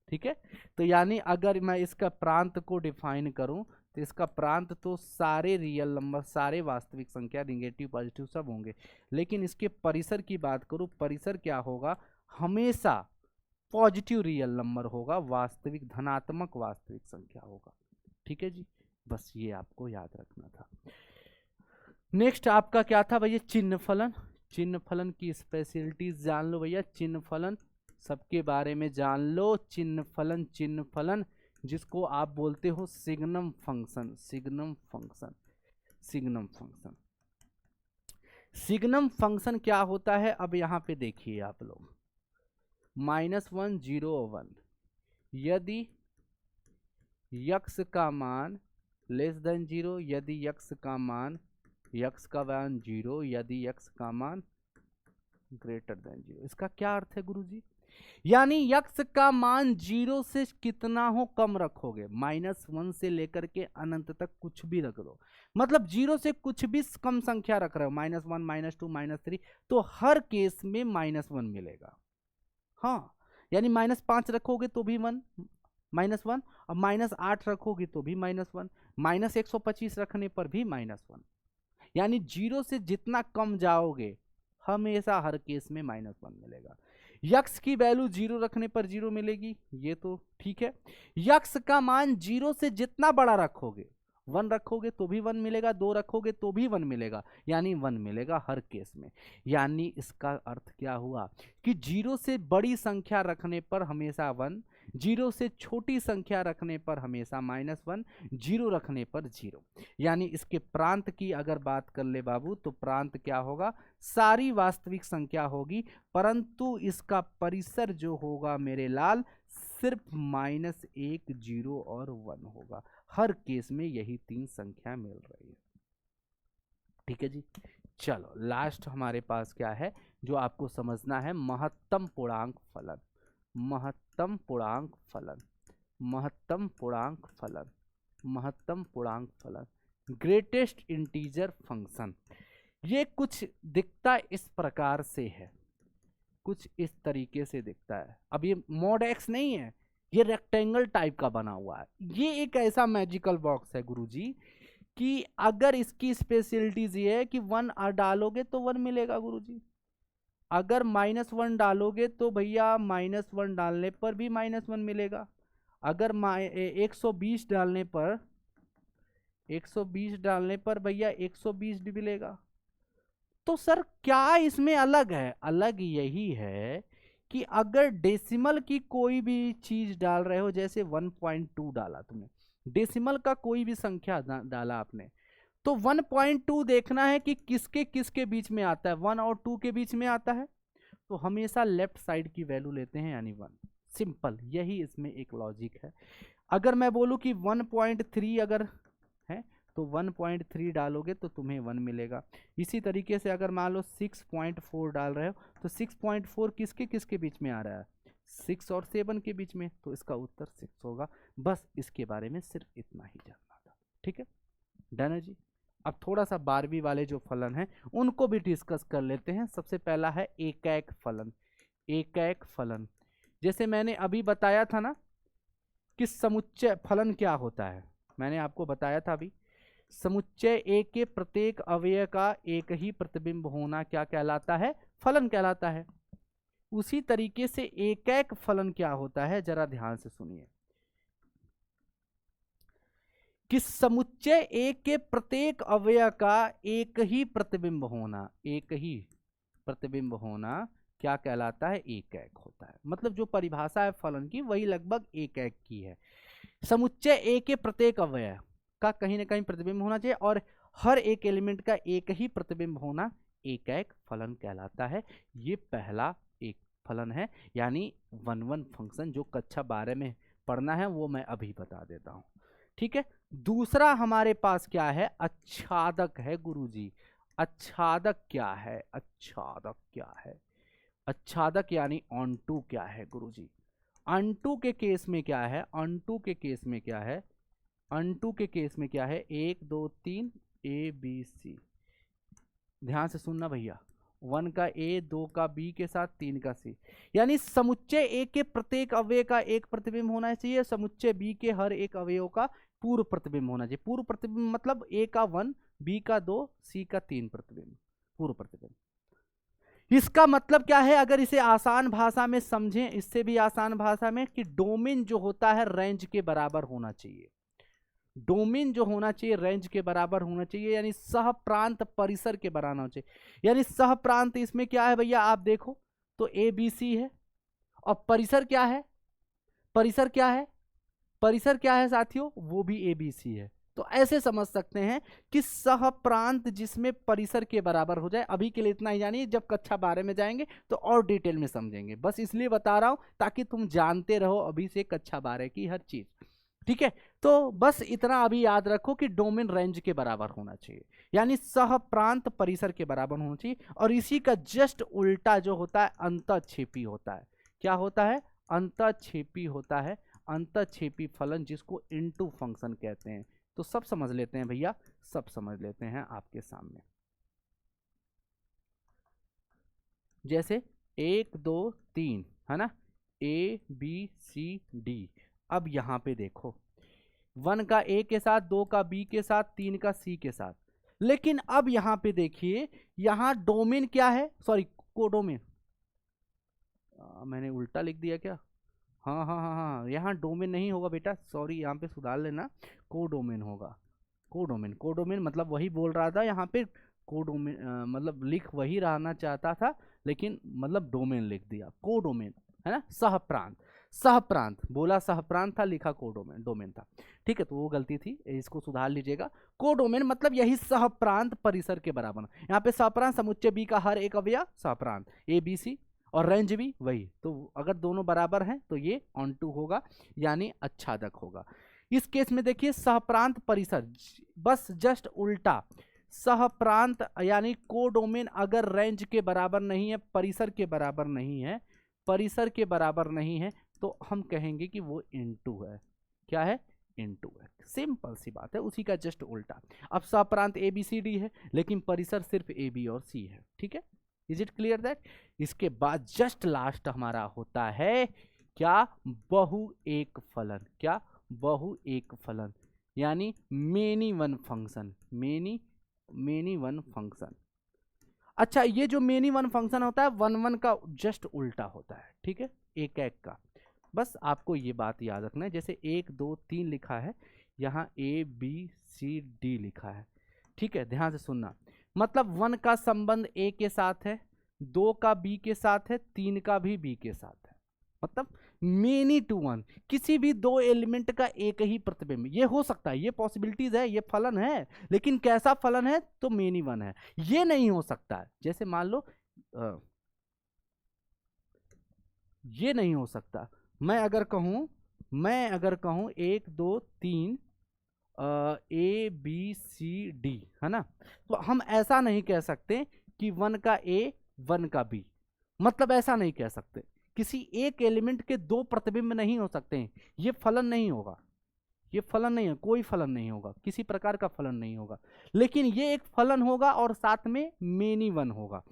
ठीक है, तो यानी अगर मैं इसका प्रांत को डिफाइन करूं तो इसका प्रांत तो सारे रियल नंबर, सारे वास्तविक संख्या, निगेटिव पॉजिटिव सब होंगे। लेकिन इसके परिसर की बात करूं, परिसर क्या होगा, हमेशा पॉजिटिव रियल नंबर होगा, वास्तविक धनात्मक वास्तविक संख्या होगा। ठीक है जी, बस ये आपको याद रखना था। नेक्स्ट आपका क्या था भैया, चिन्ह फलन। चिन्ह फलन की स्पेशलिटीज जान लो भैया, चिन्ह फलन सबके बारे में जान लो। चिन्ह फलन, चिन्ह फलन जिसको आप बोलते हो signum function, signum function, signum function. Signum function क्या होता है, अब यहां पे देखिए आप लोग, -1 0 1, यदि x का मान <0, यदि x का मान 0, यदि x का मान >0। इसका क्या अर्थ है गुरुजी, यानी x का मान 0 से कितना हो कम रखोगे, -1 से लेकर के अनंत तक कुछ भी रख दो, मतलब 0 से कुछ भी कम संख्या रख रहे हो, -1 -2 -3, तो हर केस में -1 मिलेगा। हाँ, यानी -5 रखोगे तो भी -1, और -8 रखोगे तो भी -1, -125 रखने पर भी -1। यानी 0 से जितना कम जाओगे हमेशा हर केस में -1 मिलेगा। यक्स की वैल्यू 0 रखने पर 0 मिलेगी, ये तो ठीक है। यक्स का मान 0 से जितना बड़ा रखोगे, 1 रखोगे तो भी 1 मिलेगा, 2 रखोगे तो भी 1 मिलेगा, यानी 1 मिलेगा हर केस में। यानी इसका अर्थ क्या हुआ कि 0 से बड़ी संख्या रखने पर हमेशा 1, 0 से छोटी संख्या रखने पर हमेशा -1, 0 रखने पर 0। यानी इसके प्रांत की अगर बात कर ले बाबू, तो प्रांत क्या होगा, सारी वास्तविक संख्या होगी, परंतु इसका परिसर जो होगा मेरे लाल सिर्फ -1, 0 और 1 होगा। हर केस में यही 3 संख्या मिल रही है। ठीक है जी। चलो लास्ट हमारे पास क्या है जो आपको समझना है, महत्तम पूर्णांक फलन। महत्तम पूर्णांक फलन, महत्तम पूर्णांक फलन, महत्तम पूर्णांक फलन, ग्रेटेस्ट इंटीजर फंक्शन। ये कुछ दिखता इस प्रकार से है, कुछ इस तरीके से दिखता है। अब ये मॉड एक्स नहीं है, ये रेक्टेंगल टाइप का बना हुआ है। ये एक ऐसा मैजिकल बॉक्स है गुरुजी कि अगर इसकी स्पेशलिटीज ये है कि 1 डालोगे तो 1 मिलेगा गुरुजी, अगर -1 डालोगे तो भैया -1 डालने पर भी -1 मिलेगा, अगर 120 डालने पर 120 डालने पर भैया 120 भी मिलेगा। तो सर क्या इसमें अलग है? अलग यही है कि अगर डेसिमल की कोई भी चीज डाल रहे हो, जैसे 1.2 डाला तुमने, डेसिमल का कोई भी संख्या डाला आपने, तो 1.2 देखना है कि किसके किसके बीच में आता है, 1 और 2 के बीच में आता है, तो हमेशा लेफ्ट साइड की वैल्यू लेते हैं, यानी 1। सिंपल, यही इसमें एक लॉजिक है। अगर मैं बोलूं कि 1.3 अगर है तो 1.3 डालोगे तो तुम्हें 1 मिलेगा। इसी तरीके से अगर मान लो 6.4 डाल रहे हो तो 6.4 किसके किसके बीच में आ रहा है, 6 और 7 के बीच में, तो इसका उत्तर 6 होगा। बस इसके बारे में सिर्फ इतना ही जानना था। ठीक है, डन है जी। अब थोड़ा सा 12वीं वाले जो फलन हैं उनको भी डिस्कस कर लेते हैं। सबसे पहला है एकैक फलन। एकैक फलन, जैसे मैंने अभी बताया था ना कि समुच्चय फलन क्या होता है, मैंने आपको बताया था अभी, समुच्चय ए के प्रत्येक अवयव का एक ही प्रतिबिंब होना क्या कहलाता है, फलन कहलाता है। उसी तरीके से एकैक फलन क्या होता है, जरा ध्यान से सुनिए, कि समुच्चय ए के प्रत्येक अवयव का एक ही प्रतिबिंब होना, एक ही प्रतिबिंब होना क्या कहलाता है, एकैक होता है। मतलब जो परिभाषा है फलन की वही लगभग एकैक की है। समुच्चय ए के प्रत्येक अवयव का कहीं ना कहीं प्रतिबिंब होना चाहिए और हर एक एलिमेंट का एक ही प्रतिबिंब होना एकैक फलन कहलाता है। ये पहला एक फलन है, यानी 1 फंक्शन जो कक्षा 12 में पढ़ना है वो मैं अभी बता देता हूं। ठीक है, दूसरा हमारे पास क्या है, आच्छादक है गुरुजी। आच्छादक क्या है, आच्छादक क्या है, आच्छादक यानी ऑनटू क्या है गुरुजी। अनटू के केस में क्या है, अनटू के केस में क्या है, अनटू के केस में क्या है, 1 2 3 ABC। ध्यान से सुनना भैया, 1 का A, 2 का B के साथ 3 का C, यानी समुच्चय A के प्रत्येक अवयव का एक प्रतिबिंब होना चाहिए, समुच्चय B के हर एक अवयव का पूर्व प्रतिबिंब होना चाहिए। पूर्व प्रतिबिंब मतलब A का 1, B का 2, C का 3 प्रतिबिंब, पूर्व प्रतिबिंब। इसका मतलब क्या है, अगर इसे आसान भाषा में समझें, इससे भी आसान भाषा में, कि डोमेन जो होता है रेंज के बराबर होना चाहिए। डोमेन जो होना चाहिए रेंज के बराबर होना चाहिए, यानी सह प्रांत परिसर के बराबर होना चाहिए। यानी सह प्रांत इसमें क्या है भैया, आप देखो तो ABC है, और परिसर क्या है, परिसर क्या है, परिसर क्या है साथियों, वो भी ABC है। तो ऐसे समझ सकते हैं कि सह प्रांत जिसमें परिसर के बराबर हो जाए। अभी के लिए इतना ही जानिए, जब कक्षा 12 में जाएंगे तो और डिटेल में समझेंगे। बस इसलिए बता रहा हूं ताकि तुम जानते रहो अभी से कक्षा 12 की हर चीज। ठीक है, तो बस इतना अभी याद रखो कि डोमेन रेंज के बराबर होना चाहिए, यानी सह प्रांत परिसर के बराबर होना चाहिए। और इसी का जस्ट उल्टा जो होता है अंतःक्षेपी होता है। क्या होता है, अंतःक्षेपी होता है, अंतःक्षेपी फलन, जिसको इनटू फंक्शन कहते हैं। तो सब समझ लेते हैं भैया, सब समझ लेते हैं आपके सामने। जैसे 1 2 3 है ना, ABCD। अब यहां पे देखो 1 का A के साथ, 2 का B के साथ, 3 का C के साथ, लेकिन अब यहां पे देखिए, यहां डोमेन क्या है, सॉरी कोडोमेन, मैंने उल्टा लिख दिया क्या, हाँ हाँ हाँ हाँ, यहाँ डोमेन नहीं होगा बेटा, सॉरी, यहाँ पे सुधार लेना, कोडोमेन होगा। कोडोमेन, कोडोमेन मतलब वही बोल रहा था यहाँ पे, कोडोमेन मतलब लिख वही रहना चाहता था, लेकिन मतलब डोमेन लिख दिया, कोडोमेन है ना, सहप्रांत, सहप्रांत बोला सहप्रांत था, लिखा कोडोमेन, डोमेन था, ठीक है, तो वो गलती थी, इसको सुधार लीजिएगा। कोडोमेन मतलब यही सहप्रांत परिसर के बराबर, यहाँ पे सहप्रांत समुच्चय बी का हर एक अवयव सहप्रांत, ए बी सी, और रेंज भी वही, तो अगर दोनों बराबर हैं तो ये ऑन टू होगा, यानी आच्छादक होगा। इस केस में देखिए सहप्रांत परिसर, बस जस्ट उल्टा, सहप्रांत यानी कोडोमेन अगर रेंज के बराबर नहीं है, परिसर के बराबर नहीं है, परिसर के बराबर नहीं है, तो हम कहेंगे कि वो इनटू है, क्या है, इनटू है, सिंपल सी बात है, उसी का जस्ट उल्टा। अब सहप्रांत ए बी सी डी है, लेकिन परिसर सिर्फ ए बी और सी है, ठीक है, इज इट क्लियर दैट। इसके बाद जस्ट लास्ट हमारा होता है क्या, बहु एक फलन, क्या, बहु एक फलन, यानी many one function, many one function. अच्छा, ये जो मेनी वन फंक्शन होता है, वन वन का जस्ट उल्टा होता है, ठीक है, एक एक का, बस आपको ये बात याद रखना है, जैसे 1 2 3 लिखा है, यहाँ ए बी सी डी लिखा है, ठीक है, ध्यान से सुनना, मतलब 1 का संबंध ए के साथ है, 2 का बी के साथ है, 3 का भी बी के साथ है, मतलब मेनी टू वन, किसी भी दो एलिमेंट का एक ही प्रतिबिंब, ये हो सकता है, ये पॉसिबिलिटीज है, ये फलन है, लेकिन कैसा फलन है, तो मेनी वन है, ये नहीं हो सकता है, जैसे मान लो ये नहीं हो सकता, मैं अगर कहूं 1 2 3 ए बी सी डी, है ना, तो हम ऐसा नहीं कह सकते कि 1 का ए 1 का बी, मतलब ऐसा नहीं कह सकते, किसी एक एलिमेंट के दो प्रतिबिंब नहीं हो सकते हैं, ये फलन नहीं होगा, ये फलन नहीं है, कोई फलन नहीं होगा, किसी प्रकार का फलन नहीं होगा, लेकिन ये एक फलन होगा और साथ में मेनी वन होगा।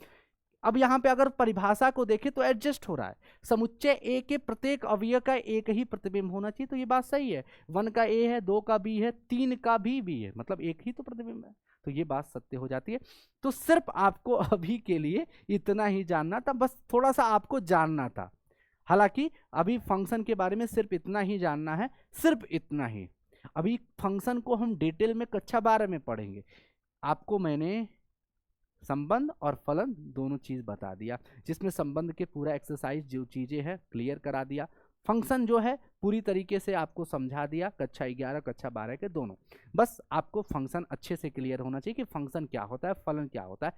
अब यहाँ पे अगर परिभाषा को देखें तो एडजस्ट हो रहा है, समुच्चय ए के प्रत्येक अवयव का एक ही प्रतिबिंब होना चाहिए, तो ये बात सही है, 1 का ए है, 2 का बी है, 3 का भी बी है, मतलब एक ही तो प्रतिबिंब है, तो ये बात सत्य हो जाती है। तो सिर्फ आपको अभी के लिए इतना ही जानना था, बस थोड़ा सा आपको जानना था, हालांकि अभी फंक्शन के बारे में सिर्फ इतना ही जानना है, सिर्फ इतना ही। अभी फंक्शन को हम डिटेल में कक्षा 12 में पढ़ेंगे। आपको मैंने संबंध और फलन दोनों चीज बता दिया, जिसमें संबंध के पूरा एक्सरसाइज जो चीजें हैं क्लियर करा दिया, फंक्शन जो है पूरी तरीके से आपको समझा दिया, कक्षा 11 कक्षा 12 के दोनों। बस आपको फंक्शन अच्छे से क्लियर होना चाहिए कि फंक्शन क्या होता है, फलन क्या होता है,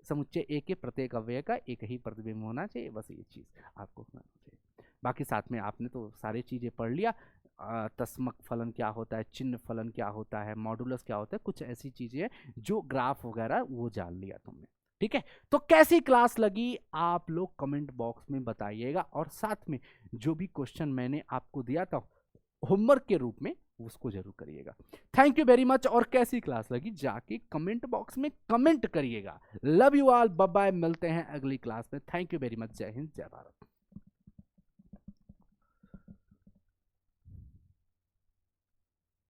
समुच्चय ए के प्रत्येक अवयव का एक ही प्रतिबिंब होना चाहिए, बस ये चीज आपको होना चाहिए। बाकी साथ में आपने तो सारी चीजें पढ़ लिया, तस्मक फलन क्या होता है, चिन्ह फलन क्या होता है, मॉडुलस क्या होता है, कुछ ऐसी चीजें जो ग्राफ वगैरह वो जान लिया तुमने, ठीक है। तो कैसी क्लास लगी आप लोग कमेंट बॉक्स में बताइएगा, और साथ में जो भी क्वेश्चन मैंने आपको दिया था होमवर्क के रूप में उसको जरूर करिएगा। थैंक यू वेरी मच, और कैसी क्लास लगी जाके कमेंट बॉक्स में कमेंट करिएगा। Love you all, bye bye, मिलते हैं अगली क्लास में। थैंक यू वेरी मच, जय हिंद जय भारत।